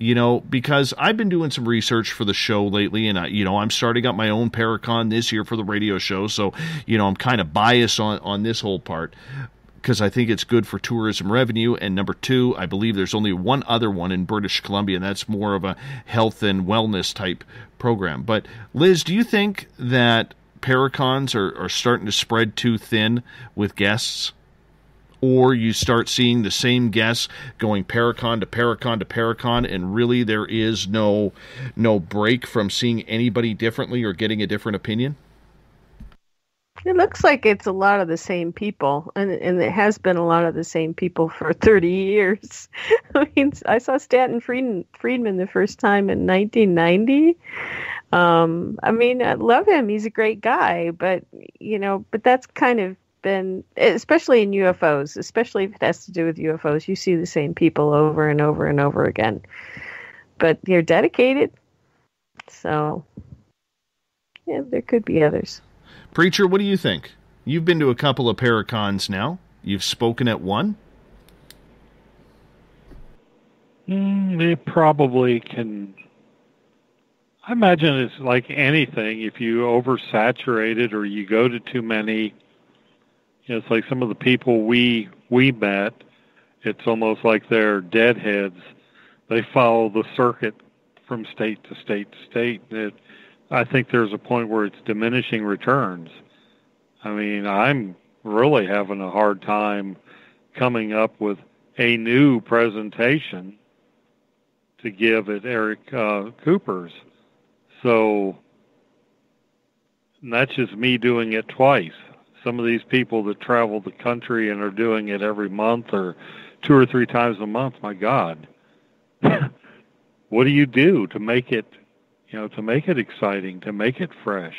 Speaker 3: Because I've been doing some research for the show lately, and I'm starting up my own Paracon this year for the radio show, so I'm kind of biased on this whole part, because I think it's good for tourism revenue. And number two, I believe there's only one other one in British Columbia, and that's more of a health and wellness type program. But Liz, do you think that Paracons are starting to spread too thin with guests? Or you start seeing the same guests going Paracon to Paracon to Paracon, and really there is no break from seeing anybody differently or getting a different opinion?
Speaker 6: It looks like it's a lot of the same people, and it has been a lot of the same people for 30 years. I mean, I saw Stanton Friedman the first time in 1990. I mean, I love him. He's a great guy, but that's kind of been, especially in UFOs, especially if it has to do with UFOs, you see the same people over and over and over again. But they're dedicated, so yeah, there could be others.
Speaker 3: Preacher, what do you think? You've been to a couple of Paracons now. You've spoken at one?
Speaker 4: It probably can. I imagine it's like anything. If you oversaturate it or you go to too many, it's like some of the people we met, it's almost like they're deadheads. They follow the circuit from state to state to state. I think there's a point where it's diminishing returns. I mean, I'm really having a hard time coming up with a new presentation to give at Eric Cooper's. So and that's just me doing it twice. Some of these people that travel the country and are doing it every month or 2 or 3 times a month, my God. What do you do to make it, to make it exciting, to make it fresh?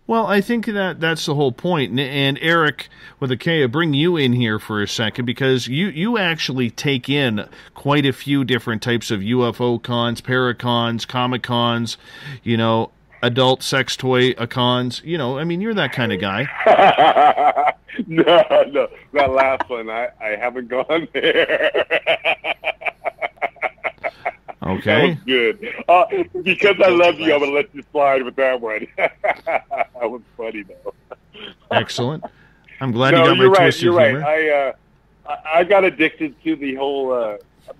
Speaker 3: Well, I think that's the whole point. And Eric, with a K, I bring you in here for a second because you actually take in quite a few different types of UFO cons, Paracons, Comic Cons, adult sex toy cons. I mean, you're that kind of guy.
Speaker 9: No, that last one, I haven't gone there.
Speaker 3: Okay.
Speaker 9: That was good. Because I love you, I'm going to let you slide with that one. That was funny, though.
Speaker 3: Excellent. I'm glad you got my twisted humor.
Speaker 9: You're right. I got addicted to the whole...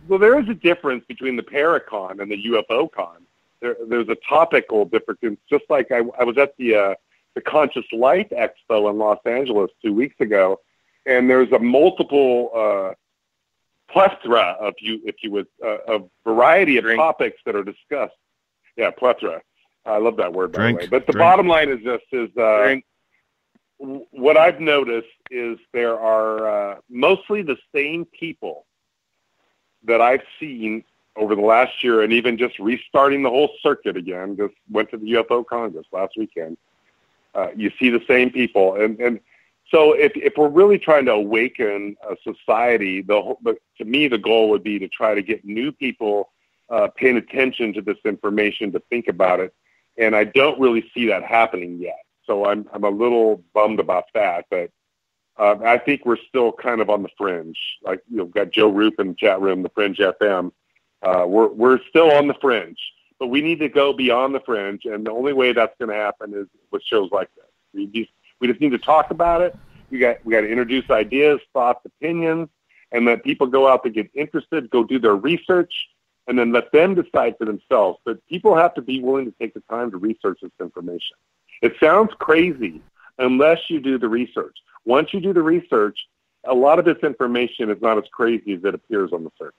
Speaker 9: well, there is a difference between the Paracon and the UFO con. There's a topical difference. Just like I was at the Conscious Light Expo in Los Angeles 2 weeks ago, and there's a multiple... plethora of a variety of topics that are discussed. Yeah, plethora. I love that word, by the way. But the bottom line is this: what I've noticed is there are mostly the same people that I've seen over the last year, and even just restarting the whole circuit again. Just went to the UFO Congress last weekend. You see the same people, and so if we're really trying to awaken a society, to me, the goal would be to try to get new people paying attention to this information, to think about it. And I don't really see that happening yet. So I'm a little bummed about that. But I think we're still kind of on the fringe. Like, got Joe Roop in the chat room, the Fringe FM. We're still on the fringe. But we need to go beyond the fringe. And the only way that's going to happen is with shows like this. We just need to talk about it. We got to introduce ideas, thoughts, opinions, and let people go out to get interested, go do their research, and then let them decide for themselves. But people have to be willing to take the time to research this information. It sounds crazy unless you do the research. Once you do the research, a lot of this information is not as crazy as it appears on the surface.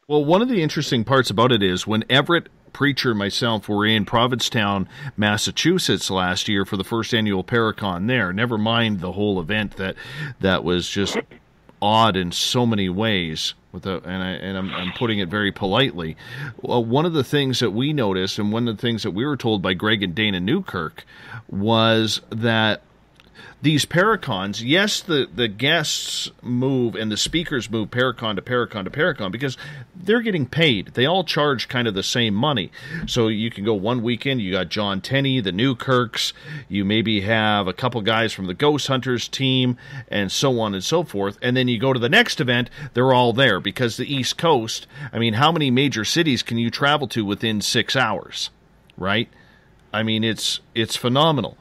Speaker 3: Well, one of the interesting parts about it is when Everett, Preacher, myself were in Provincetown, Massachusetts last year for the first annual Paracon there. Never mind the whole event that was just odd in so many ways. I'm putting it very politely. Well, one of the things that we noticed, and one of the things that we were told by Greg and Dana Newkirk, was that these Paracons, yes, the guests move and the speakers move Paracon to Paracon to Paracon because they're getting paid. They all charge kind of the same money. So you can go one weekend, you got John Tenney, the Newkirks, you maybe have a couple guys from the Ghost Hunters team, and so on and so forth. And then you go to the next event, they're all there because the East Coast, I mean, how many major cities can you travel to within 6 hours, right? I mean, it's phenomenal.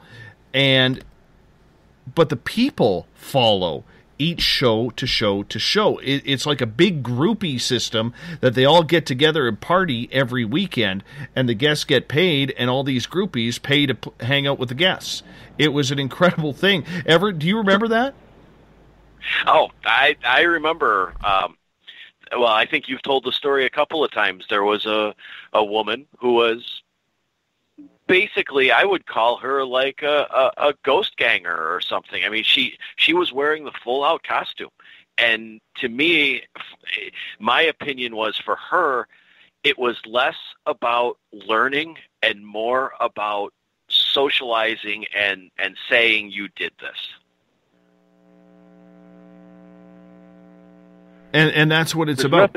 Speaker 3: But the people follow each show to show to show. It's like a big groupie system that they all get together and party every weekend, and the guests get paid, and all these groupies pay to hang out with the guests. It was an incredible thing. Do you remember that?
Speaker 5: Oh, I remember. Well, I think you've told the story a couple of times. There was a woman who was basically, I would call her like a ghost ganger or something. I mean, she was wearing the full-out costume. And to me, my opinion was for her, it was less about learning and more about socializing and saying you did this.
Speaker 3: And that's what it's about.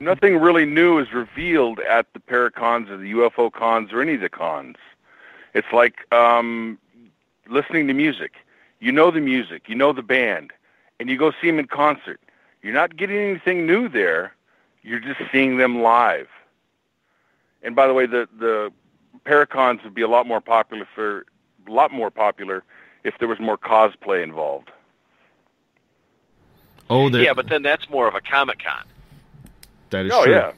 Speaker 8: Nothing really new is revealed at the Paracons or the UFO cons or any of the cons. It's like listening to music. You know the music, you know the band, and you go see them in concert. You're not getting anything new there. You're just seeing them live. And by the way, the Paracons would be a lot more popular if there was more cosplay involved.
Speaker 3: Oh,
Speaker 5: yeah, but then that's more of a Comic-Con.
Speaker 3: That is true.
Speaker 8: Yeah.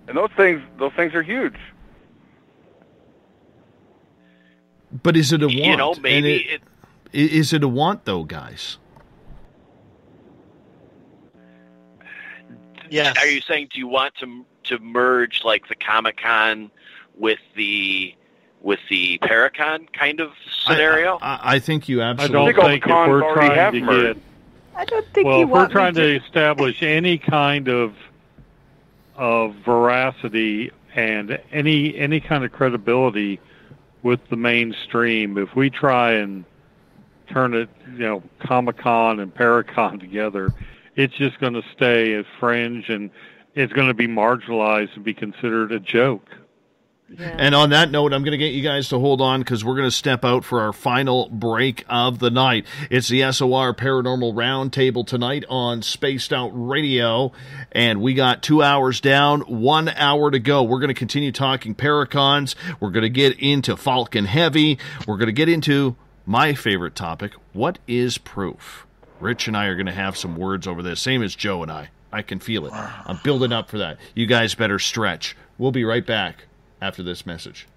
Speaker 8: And those things are huge.
Speaker 3: But is it a want?
Speaker 5: You know, maybe
Speaker 3: is it a want, though, guys?
Speaker 7: Yes.
Speaker 5: Are you saying, do you want to merge like the Comic-Con with the Paracon kind of scenario?
Speaker 3: I think you absolutely.
Speaker 4: I don't think if we're trying to get.
Speaker 6: I don't think
Speaker 4: well,
Speaker 6: you
Speaker 4: if
Speaker 6: want
Speaker 4: we're trying
Speaker 6: me
Speaker 4: to establish any kind of veracity and any kind of credibility with the mainstream, if we try and turn it, Comic-Con and Paracon together, it's just going to stay as fringe, and it's going to be marginalized and be considered a joke.
Speaker 6: Yeah.
Speaker 3: And on that note, I'm going to get you guys to hold on because we're going to step out for our final break of the night. It's the SOR Paranormal Round Table tonight on Spaced Out Radio, and we got 2 hours down, 1 hour to go. We're going to continue talking Paracons. We're going to get into Falcon Heavy. We're going to get into my favorite topic, what is proof? Rich and I are going to have some words over this, same as Joe and I. I can feel it. I'm building up for that. You guys better stretch. We'll be right back after this message.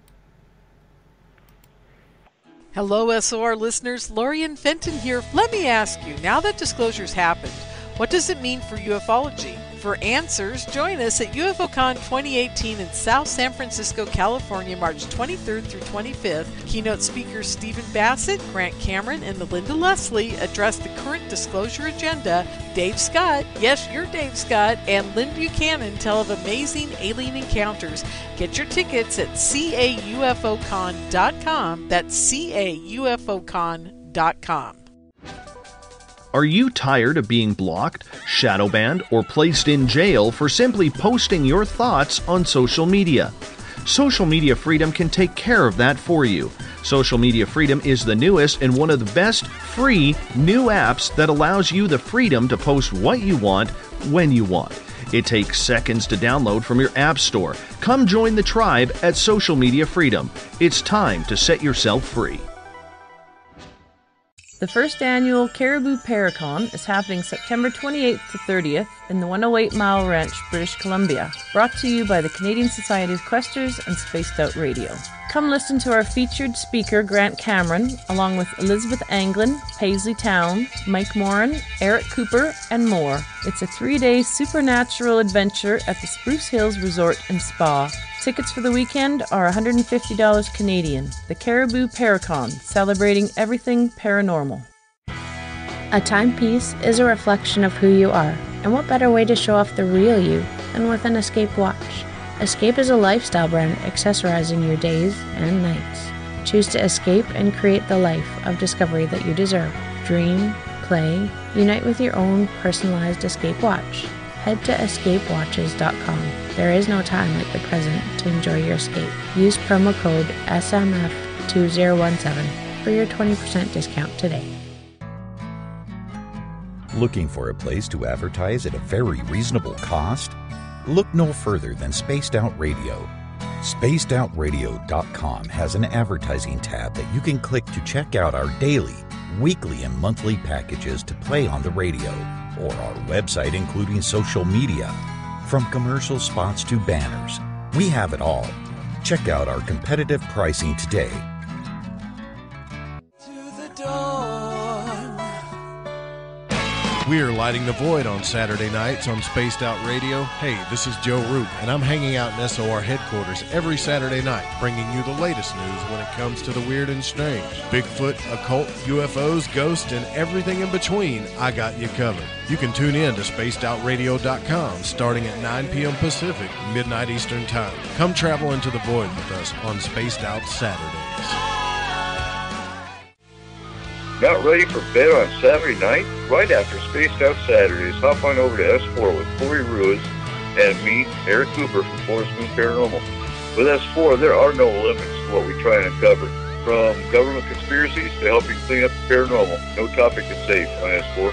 Speaker 11: Hello, SOR listeners. Lorian Fenton here. Let me ask you, now that disclosure's happened, what does it mean for ufology? For answers, join us at UFOCon 2018 in South San Francisco, California, March 23rd through 25th. Keynote speakers Stephen Bassett, Grant Cameron, and Melinda Leslie address the current disclosure agenda. Dave Scott, yes, you're Dave Scott, and Lynn Buchanan tell of amazing alien encounters. Get your tickets at caufocon.com. That's caufocon.com.
Speaker 3: Are you tired of being blocked, shadow banned, or placed in jail for simply posting your thoughts on social media? Social Media Freedom can take care of that for you. Social Media Freedom is the newest and one of the best free new apps that allows you the freedom to post what you want, when you want. It takes seconds to download from your app store. Come join the tribe at Social Media Freedom. It's time to set yourself free.
Speaker 12: The first annual Caribou Paracon is happening September 28th to 30th in the 108 Mile Ranch, British Columbia. Brought to you by the Canadian Society of Questers and Spaced Out Radio. Come listen to our featured speaker, Grant Cameron, along with Elizabeth Anglin, Paisley Town, Mike Moran, Eric Cooper, and more. It's a 3-day supernatural adventure at the Spruce Hills Resort and Spa. Tickets for the weekend are $150 Canadian. The Caribou Paracon, celebrating everything paranormal.
Speaker 10: A timepiece is a reflection of who you are, and what better way to show off the real you than with an Escape watch? Escape is a lifestyle brand accessorizing your days and nights. Choose to escape and create the life of discovery that you deserve. Dream, play, unite with your own personalized escape watch. Head to escapewatches.com. There is no time like the present to enjoy your escape. Use promo code SMF2017 for your 20% discount today.
Speaker 18: Looking for a place to advertise at a very reasonable cost? Look no further than Spaced Out Radio. SpacedOutRadio.com has an advertising tab that you can click to check out our daily, weekly, and monthly packages to play on the radio, or our website including social media. From commercial spots to banners, we have it all. Check out our competitive pricing today.
Speaker 13: We are lighting the void on Saturday nights on Spaced Out Radio. Hey, this is Joe Roop, and I'm hanging out in SOR headquarters every Saturday night, bringing you the latest news when it comes to the weird and strange. Bigfoot, occult, UFOs, ghosts, and everything in between, I got you covered. You can tune in to SpacedOutRadio.com starting at 9 p.m. Pacific, midnight Eastern Time. Come travel into the void with us on Spaced Out Saturdays.
Speaker 17: Not ready for bed on Saturday night? Right after Spaced Out Saturdays, hop on over to S4 with Corey Ruiz and me, Eric Cooper from Forest Moon Paranormal. With S4, there are no limits to what we try and uncover. From government conspiracies to helping clean up the paranormal, no topic is safe on S4.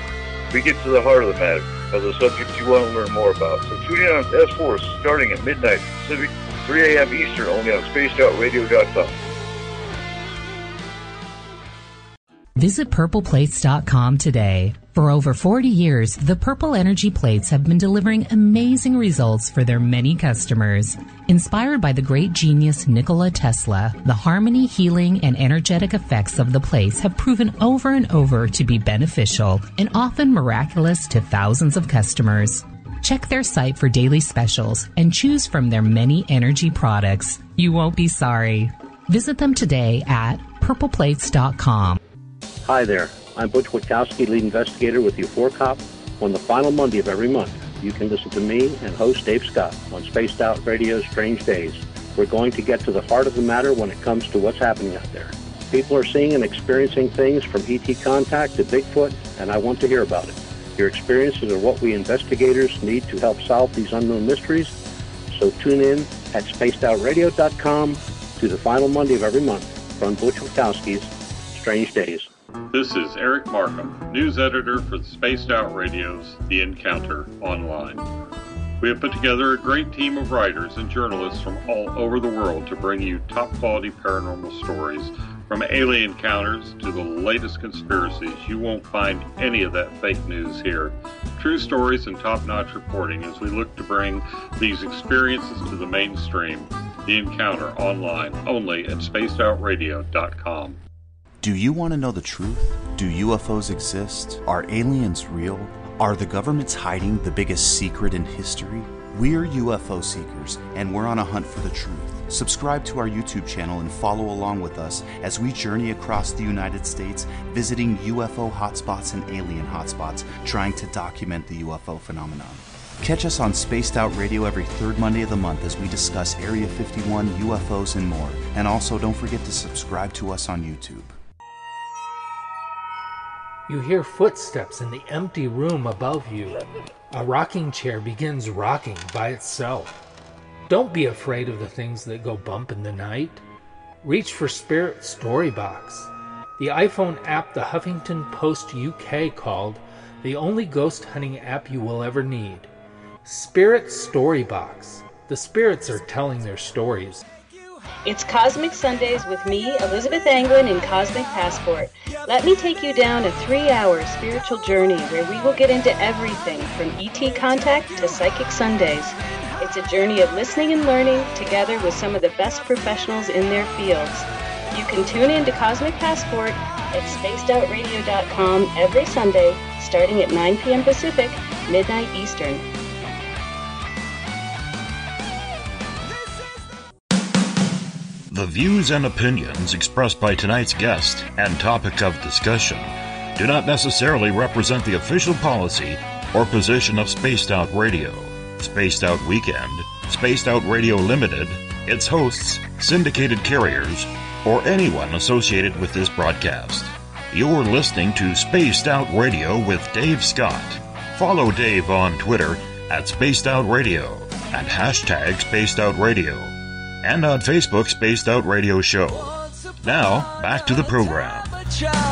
Speaker 17: We get to the heart of the matter, of the subjects you want to learn more about. So tune in on S4 starting at midnight Pacific, 3 a.m. Eastern, only on SpacedOutRadio.com.
Speaker 21: Visit purpleplates.com today. For over 40 years, the Purple Energy Plates have been delivering amazing results for their many customers. Inspired by the great genius Nikola Tesla, the harmony, healing, and energetic effects of the plates have proven over and over to be beneficial and often miraculous to thousands of customers. Check their site for daily specials and choose from their many energy products. You won't be sorry. Visit them today at purpleplates.com.
Speaker 22: Hi there, I'm Butch Witkowski, lead investigator with U4COP. On the final Monday of every month, you can listen to me and host Dave Scott on Spaced Out Radio's Strange Days. We're going to get to the heart of the matter when it comes to what's happening out there. People are seeing and experiencing things from ET contact to Bigfoot, and I want to hear about it. Your experiences are what we investigators need to help solve these unknown mysteries. So tune in at spacedoutradio.com to the final Monday of every month from Butch Witkowski's Strange Days.
Speaker 4: This is Eric Markham, news editor for the Spaced Out Radio's The Encounter Online. We have put together a great team of writers and journalists from all over the world to bring you top-quality paranormal stories, from alien encounters to the latest conspiracies. You won't find any of that fake news here. True stories and top-notch reporting as we look to bring these experiences to the mainstream. The Encounter Online, only at spacedoutradio.com.
Speaker 15: Do you want to know the truth? Do UFOs exist? Are aliens real? Are the governments hiding the biggest secret in history? We're UFO seekers, and we're on a hunt for the truth. Subscribe to our YouTube channel and follow along with us as we journey across the United States, visiting UFO hotspots and alien hotspots, trying to document the UFO phenomenon. Catch us on Spaced Out Radio every third Monday of the month as we discuss Area 51, UFOs, and more. And also, don't forget to subscribe to us on YouTube.
Speaker 23: You hear footsteps in the empty room above you. A rocking chair begins rocking by itself. Don't be afraid of the things that go bump in the night. Reach for Spirit Storybox, the iPhone app the Huffington Post UK called the only ghost hunting app you will ever need. Spirit Storybox. The spirits are telling their stories.
Speaker 14: It's Cosmic Sundays with me, Elizabeth Anglin, in Cosmic Passport. Let me take you down a 3-hour spiritual journey where we will get into everything from ET contact to Psychic Sundays. It's a journey of listening and learning together with some of the best professionals in their fields. You can tune in to Cosmic Passport at spacedoutradio.com every Sunday, starting at 9 p.m. Pacific, midnight Eastern.
Speaker 1: The views and opinions expressed by tonight's guest and topic of discussion do not necessarily represent the official policy or position of Spaced Out Radio, Spaced Out Weekend, Spaced Out Radio Limited, its hosts, syndicated carriers, or anyone associated with this broadcast. You're listening to Spaced Out Radio with Dave Scott. Follow Dave on Twitter at Spaced Out Radio and hashtag Spaced Out Radio, and on Facebook, Spaced Out Radio Show. Now, back to the program.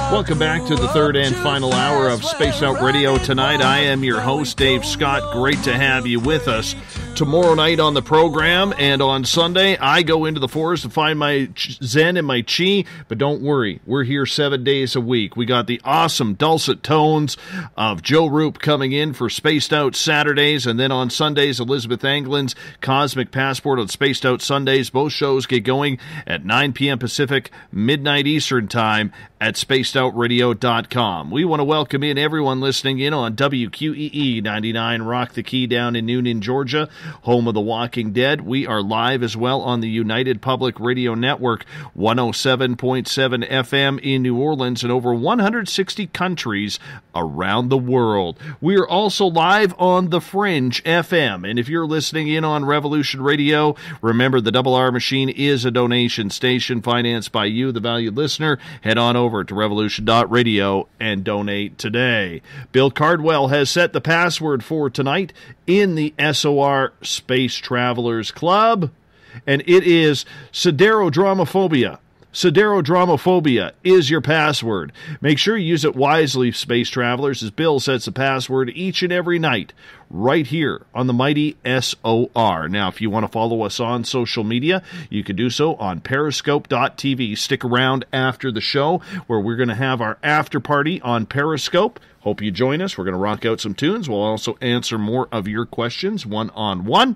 Speaker 3: Welcome back to the third and final hour of Spaced Out Radio tonight. I am your host, Dave Scott. Great to have you with us. Tomorrow night on the program and on Sunday, I go into the forest to find my Zen and my Chi, but don't worry, we're here 7 days a week. We got the awesome dulcet tones of Joe Roop coming in for Spaced Out Saturdays, and then on Sundays, Elizabeth Anglin's Cosmic Passport on Spaced Out Sundays. Both shows get going at 9 p.m. Pacific, midnight Eastern Time at spacedoutradio.com. We want to welcome in everyone listening in on WQEE 99 Rock the Key down in Noonan, Georgia, home of The Walking Dead. We are live as well on the United Public Radio Network, 107.7 FM in New Orleans and over 160 countries around the world. We are also live on The Fringe FM, and if you're listening in on Revolution Radio, remember the Double R Machine is a donation station financed by you, the valued listener. Head on over to revolution.radio and donate today. Bill Cardwell has set the password for tonight in the SOR Space Travelers Club, and it is Siderodramophobia. Siderodramophobia is your password. Make sure you use it wisely, Space Travelers, as Bill sets the password each and every night right here on the mighty SOR. Now, if you want to follow us on social media, you can do so on periscope.tv. Stick around after the show where we're going to have our after party on Periscope. Hope you join us. We're going to rock out some tunes. We'll also answer more of your questions one-on-one.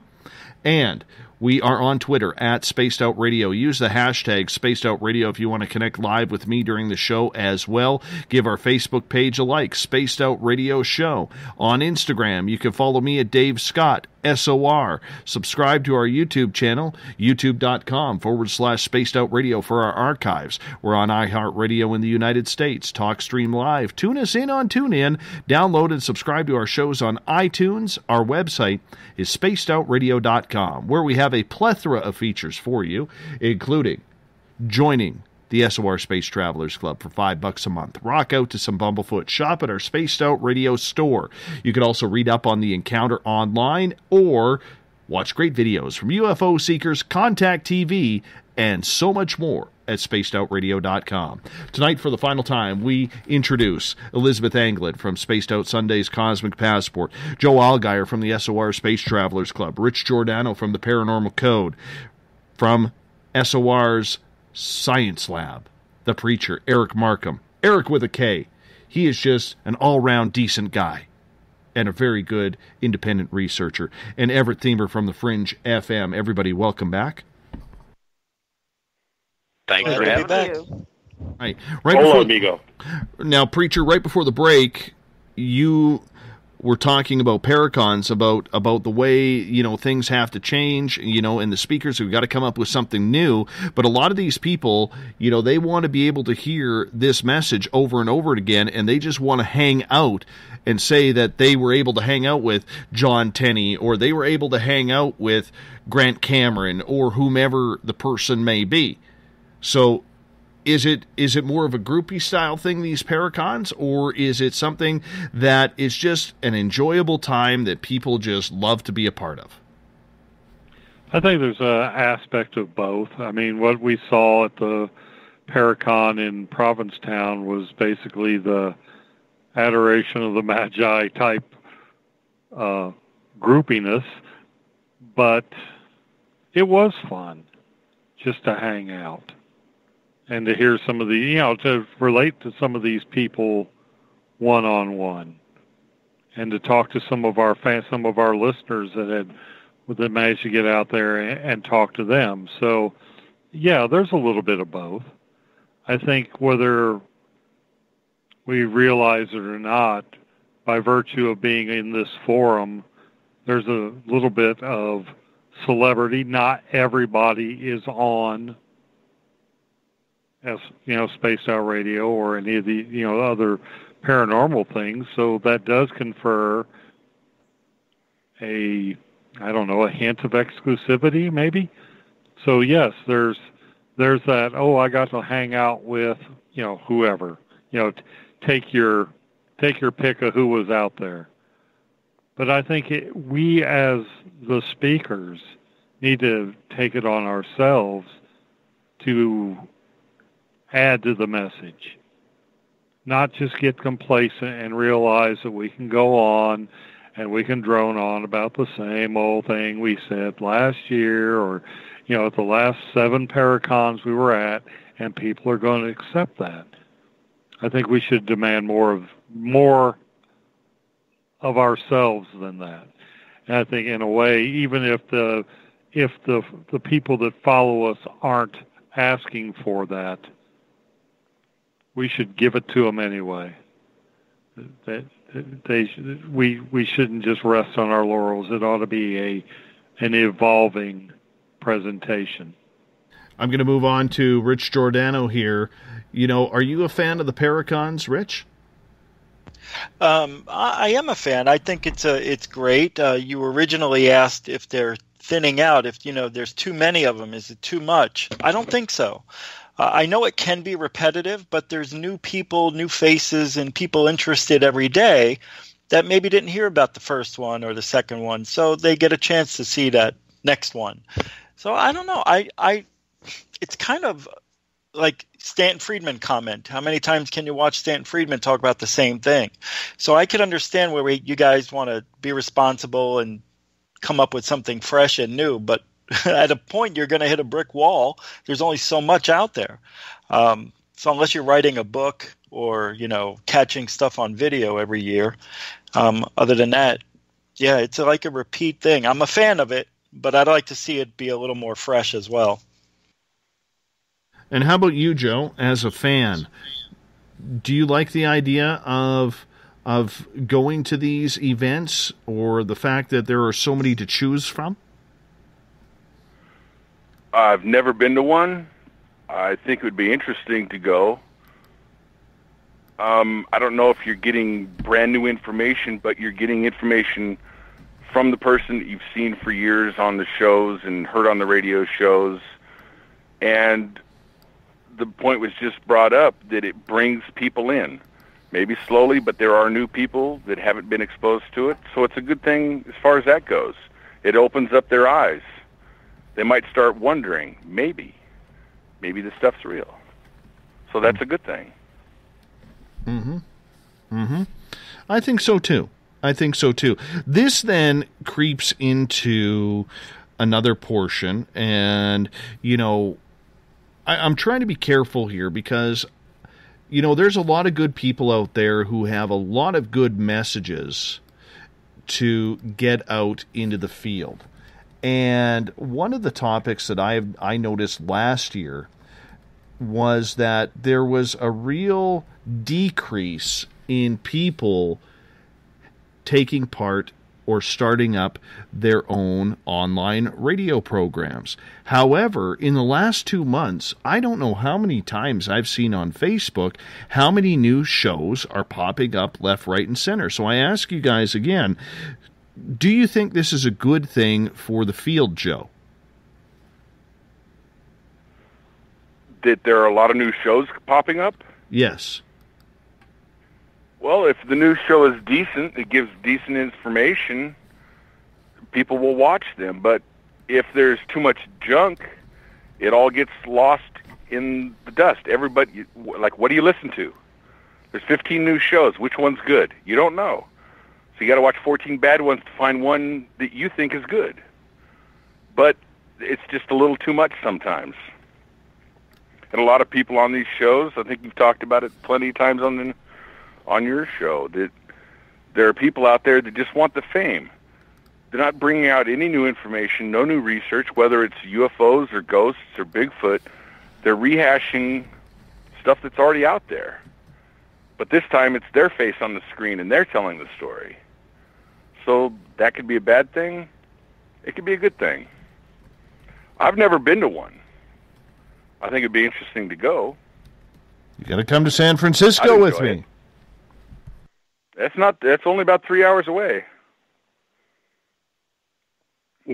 Speaker 3: And we are on Twitter at Spaced Out Radio. Use the hashtag Spaced Out Radio if you want to connect live with me during the show as well. Give our Facebook page a like, Spaced Out Radio Show. On Instagram, you can follow me at Dave Scott, SOR. Subscribe to our YouTube channel, youtube.com/Spaced Out Radio for our archives. We're on iHeartRadio in the United States, TalkStream Live. Tune us in on TuneIn. Download and subscribe to our shows on iTunes. Our website is spacedoutradio.com, where we have a plethora of features for you, including joining the SOR Space Travelers Club for $5 a month. Rock out to some Bumblefoot. Shop at our Spaced Out Radio store. You can also read up on the encounter online or watch great videos from UFO Seekers, Contact TV, and so much more at spacedoutradio.com. Tonight, for the final time, we introduce Elizabeth Anglin from Spaced Out Sunday's Cosmic Passport, Joe Allgaier from the SOR Space Travelers Club, Rich Giordano from the Paranormal Code, from SOR's Science Lab, the preacher, Eric Markham. Eric with a K. He is just an all-round decent guy and a very good independent researcher. And Everett Thiemer from the Fringe FM. Everybody, welcome back.
Speaker 5: Thanks for having
Speaker 7: back.
Speaker 3: Right.
Speaker 9: Hola, amigo.
Speaker 3: Now, preacher, right before the break, you were talking about Paracons, about the way, things have to change, and the speakers have got to come up with something new. But a lot of these people, they want to be able to hear this message over and over again, and they just want to hang out and say that they were able to hang out with John Tenney, or they were able to hang out with Grant Cameron, or whomever the person may be. So is it more of a groupie style thing, these Paracons, or is it something that is just an enjoyable time that people just love to be a part of?
Speaker 4: I think there's an aspect of both. I mean, what we saw at the Paracon in Provincetown was basically the adoration of the Magi type groupiness, but it was fun just to hang out and to hear some of the, to relate to some of these people one-on-one, and to talk to some of our fans, some of our listeners that managed to get out there and talk to them. So, yeah, there's a little bit of both. I think whether we realize it or not, by virtue of being in this forum, there's a little bit of celebrity. Not everybody is on, as Spaced Out Radio or any of the other paranormal things. So that does confer a hint of exclusivity, maybe. So yes, there's there's that, I got to hang out with, whoever. Take your pick of who was out there. But I think we as the speakers need to take it on ourselves to add to the message. Not just get complacent and realize that we can go on and we can drone on about the same old thing we said last year or, at the last 7 Paracons we were at, and people are going to accept that. I think we should demand more of ourselves than that. And I think in a way, even if the people that follow us aren't asking for that, we should give it to them anyway. We shouldn't just rest on our laurels. It ought to be an evolving presentation.
Speaker 3: I'm going to move on to Rich Giordano here. Are you a fan of the Paracons, Rich?
Speaker 7: I am a fan. I think it's great. You originally asked if they're thinning out, if there's too many of them. Is it too much? I don't think so. I know it can be repetitive, but there's new people, new faces, and people interested every day that maybe didn't hear about the first one or the second one, so they get a chance to see that next one. So I don't know. It's kind of like Stanton Friedman comment. How many times can you watch Stanton Friedman talk about the same thing? So I could understand where you guys want to be responsible and come up with something fresh and new, but at a point you're going to hit a brick wall. There's only so much out there. So unless you're writing a book or, catching stuff on video every year, other than that, yeah, it's like a repeat thing. I'm a fan of it, but I'd like to see it be a little more fresh as well.
Speaker 3: And how about you, Joe, as a fan? Do you like the idea of going to these events, or the fact that there are so many to choose from?
Speaker 8: I've never been to one. I think it would be interesting to go. I don't know if you're getting brand new information, but you're getting information from the person that you've seen for years on the shows and heard on the radio shows. And the point was just brought up that it brings people in. Maybe slowly, but there are new people that haven't been exposed to it. So it's a good thing as far as that goes. It opens up their eyes. They might start wondering, maybe this stuff's real. So that's a good thing.
Speaker 3: Mm-hmm. Mm-hmm. I think so too. This then creeps into another portion, and, I'm trying to be careful here because, there's a lot of good people out there who have a lot of good messages to get out into the field. And one of the topics that I noticed last year was that there was a real decrease in people taking part or starting up their own online radio programs. However, in the last 2 months, I don't know how many times I've seen on Facebook how many new shows are popping up left, right, and center. So I ask you guys again, do you think this is a good thing for the field, Joe?
Speaker 8: That there are a lot of new shows popping up?
Speaker 3: Yes.
Speaker 8: Well, if the new show is decent, it gives decent information, people will watch them. But if there's too much junk, it all gets lost in the dust. Everybody, like, what do you listen to? There's 15 new shows. Which one's good? You don't know. So you got to watch 14 bad ones to find one that you think is good. But it's just a little too much sometimes. And a lot of people on these shows, I think you've talked about it plenty of times on your show, that there are people out there that just want the fame. They're not bringing out any new information, no new research, whether it's UFOs or ghosts or Bigfoot. They're rehashing stuff that's already out there. But this time it's their face on the screen and they're telling the story. So that could be a bad thing. It could be a good thing. I've never been to one. I think it'd be interesting to go.
Speaker 3: You got to come to San Francisco with me.
Speaker 8: That's only about 3 hours away.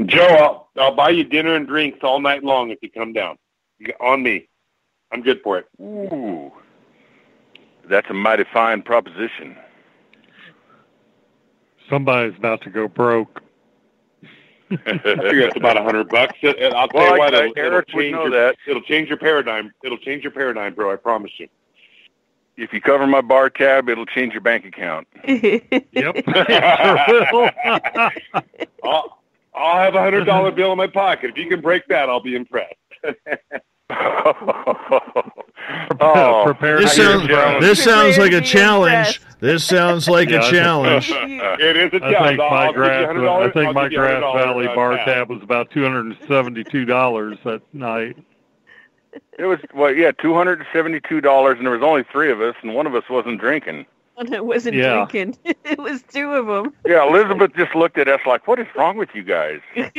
Speaker 9: Joe, I'll buy you dinner and drinks all night long if you come down. On me. I'm good for it.
Speaker 8: Ooh. That's a mighty fine proposition.
Speaker 4: Somebody's about to go broke.
Speaker 9: I figure it's about $100. I'll tell you what, it'll change your paradigm. It'll change your paradigm, bro. I promise you.
Speaker 8: If you cover my bar tab, it'll change your bank account.
Speaker 4: Yep.
Speaker 9: I'll have a $100 bill in my pocket. If you can break that, I'll be impressed.
Speaker 3: This sounds like a challenge. This sounds like a challenge.
Speaker 9: It is a challenge.
Speaker 4: I think my Grass Valley bar tab was about $272 that night.
Speaker 8: It was, $272, and there was only 3 of us, and one of us wasn't drinking.
Speaker 6: And it wasn't drinking. It was 2 of them.
Speaker 8: Yeah, Elizabeth just looked at us like, what is wrong with you guys?
Speaker 4: I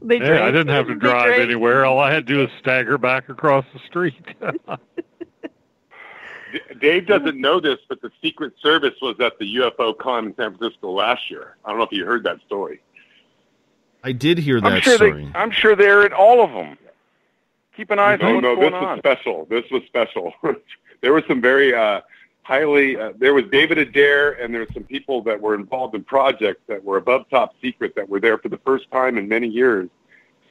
Speaker 4: didn't have to drive anywhere. All I had to do was stagger back across the street.
Speaker 9: Dave doesn't know this, but the Secret Service was at the UFO con in San Francisco last year. I don't know if you heard that story.
Speaker 3: I did hear that story.
Speaker 8: I'm sure they're at all of them. Keep an eye on what's going on.
Speaker 9: This was special. There was some very there was David Adair, and there were some people that were involved in projects that were above top secret that were there for the first time in many years.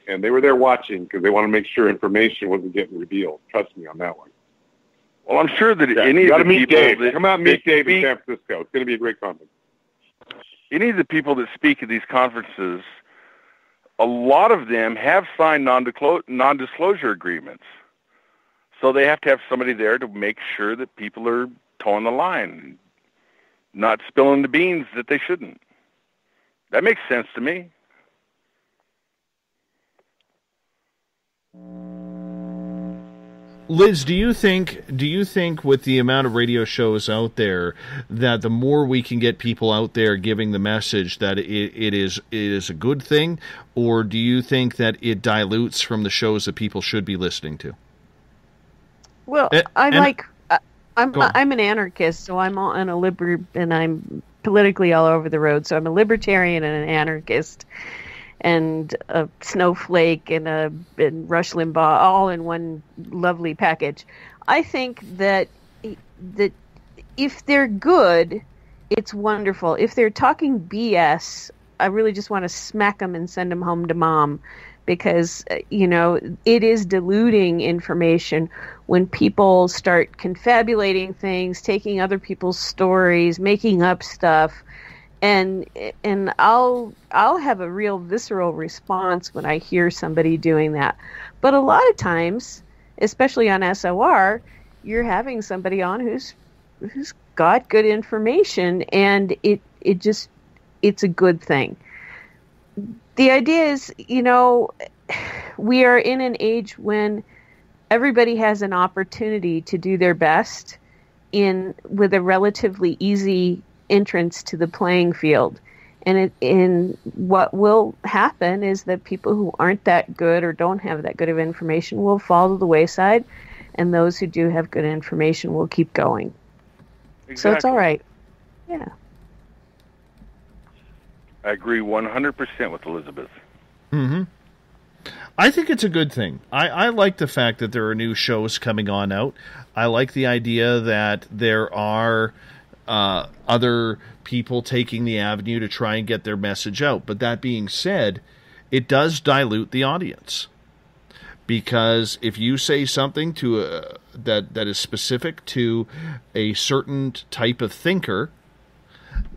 Speaker 9: And they were there watching because they want to make sure information wasn't getting revealed. Trust me on that one.
Speaker 8: Well, I'm sure that any of the people
Speaker 9: that come out and meet Dave in San Francisco. It's going to be a great conference.
Speaker 8: Any of the people that speak at these conferences, a lot of them have signed non-disclosure agreements. So they have to have somebody there to make sure that people are towing the line, not spilling the beans that they shouldn't. That makes sense to me.
Speaker 3: Liz, do you think with the amount of radio shows out there that the more we can get people out there giving the message that it is a good thing, or do you think that it dilutes from the shows that people should be listening to?
Speaker 6: Well, I'm an anarchist, so I'm and I'm politically all over the road. So I'm a libertarian and an anarchist, and a snowflake and Rush Limbaugh all in one lovely package. I think that if they're good, it's wonderful. If they're talking BS, I really just want to smack them and send them home to mom, because it is diluting information when people start confabulating things, taking other people's stories, making up stuff. And I'll have a real visceral response when I hear somebody doing that. But a lot of times, especially on SOR, you're having somebody on who's got good information, and it's a good thing. The idea is, we are in an age when everybody has an opportunity to do their best with a relatively easy entrance to the playing field, and what will happen is that people who aren't that good or don't have that good of information will fall to the wayside, and those who do have good information will keep going. Exactly. So it's all right. Yeah,
Speaker 8: I agree 100% with Elizabeth.
Speaker 3: Mm-hmm. I think it's a good thing. I like the fact that there are new shows coming on out. I like the idea that there are other people taking the avenue to try and get their message out. But that being said, it does dilute the audience. Because if you say something that is specific to a certain type of thinker,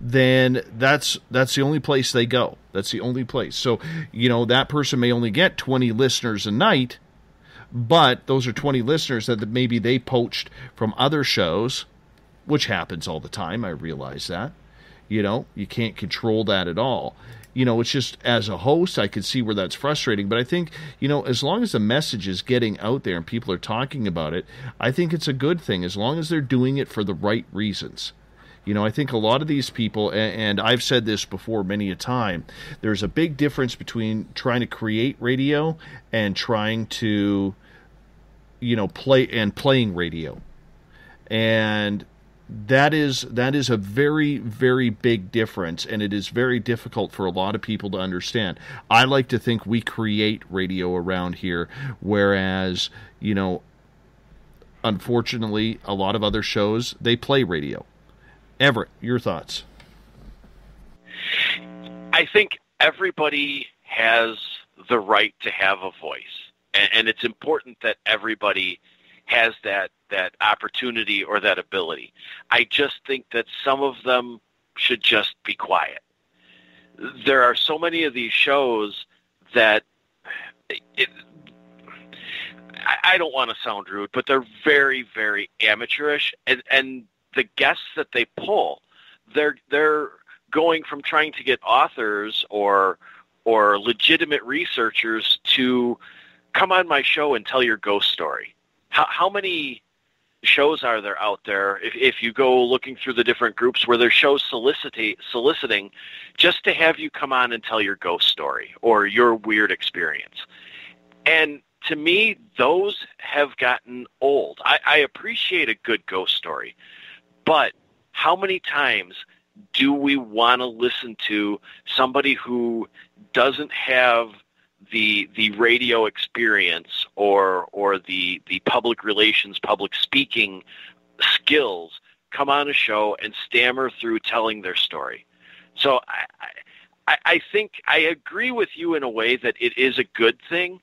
Speaker 3: then that's the only place they go. That's the only place. So, that person may only get 20 listeners a night, but those are 20 listeners that maybe they poached from other shows, which happens all the time. I realize that. You can't control that at all. It's just, as a host, I could see where that's frustrating. But I think, as long as the message is getting out there and people are talking about it, I think it's a good thing, as long as they're doing it for the right reasons. I think a lot of these people, and I've said this before many a time, there's a big difference between trying to create radio and trying to, playing radio. And that is a very, very big difference, and it is very difficult for a lot of people to understand. I like to think we create radio around here, whereas, unfortunately, a lot of other shows, they play radio. Everett, your thoughts?
Speaker 5: I think everybody has the right to have a voice, and it's important that everybody has that opportunity or that ability. I just think that some of them should just be quiet. There are so many of these shows that I don't want to sound rude, but they're very, very amateurish, and the guests that they pull, they're going from trying to get authors or legitimate researchers to come on my show and tell your ghost story. How many shows are there out there, if you go looking through the different groups, where there's shows soliciting just to have you come on and tell your ghost story or your weird experience? And to me, those have gotten old. I appreciate a good ghost story, but how many times do we want to listen to somebody who doesn't have the radio experience or the public relations, public speaking skills come on a show and stammer through telling their story? So I think I agree with you in a way that it is a good thing,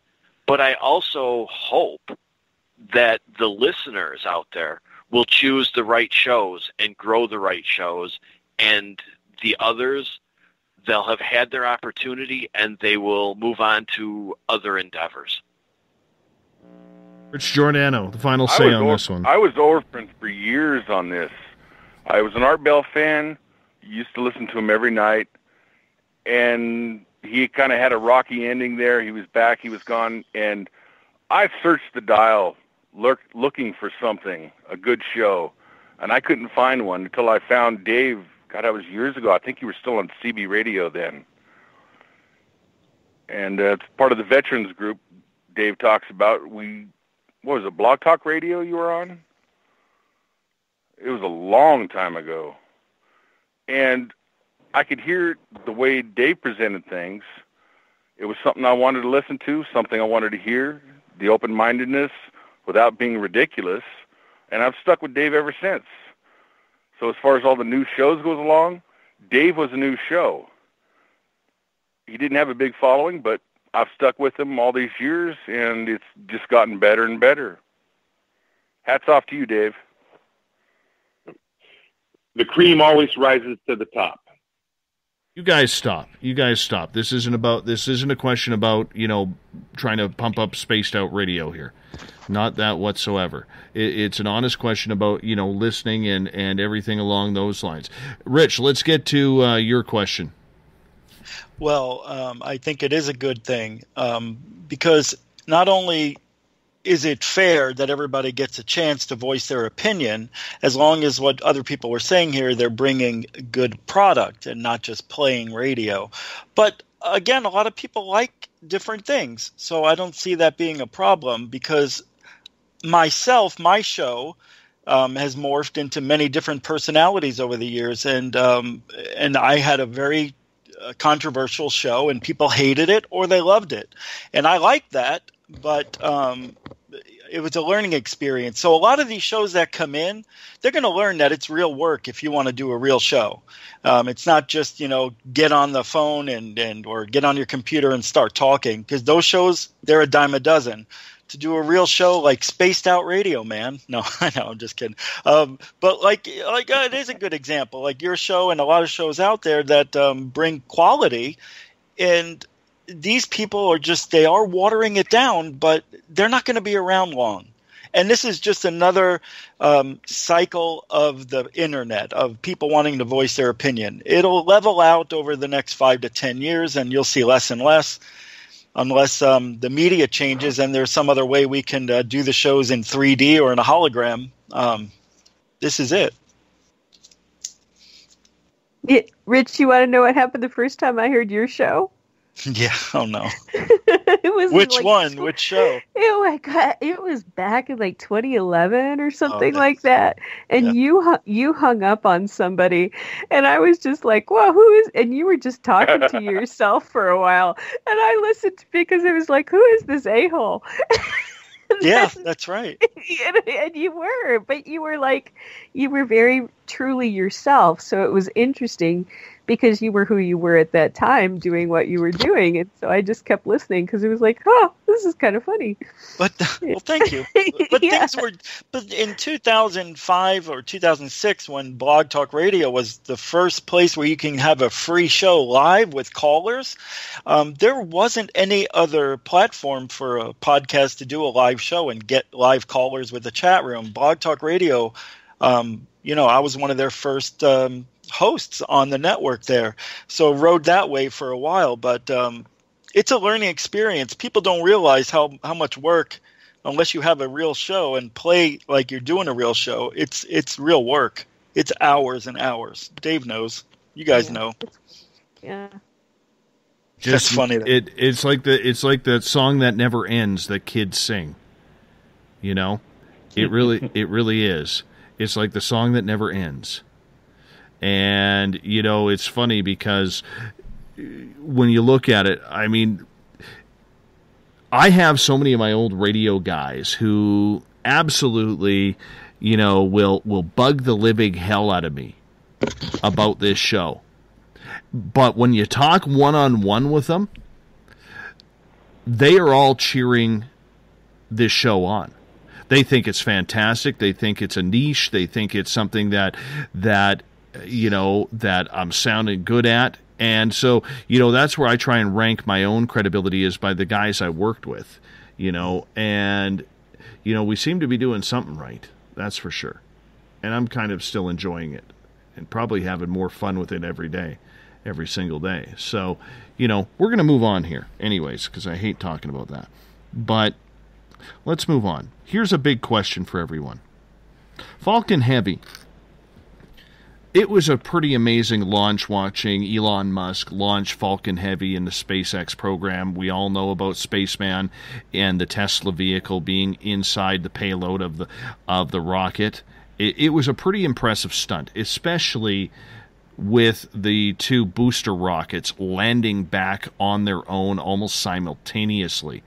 Speaker 5: but I also hope that the listeners out there will choose the right shows and grow the right shows, and the others, they'll have had their opportunity and they will move on to other endeavors.
Speaker 3: Rich Giordano, the final say on this one.
Speaker 8: I was orphaned for years on this. I was an Art Bell fan, used to listen to him every night, and he kind of had a rocky ending there. He was back, he was gone, and I searched the dial looking for something, a good show, and I couldn't find one until I found Dave. God, that was years ago. I think you were still on CB Radio then. And it's part of the veterans group Dave talks about. What was it, Blog Talk Radio you were on? It was a long time ago. And I could hear the way Dave presented things. It was something I wanted to listen to, something I wanted to hear, the open-mindedness without being ridiculous. And I've stuck with Dave ever since. So as far as all the new shows goes along, Dave was a new show. He didn't have a big following, but I've stuck with him all these years, and it's just gotten better and better. Hats off to you, Dave.
Speaker 9: The cream always rises to the top.
Speaker 3: You guys stop. This isn't a question about, trying to pump up Spaced Out Radio here. Not that whatsoever. It's an honest question about, listening and everything along those lines. Rich, let's get to your question.
Speaker 7: Well, I think it is a good thing because not only is it fair that everybody gets a chance to voice their opinion, as long as what other people were saying here, they're bringing good product and not just playing radio. But again, a lot of people like different things, so I don't see that being a problem because my show has morphed into many different personalities over the years, and I had a very controversial show, and people hated it or they loved it, and I liked that, but it was a learning experience. So a lot of these shows that come in, they're going to learn that it's real work if you want to do a real show. It's not just, get on the phone and or get on your computer and start talking, because those shows, they're a dime a dozen. To do a real show like Spaced Out Radio, man. No, I know, I'm just kidding. But it is a good example, like your show and a lot of shows out there that bring quality, and these people they are watering it down, but they're not going to be around long. And this is just another cycle of the internet, of people wanting to voice their opinion. It'll level out over the next 5 to 10 years, and you'll see less and less, unless the media changes and there's some other way we can do the shows in 3D or in a hologram. This is it.
Speaker 6: Rich, you want to know what happened the first time I heard your show?
Speaker 7: Yeah, oh no.
Speaker 6: It was
Speaker 7: Which
Speaker 6: like,
Speaker 7: one? Which show?
Speaker 6: Oh my God! It was back in like 2011 or something like that. And you hung up on somebody, and I was just like, "Well, who is?" And you were just talking to yourself for a while, and I listened because it was like, "Who is this a-hole?"
Speaker 7: Yeah, that's right.
Speaker 6: And you were, but you were very truly yourself. So it was interesting because you were who you were at that time doing what you were doing. And so I just kept listening because it was like, oh, this is kind of funny.
Speaker 7: But, well, thank you. But but in 2005 or 2006, when Blog Talk Radio was the first place where you can have a free show live with callers, there wasn't any other platform for a podcast to do a live show and get live callers with a chat room. Blog Talk Radio, I was one of their first hosts on the network there, so rode that way for a while. But it's a learning experience. People don't realize how much work, unless you have a real show and play like you're doing a real show. It's real work. It's hours and hours. Dave knows. You guys know.
Speaker 6: Yeah.
Speaker 3: Just
Speaker 7: That's funny.
Speaker 3: It's like that song that never ends that kids sing. You know, it really is. It's like the song that never ends. And, it's funny because when you look at it, I mean, I have so many of my old radio guys who absolutely, will bug the living hell out of me about this show. But when you talk one-on-one with them, they are all cheering this show on. They think it's fantastic. They think it's a niche. They think it's something that I'm sounding good at. And so, that's where I try and rank my own credibility is by the guys I worked with, and, we seem to be doing something right. That's for sure. And I'm kind of still enjoying it and probably having more fun with it every single day. So, we're going to move on here anyways, because I hate talking about that. But let's move on. Here's a big question for everyone. Falcon Heavy. It was a pretty amazing launch watching Elon Musk launch Falcon Heavy in the SpaceX program. We all know about Spaceman and the Tesla vehicle being inside the payload of the rocket. It was a pretty impressive stunt, especially with the two booster rockets landing back on their own almost simultaneously.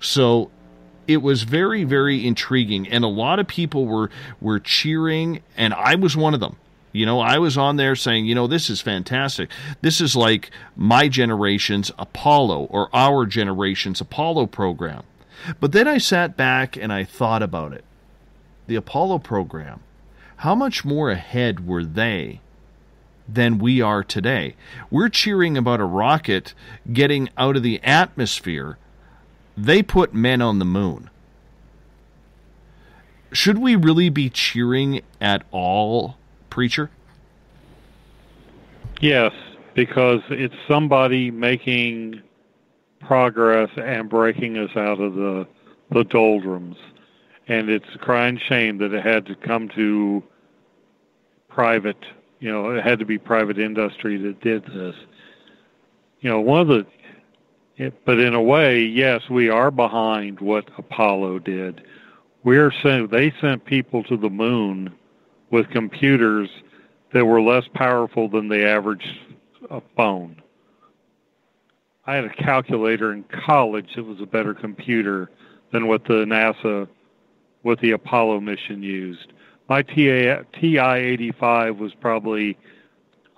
Speaker 3: So it was very, very intriguing, and a lot of people were cheering, and I was one of them. I was on there saying, this is fantastic. This is like my generation's Apollo or our generation's Apollo program. But then I sat back and I thought about it. The Apollo program, how much more ahead were they than we are today? We're cheering about a rocket getting out of the atmosphere. They put men on the moon. Should we really be cheering at all, Preacher?
Speaker 4: Yes, because it's somebody making progress and breaking us out of the doldrums. And it's a crying shame that it had to come to private, it had to be private industry that did this. But in a way, yes, we are behind what Apollo did. They sent people to the moon with computers that were less powerful than the average phone. I had a calculator in college that was a better computer than what the Apollo mission used. My TI-85 was probably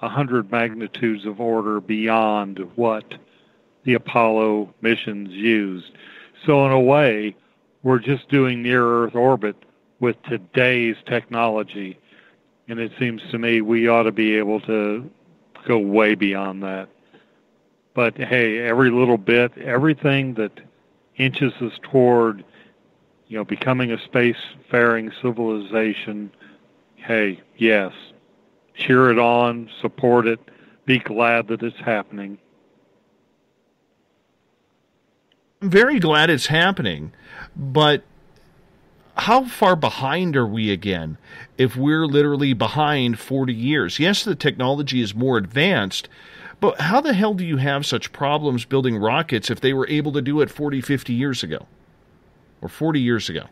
Speaker 4: 100 magnitudes of order beyond what the Apollo missions used. So in a way, we're just doing near-Earth orbit with today's technology. And it seems to me we ought to be able to go way beyond that. But hey, every little bit, everything that inches us toward, becoming a spacefaring civilization, hey, yes, cheer it on, support it, be glad that it's happening.
Speaker 3: I'm very glad it's happening, but how far behind are we again if we're literally behind 40 years? Yes, the technology is more advanced, But how the hell do you have such problems building rockets if they were able to do it 40, 50 years ago? Or 40 years ago?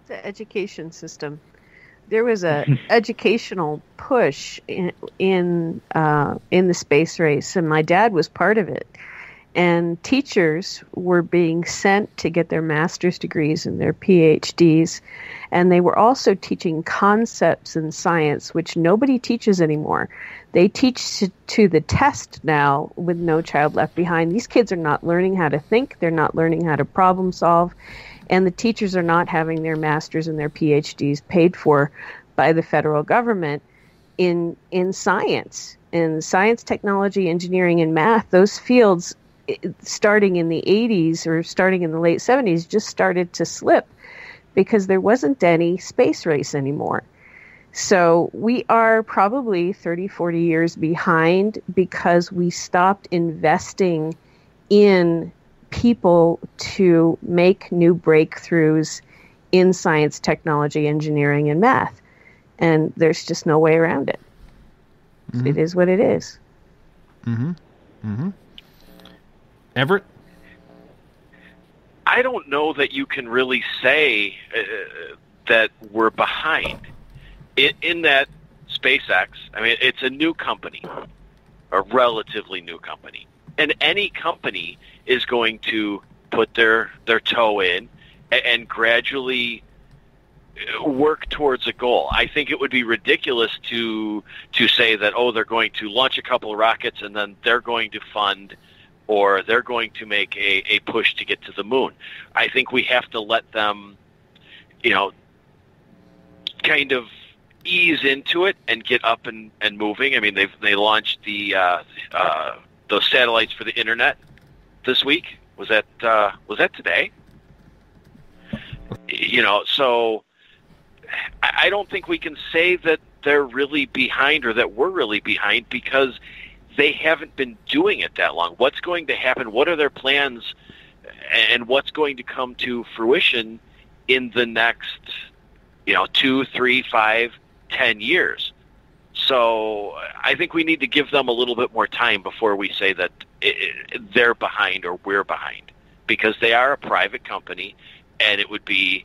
Speaker 6: The education system. There was a educational push in the space race, and my dad was part of it. And teachers were being sent to get their master's degrees and their PhDs, and they were also teaching concepts in science, which nobody teaches anymore. They teach to the test now with No Child Left Behind. These kids are not learning how to think. They're not learning how to problem solve. And the teachers are not having their masters and their PhDs paid for by the federal government in science. In science, technology, engineering, and math, those fields, starting in the 80s or starting in the late 70s, just started to slip because there wasn't any space race anymore. So we are probably 30, 40 years behind because we stopped investing in people to make new breakthroughs in science, technology, engineering, and math. And there's just no way around it. Mm-hmm. It is what it is.
Speaker 3: Mm-hmm. Mm-hmm. Everett?
Speaker 5: I don't know that you can really say that we're behind. In that SpaceX, I mean, it's a new company, a relatively new company. And any company is going to put their toe in and gradually work towards a goal. I think it would be ridiculous to say that, they're going to launch a couple of rockets and then they're going to fund or they're going to make a push to get to the moon. I think we have to let them, kind of ease into it and get up and moving. I mean, they launched those satellites for the internet this week. Was that today? So I don't think we can say that they're really behind or that we're really behind because they haven't been doing it that long. What's going to happen? What are their plans? And what's going to come to fruition in the next, 2, 3, 5, 10 years? So I think we need to give them a little bit more time before we say that they're behind or we're behind, because they are a private company, and it would be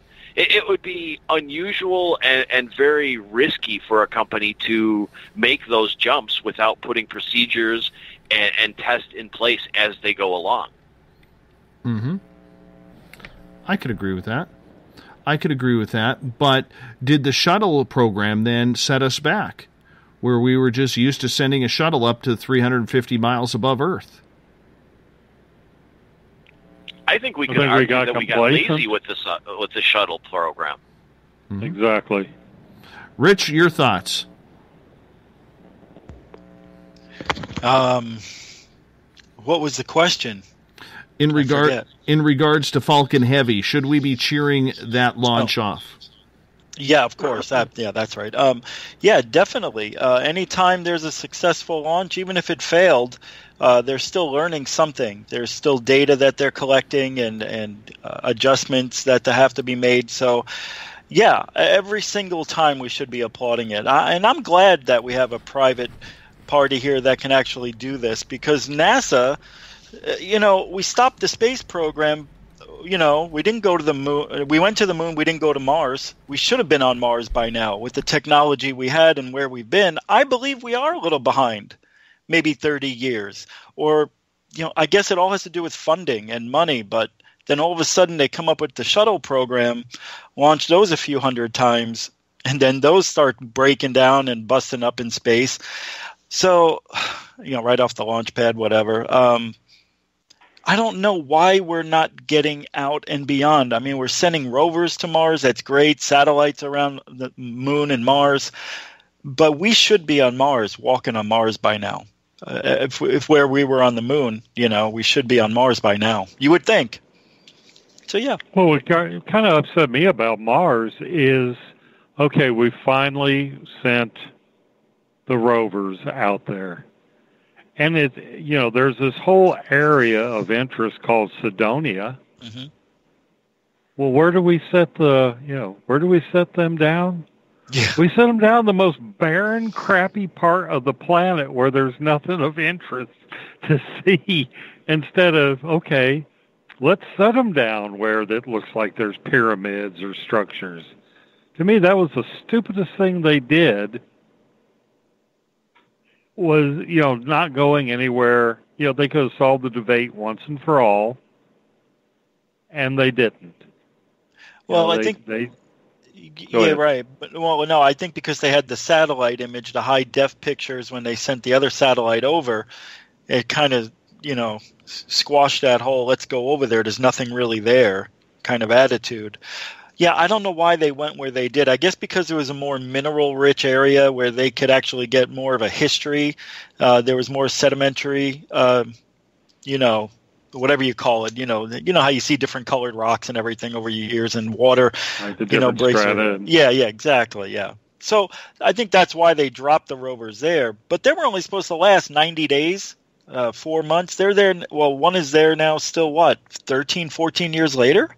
Speaker 5: unusual and very risky for a company to make those jumps without putting procedures and tests in place as they go along.
Speaker 3: Mm-hmm. I could agree with that. But did the shuttle program then set us back, where we were just used to sending a shuttle up to 350 miles above Earth?
Speaker 5: I think we could argue that we got lazy with the shuttle program.
Speaker 4: Mm-hmm. Exactly.
Speaker 3: Rich, your thoughts?
Speaker 7: What was the question?
Speaker 3: In regards to Falcon Heavy, should we be cheering that launch off?
Speaker 7: Yeah, of course. That's right. Yeah, definitely. Anytime there's a successful launch, even if it failed, they're still learning something. There's still data that they're collecting and adjustments that have to be made. So, yeah, every single time we should be applauding it. And I'm glad that we have a private party here that can actually do this, because NASA, we stopped the space program. We didn't go to the moon. We went to the moon. We didn't go to Mars. We should have been on Mars by now with the technology we had and where we've been. I believe we are a little behind, maybe 30 years. Or, I guess it all has to do with funding and money. But then all of a sudden they come up with the shuttle program, launch those a few hundred times, and then those start breaking down and busting up in space. So, right off the launch pad, whatever. I don't know why we're not getting out and beyond. I mean, we're sending rovers to Mars. That's great. Satellites around the moon and Mars. But we should be on Mars, walking on Mars by now. If where we were on the moon, we should be on Mars by now. You would think. So, yeah.
Speaker 4: Well, what kind of upset me about Mars is, okay, we finally sent the rovers out there. And there's this whole area of interest called Cydonia.
Speaker 7: Mm-hmm.
Speaker 4: Well, where do we set them down? Yeah. We sent them down the most barren, crappy part of the planet where there's nothing of interest to see, instead of, okay, let's set them down where it looks like there's pyramids or structures. To me, that was the stupidest thing they did, was, not going anywhere. They could have solved the debate once and for all, and they didn't.
Speaker 7: Well, I think... right. But no, I think because they had the satellite image, the high-def pictures, when they sent the other satellite over, it kind of, squashed that whole let's go over there, there's nothing really there kind of attitude. Yeah, I don't know why they went where they did. I guess because it was a more mineral-rich area where they could actually get more of a history. There was more sedimentary, whatever you call it. You know how you see different colored rocks and everything over years, and water,
Speaker 4: like the different strata.
Speaker 7: Yeah, exactly, yeah. So I think that's why they dropped the rovers there. But they were only supposed to last 90 days, 4 months. They're there. Well, one is there now still, 13, 14 years later?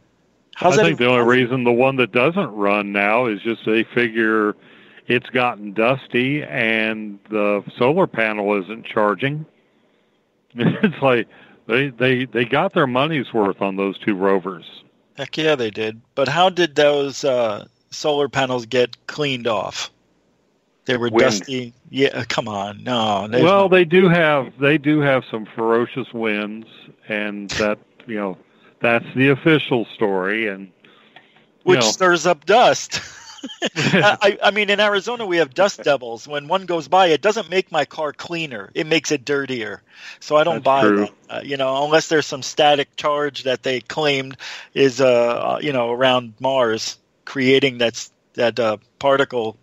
Speaker 4: I think the only reason the one that doesn't run now is just they figure it's gotten dusty and the solar panel isn't charging. It's like they got their money's worth on those two rovers.
Speaker 7: Heck yeah, they did. But how did those solar panels get cleaned off? They were dusty. Yeah, come on, no.
Speaker 4: Well, they do have some ferocious winds, and that that's the official story, and
Speaker 7: which stirs up dust. I mean, in Arizona we have dust devils. When one goes by, it doesn't make my car cleaner; it makes it dirtier. So I don't buy that. Unless there's some static charge that they claimed is around Mars, creating that particle.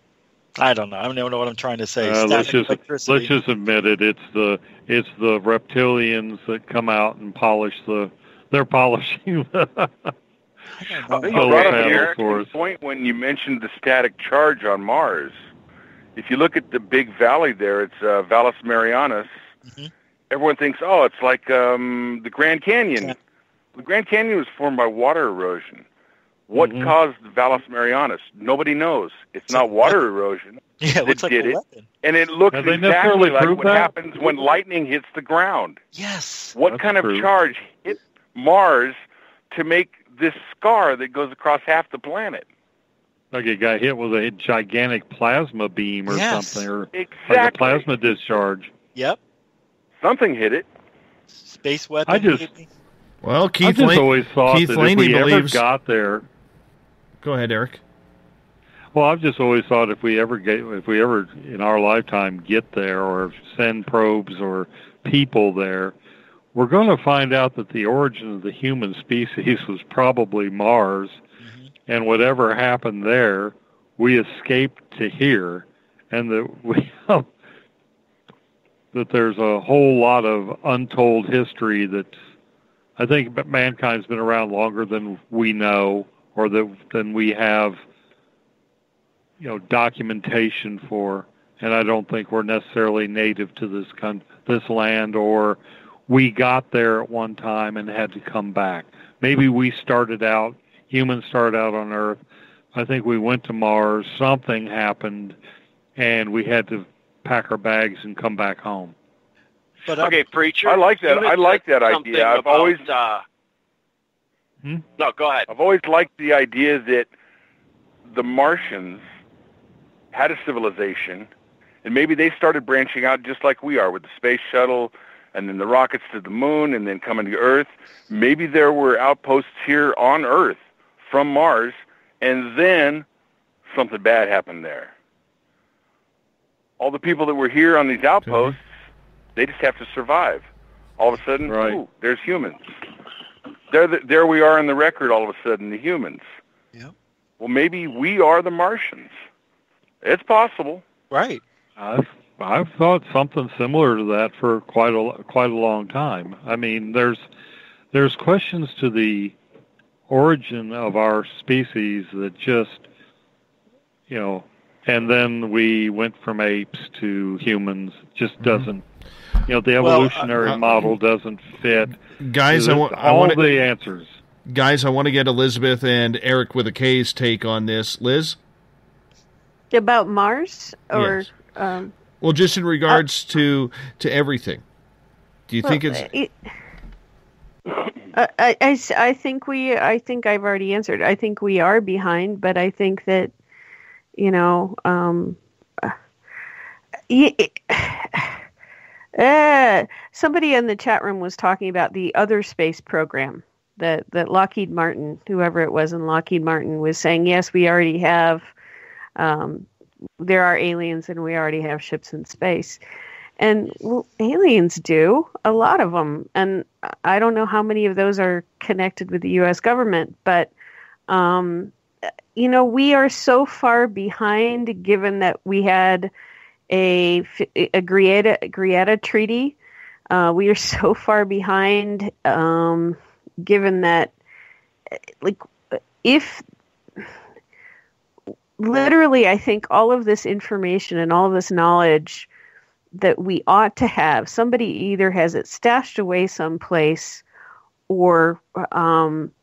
Speaker 7: I don't know. I don't know what I'm trying to say.
Speaker 4: Let's just admit it. It's the reptilians that come out and polish the. They're polishing the.
Speaker 8: I think you brought up an interesting point when you mentioned the static charge on Mars. If you look at the big valley there, it's Valles Marianas. Mm-hmm. Everyone thinks, it's like the Grand Canyon. Yeah. The Grand Canyon was formed by water erosion. What caused Valles Marianas? Nobody knows. It's not water erosion.
Speaker 7: Yeah, it looks like a weapon.
Speaker 8: And it looks exactly like what happens when lightning hits the ground.
Speaker 7: Yes.
Speaker 8: What kind of charge hit Mars to make this scar that goes across half the planet?
Speaker 4: Like it got hit with a gigantic plasma beam or something, or
Speaker 8: exactly.
Speaker 4: Like a plasma discharge.
Speaker 7: Yep.
Speaker 8: Something hit it.
Speaker 7: Space weapon.
Speaker 4: Keith always thought that if we ever got there.
Speaker 3: Go ahead, Eric.
Speaker 4: Well, I've just always thought if we ever in our lifetime get there or send probes or people there, we're going to find out that the origin of the human species was probably Mars, and whatever happened there, we escaped to here, and that that there's a whole lot of untold history that I think mankind's been around longer than we know, or than we have, documentation for, and I don't think we're necessarily native to this land, or we got there at one time and had to come back. Maybe humans started out on Earth. I think we went to Mars, something happened, and we had to pack our bags and come back home.
Speaker 5: But okay, preacher.
Speaker 8: I like that. I like that idea. I've always.
Speaker 5: No, go ahead.
Speaker 8: I've always liked the idea that the Martians had a civilization, and maybe they started branching out just like we are with the space shuttle, and then the rockets to the moon, and then coming to Earth. Maybe there were outposts here on Earth from Mars, and then something bad happened there. All the people that were here on these outposts, they just have to survive. All of a sudden, ooh, there's humans. There we are in the record, all of a sudden, the humans.
Speaker 7: Yep.
Speaker 8: Well, maybe we are the Martians. It's possible.
Speaker 7: Right.
Speaker 4: I've thought something similar to that for quite a long time. I mean, there's questions to the origin of our species that just, and then we went from apes to humans. Just doesn't, the evolutionary model doesn't fit.
Speaker 3: Guys, I want
Speaker 4: the answers.
Speaker 3: Guys, I want to get Elizabeth and Eric with a K's take on this. Liz?
Speaker 6: About Mars, or
Speaker 3: yes. Well, just in regards to everything. Do you think it's?
Speaker 6: I think I've already answered. I think we are behind, but I think that, somebody in the chat room was talking about the other space program that Lockheed Martin, whoever it was in Lockheed Martin, was saying, yes, we already have, there are aliens and we already have ships in space. And well, aliens do, a lot of them. And I don't know how many of those are connected with the U.S. government, but, we are so far behind, given that we had a Greada Treaty. We are so far behind, given that, if literally, I think all of this information and all of this knowledge that we ought to have, somebody either has it stashed away someplace, or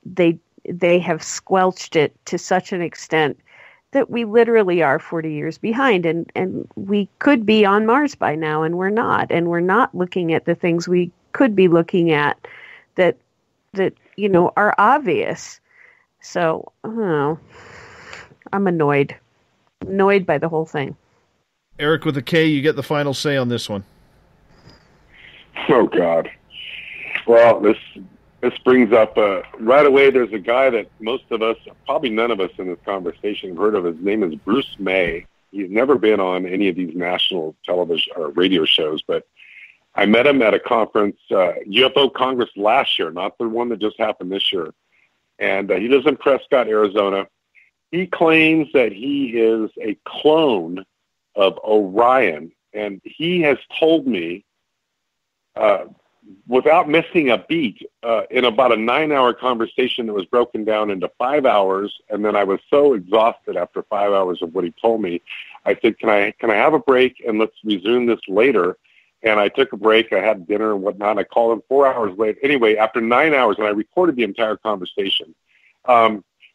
Speaker 6: they have squelched it to such an extent that we literally are 40 years behind, and we could be on Mars by now, and we're not looking at the things we could be looking at that are obvious. So I don't know. I'm annoyed by the whole thing.
Speaker 3: Eric with a K, you get the final say on this one.
Speaker 9: Oh God. Well, this brings up right away. There's a guy that most of us, probably none of us in this conversation, have heard of. His name is Bruce May. He's never been on any of these national television or radio shows, but I met him at a conference, UFO Congress last year, not the one that just happened this year. And he lives in Prescott, Arizona. He claims that he is a clone of Orion, and he has told me, without missing a beat, in about a 9-hour conversation that was broken down into 5 hours, and then I was so exhausted after 5 hours of what he told me, I said, can I have a break and let's resume this later? And I took a break. I had dinner and whatnot. I called him 4 hours later. Anyway, after 9 hours, and I recorded the entire conversation,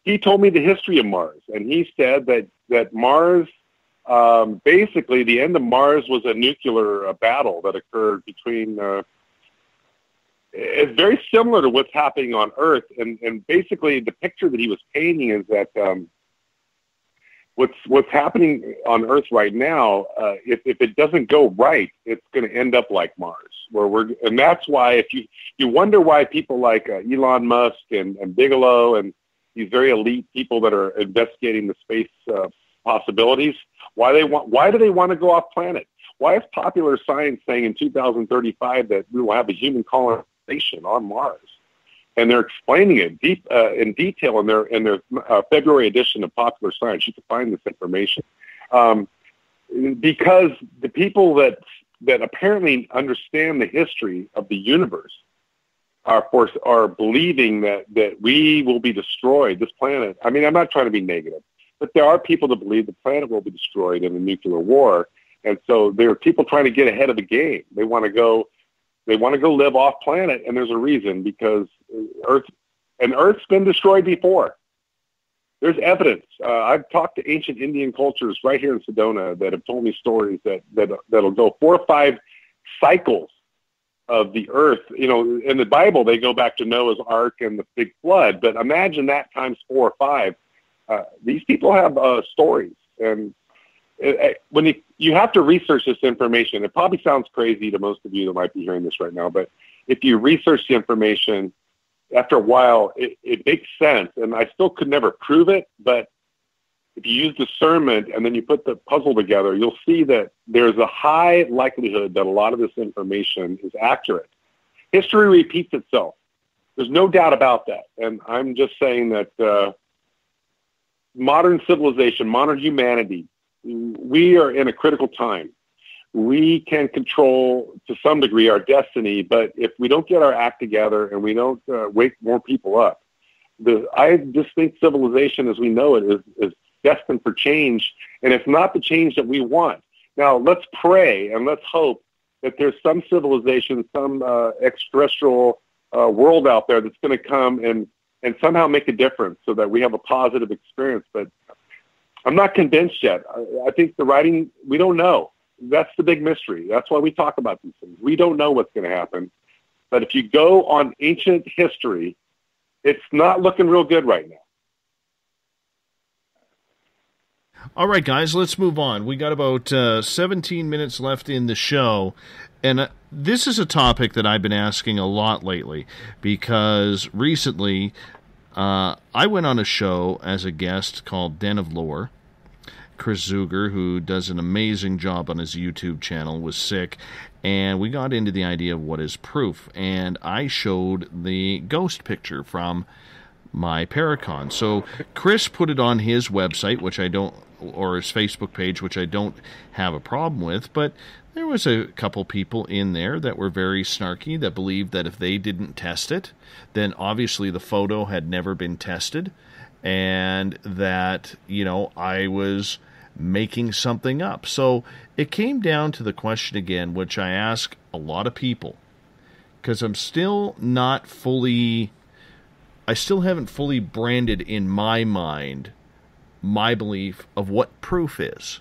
Speaker 9: he told me the history of Mars, and he said that Mars, basically the end of Mars was a nuclear battle that occurred between, it's very similar to what's happening on Earth. And basically the picture that he was painting is that what's happening on Earth right now, if it doesn't go right, it's going to end up like Mars, and that's why if you wonder why people like Elon Musk and Bigelow and these very elite people that are investigating the space possibilities, why do they want to go off planet? Why is popular science saying in 2035 that we will have a human colonization on Mars? And they're explaining it in detail in their February edition of Popular Science. You can find this information because the people that apparently understand the history of the universe are believing that we will be destroyed. This planet. I mean, I'm not trying to be negative, but there are people that believe the planet will be destroyed in a nuclear war, and so there are people trying to get ahead of the game. They want to go live off planet, and there's a reason, because Earth's been destroyed before. There's evidence. I've talked to ancient Indian cultures right here in Sedona that have told me stories that'll go 4 or 5 cycles of the Earth. In the Bible, they go back to Noah's Ark and the big flood, but imagine that times 4 or 5. These people have stories, and when you have to research this information, it probably sounds crazy to most of you that might be hearing this right now, but if you research the information, after a while, it makes sense. And I still could never prove it, but if you use discernment and then you put the puzzle together, you'll see that there's a high likelihood that a lot of this information is accurate. History repeats itself. There's no doubt about that. And I'm just saying that modern civilization, modern humanity, we are in a critical time. We can control, to some degree, our destiny, but if we don't get our act together and we don't wake more people up, I just think civilization as we know it is destined for change, and it's not the change that we want. Now, let's pray and let's hope that there's some civilization, some extraterrestrial world out there that's going to come and somehow make a difference so that we have a positive experience. But I'm not convinced yet. I think the writing, we don't know. That's the big mystery. That's why we talk about these things. We don't know what's going to happen. But if you go on ancient history, it's not looking real good right now.
Speaker 3: All right, guys, let's move on. We got about 17 minutes left in the show, and this is a topic that I've been asking a lot lately because recently I went on a show as a guest called Den of Lore. Chris Zuger, who does an amazing job on his YouTube channel, was sick, and we got into the idea of what is proof, and I showed the ghost picture from my Paracon. So Chris put it on his website, which I don't, or his Facebook page, which I don't have a problem with, but there was a couple people in there that were very snarky, that believed that if they didn't test it, then obviously the photo had never been tested, and that, I was making something up. So it came down to the question again, which I ask a lot of people, because I still haven't fully branded in my mind my belief of what proof is.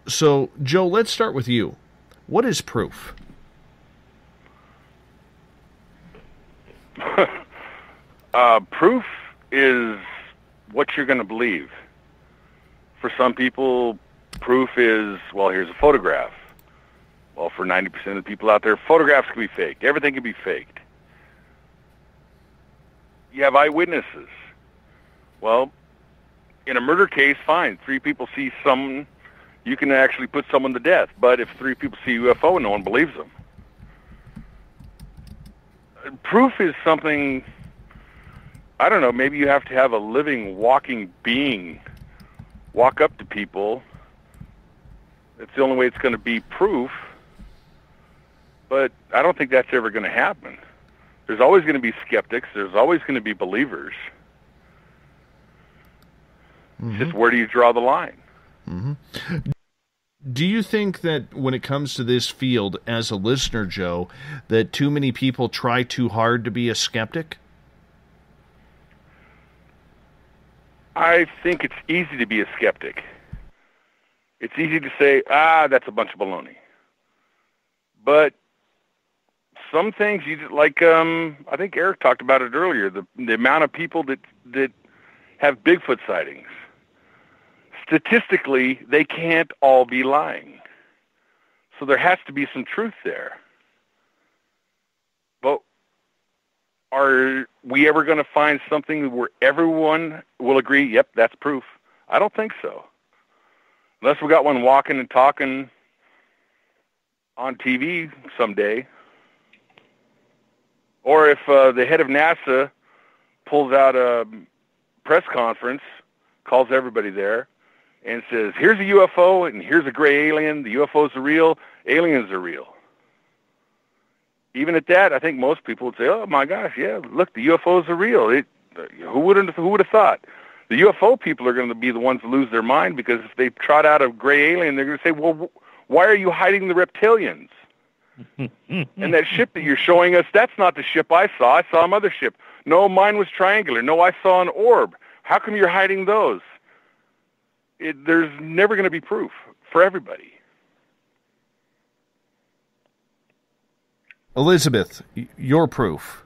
Speaker 3: So, Joe, let's start with you. What is proof?
Speaker 8: Proof is what you're going to believe. For some people, proof is, well, here's a photograph. Well, for 90% of the people out there, photographs can be faked. Everything can be faked. You have eyewitnesses. Well, in a murder case, fine. 3 people see someone, you can actually put someone to death. But if 3 people see a UFO, no one believes them. Proof is something, I don't know, maybe you have to have a living, walking being walk up to people. It's the only way it's going to be proof. But I don't think that's ever going to happen. There's always going to be skeptics. There's always going to be believers.
Speaker 3: Mm-hmm.
Speaker 8: Just where do you draw the line?
Speaker 3: Mm-hmm. Do you think that when it comes to this field, as a listener, Joe, that too many people try too hard to be a skeptic?
Speaker 8: I think it's easy to be a skeptic. It's easy to say, that's a bunch of baloney. But some things, I think Eric talked about it earlier, the amount of people that have Bigfoot sightings. Statistically, they can't all be lying. So there has to be some truth there. But are we ever going to find something where everyone will agree, yep, that's proof? I don't think so. Unless we got one walking and talking on TV someday. Or if the head of NASA pulls out a press conference, calls everybody there, and says, here's a UFO, and here's a gray alien. The UFOs are real. Aliens are real. Even at that, I think most people would say, oh, my gosh, yeah, look, the UFOs are real. Who would have thought? The UFO people are going to be the ones that lose their mind, because if they trot out a gray alien, they're going to say, well, why are you hiding the reptilians? And that ship that you're showing us, that's not the ship I saw. I saw a mothership. No, mine was triangular. No, I saw an orb. How come you're hiding those? There's never going to be proof for everybody.
Speaker 3: Elizabeth, your proof.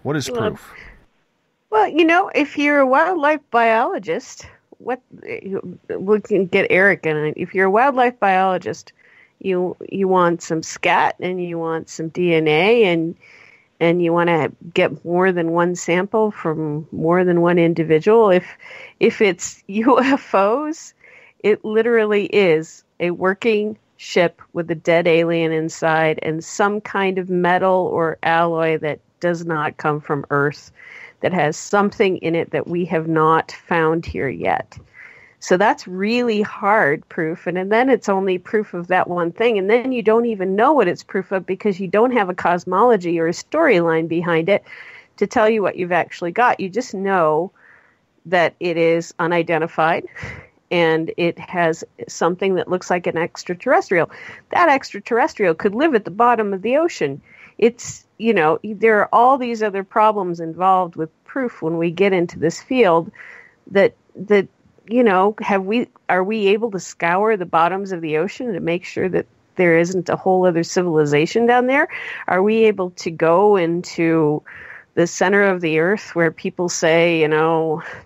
Speaker 3: What is proof?
Speaker 6: Well, if you're a wildlife biologist, we can get Eric in it. If you're a wildlife biologist, you want some scat and you want some DNA and you want to get more than one sample from more than one individual. If it's UFOs, it literally is a working ship with a dead alien inside and some kind of metal or alloy that does not come from Earth, that has something in it that we have not found here yet. So that's really hard proof. And then it's only proof of that one thing. And then you don't even know what it's proof of, because you don't have a cosmology or a storyline behind it to tell you what you've actually got. You just know that it is unidentified and it has something that looks like an extraterrestrial. That extraterrestrial could live at the bottom of the ocean. It's, there are all these other problems involved with proof when we get into this field that are we able to scour the bottoms of the ocean to make sure that there isn't a whole other civilization down there? Are we able to go into the center of the earth where people say,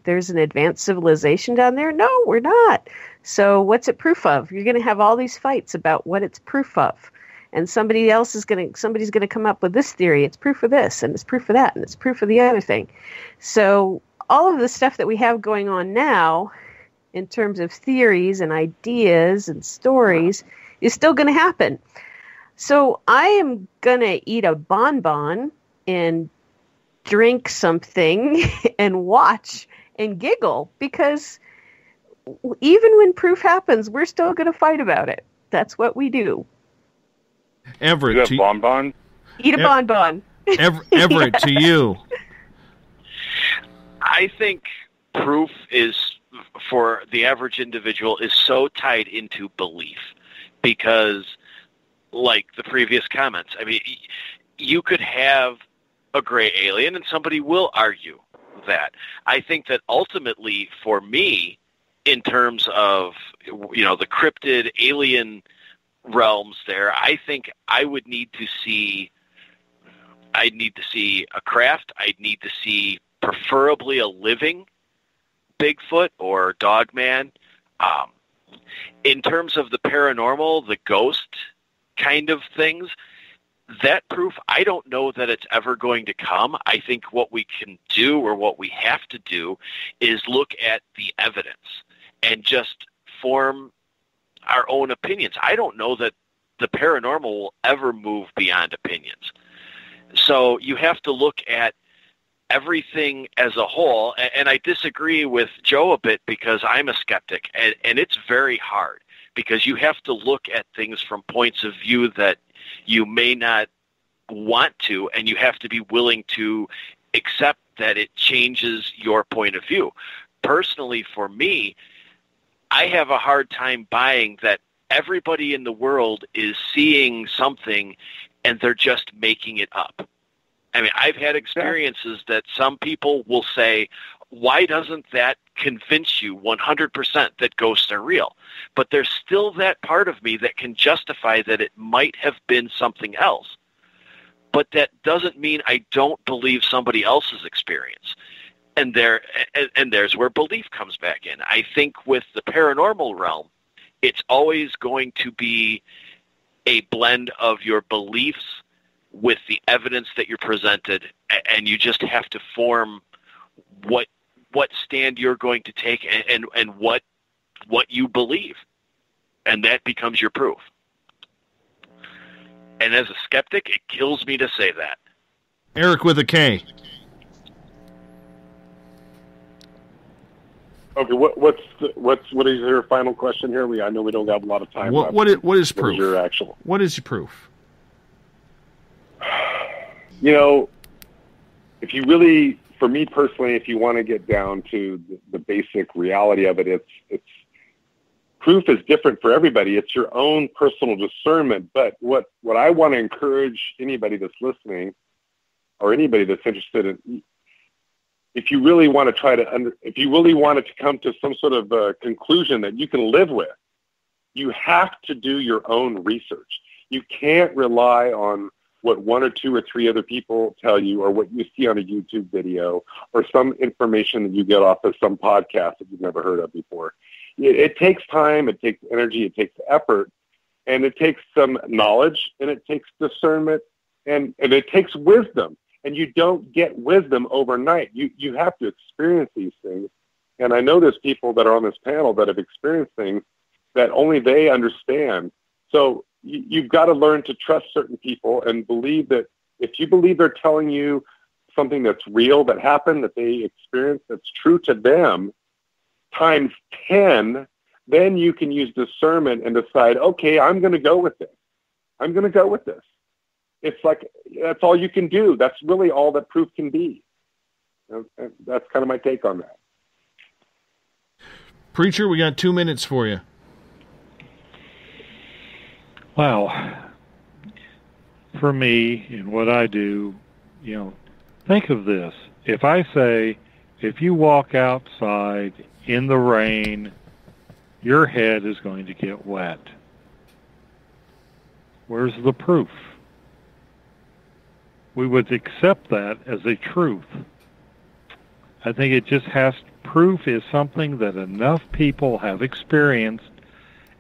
Speaker 6: there's an advanced civilization down there? No, we're not. So what's it proof of? You're going to have all these fights about what it's proof of. And somebody's going to come up with this theory. It's proof of this, and it's proof of that, and it's proof of the other thing. So all of the stuff that we have going on now in terms of theories and ideas and stories is still going to happen. So I am going to eat a bonbon and drink something and watch and giggle, because even when proof happens, we're still going to fight about it. That's what we do.
Speaker 3: Everett,
Speaker 8: you have bonbons?
Speaker 6: Eat a bonbon.
Speaker 3: Everett, to you.
Speaker 5: I think proof is, for the average individual, is so tied into belief, because, like the previous comments, I mean, you could have a gray alien and somebody will argue that. I think that ultimately, for me, in terms of, the cryptid alien realms there, I think I would need to see, I'd need to see a craft. I'd need to see preferably a living Bigfoot or Dogman. In terms of the paranormal, the ghost kind of things, that proof, I don't know that it's ever going to come. I think what we can do, or what we have to do, is look at the evidence and just form our own opinions. I don't know that the paranormal will ever move beyond opinions. So you have to look at everything as a whole, and I disagree with Joe a bit, because I'm a skeptic, and it's very hard, because you have to look at things from points of view that you may not want to, and you have to be willing to accept that it changes your point of view. Personally, for me, I have a hard time buying that everybody in the world is seeing something and they're just making it up. I mean, I've had experiences that some people will say, why doesn't that convince you 100% that ghosts are real? But there's still that part of me that can justify that it might have been something else. But that doesn't mean I don't believe somebody else's experience. And there's where belief comes back in. I think with the paranormal realm, it's always going to be a blend of your beliefs with the evidence that you're presented, and you just have to form what stand you're going to take and what you believe, and that becomes your proof. And as a skeptic, it kills me to say that.
Speaker 3: Eric with a K.
Speaker 9: Okay, what is your final question here? I know we don't have a lot of time left.
Speaker 3: What is proof?
Speaker 9: What is your actual?
Speaker 3: What is your proof?
Speaker 9: If you really, for me personally, if you want to get down to the basic reality of it, it's proof is different for everybody. It's your own personal discernment. But what I want to encourage anybody that's listening, or anybody that's interested in, if you really want to if you really wanted to come to some sort of conclusion that you can live with, you have to do your own research. You can't rely on what one or two or three other people tell you, or what you see on a YouTube video, or some information that you get off of some podcast that you've never heard of before. It takes time, it takes energy, it takes effort, and it takes some knowledge, and it takes discernment, and it takes wisdom. And you don't get wisdom overnight. You have to experience these things. And I know there's people that are on this panel that have experienced things that only they understand. So you've got to learn to trust certain people and believe that if you believe they're telling you something that's real, that happened, that they experienced, that's true to them, times 10, then you can use discernment and decide, okay, I'm going to go with this. I'm going to go with this. It's like, that's all you can do. That's really all that proof can be. That's kind of my take on that.
Speaker 3: Preacher, we got 2 minutes for you.
Speaker 4: Well, for me and what I do, think of this. If I say, if you walk outside in the rain, your head is going to get wet. Where's the proof? We would accept that as a truth. I think it just has, proof is something that enough people have experienced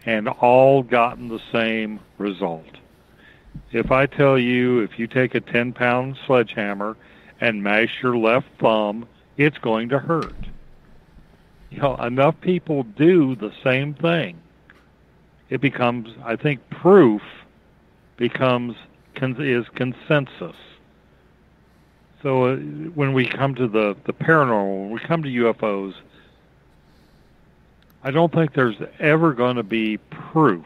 Speaker 4: and all gotten the same result. If I tell you, if you take a 10-pound sledgehammer and mash your left thumb, it's going to hurt. Enough people do the same thing. It becomes, I think, proof is consensus. So when we come to the paranormal, when we come to UFOs, I don't think there's ever going to be proof.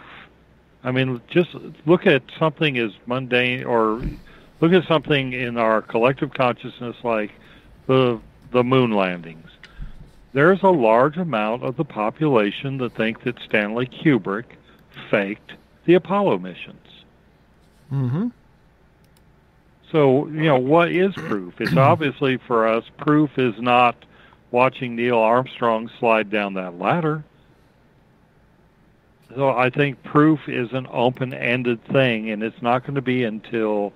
Speaker 4: I mean, just look at something as mundane, or look at something in our collective consciousness like the moon landings. There's a large amount of the population that think that Stanley Kubrick faked the Apollo missions.
Speaker 3: Mm-hmm.
Speaker 4: So, what is proof? It's obviously for us, proof is not watching Neil Armstrong slide down that ladder. So I think proof is an open-ended thing, and it's not going to be until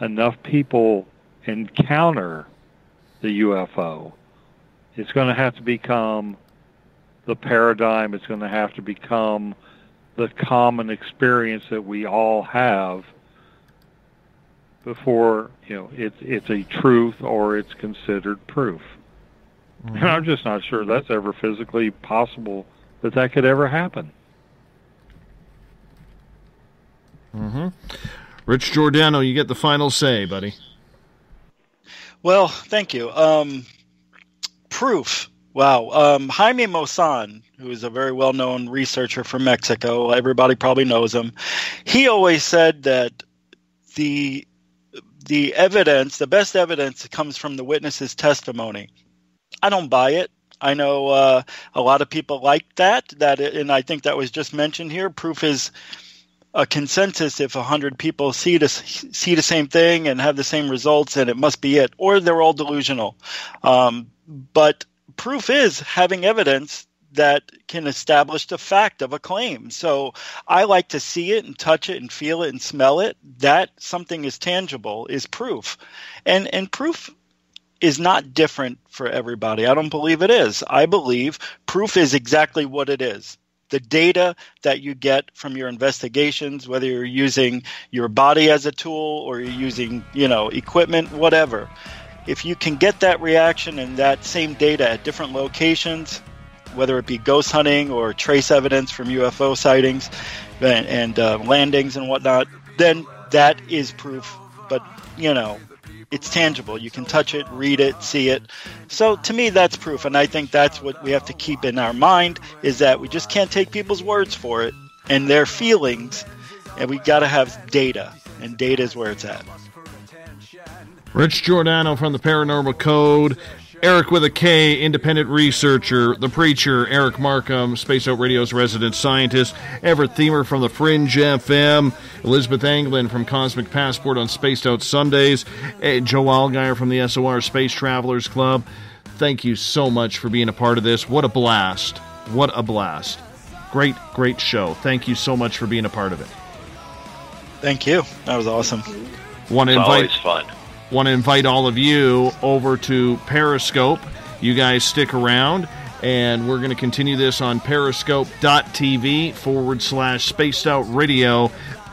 Speaker 4: enough people encounter the UFO. It's going to have to become the paradigm. It's going to have to become the common experience that we all have before it's a truth or it's considered proof. Mm-hmm. And I'm just not sure that's ever physically possible that could ever happen.
Speaker 3: Mm-hmm. Rich Giordano, you get the final say, buddy.
Speaker 7: Well, thank you. Proof. Wow. Jaime Maussan, who is a very well-known researcher from Mexico, everybody probably knows him. He always said that the evidence, the best evidence, comes from the witness's testimony. I don't buy it. I know a lot of people like that, and I think that was just mentioned here. Proof is a consensus. If 100 people see the same thing and have the same results, and it must be it, or they're all delusional. But proof is having evidence that can establish the fact of a claim. So I like to see it and touch it and feel it and smell it. That something is tangible is proof. And proof is not different for everybody. I don't believe it is. I believe proof is exactly what it is. The data that you get from your investigations, whether you're using your body as a tool or you're using, equipment, whatever. If you can get that reaction and that same data at different locations, whether it be ghost hunting or trace evidence from UFO sightings and landings and whatnot, then that is proof. But, it's tangible. You can touch it, read it, see it. So to me, that's proof. And I think that's what we have to keep in our mind, is that we just can't take people's words for it and their feelings. And we got to have data, and data is where it's at.
Speaker 3: Rich Giordano from the Paranormal Code. Eric with a K, independent researcher. The Preacher, Eric Markham, Space Out Radio's resident scientist. Everett Thiemer from the Fringe FM. Elizabeth Anglin from Cosmic Passport on Spaced Out Sundays. Joe Allgaier from the SOR Space Travelers Club. Thank you so much for being a part of this. What a blast. What a blast. Great, great show. Thank you so much for being a part of it.
Speaker 7: Thank you. That was awesome.
Speaker 5: Always fun.
Speaker 3: Want to invite all of you over to Periscope. You guys stick around, and we're going to continue this on periscope.tv/Spaced Out Radio.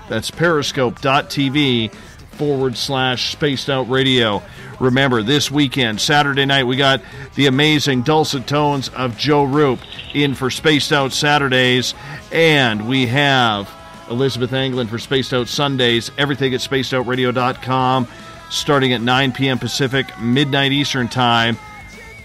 Speaker 3: That's periscope.tv/Spaced Out Radio. Remember, this weekend, Saturday night, we got the amazing dulcet tones of Joe Roop in for Spaced Out Saturdays, and we have Elizabeth Anglin for Spaced Out Sundays. Everything at spacedoutradio.com. Starting at 9 p.m. Pacific, midnight Eastern Time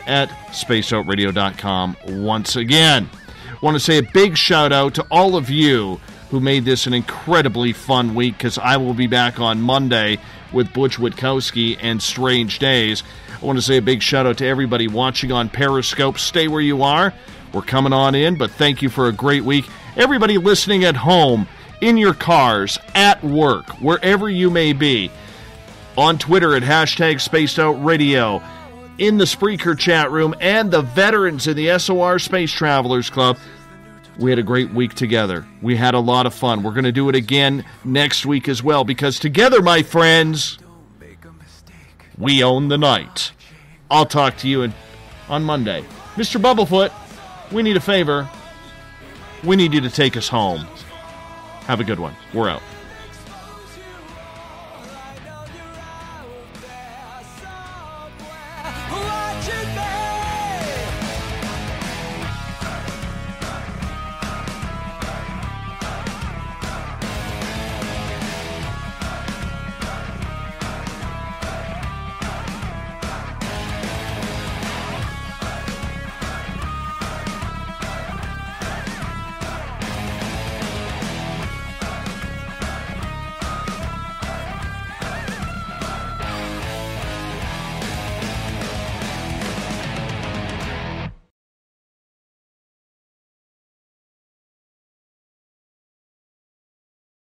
Speaker 3: at spacedoutradio.com once again. I want to say a big shout-out to all of you who made this an incredibly fun week, because I will be back on Monday with Butch Witkowski and Strange Days. I want to say a big shout-out to everybody watching on Periscope. Stay where you are. We're coming on in, but thank you for a great week. Everybody listening at home, in your cars, at work, wherever you may be, on Twitter at #SpacedOutRadio. in the Spreaker chat room and the veterans in the SOR Space Travelers Club. We had a great week together. We had a lot of fun. We're going to do it again next week as well, because together, my friends, we own the night. I'll talk to you on Monday. Mr. Bumblefoot, we need a favor. We need you to take us home. Have a good one. We're out.
Speaker 2: Watch it go.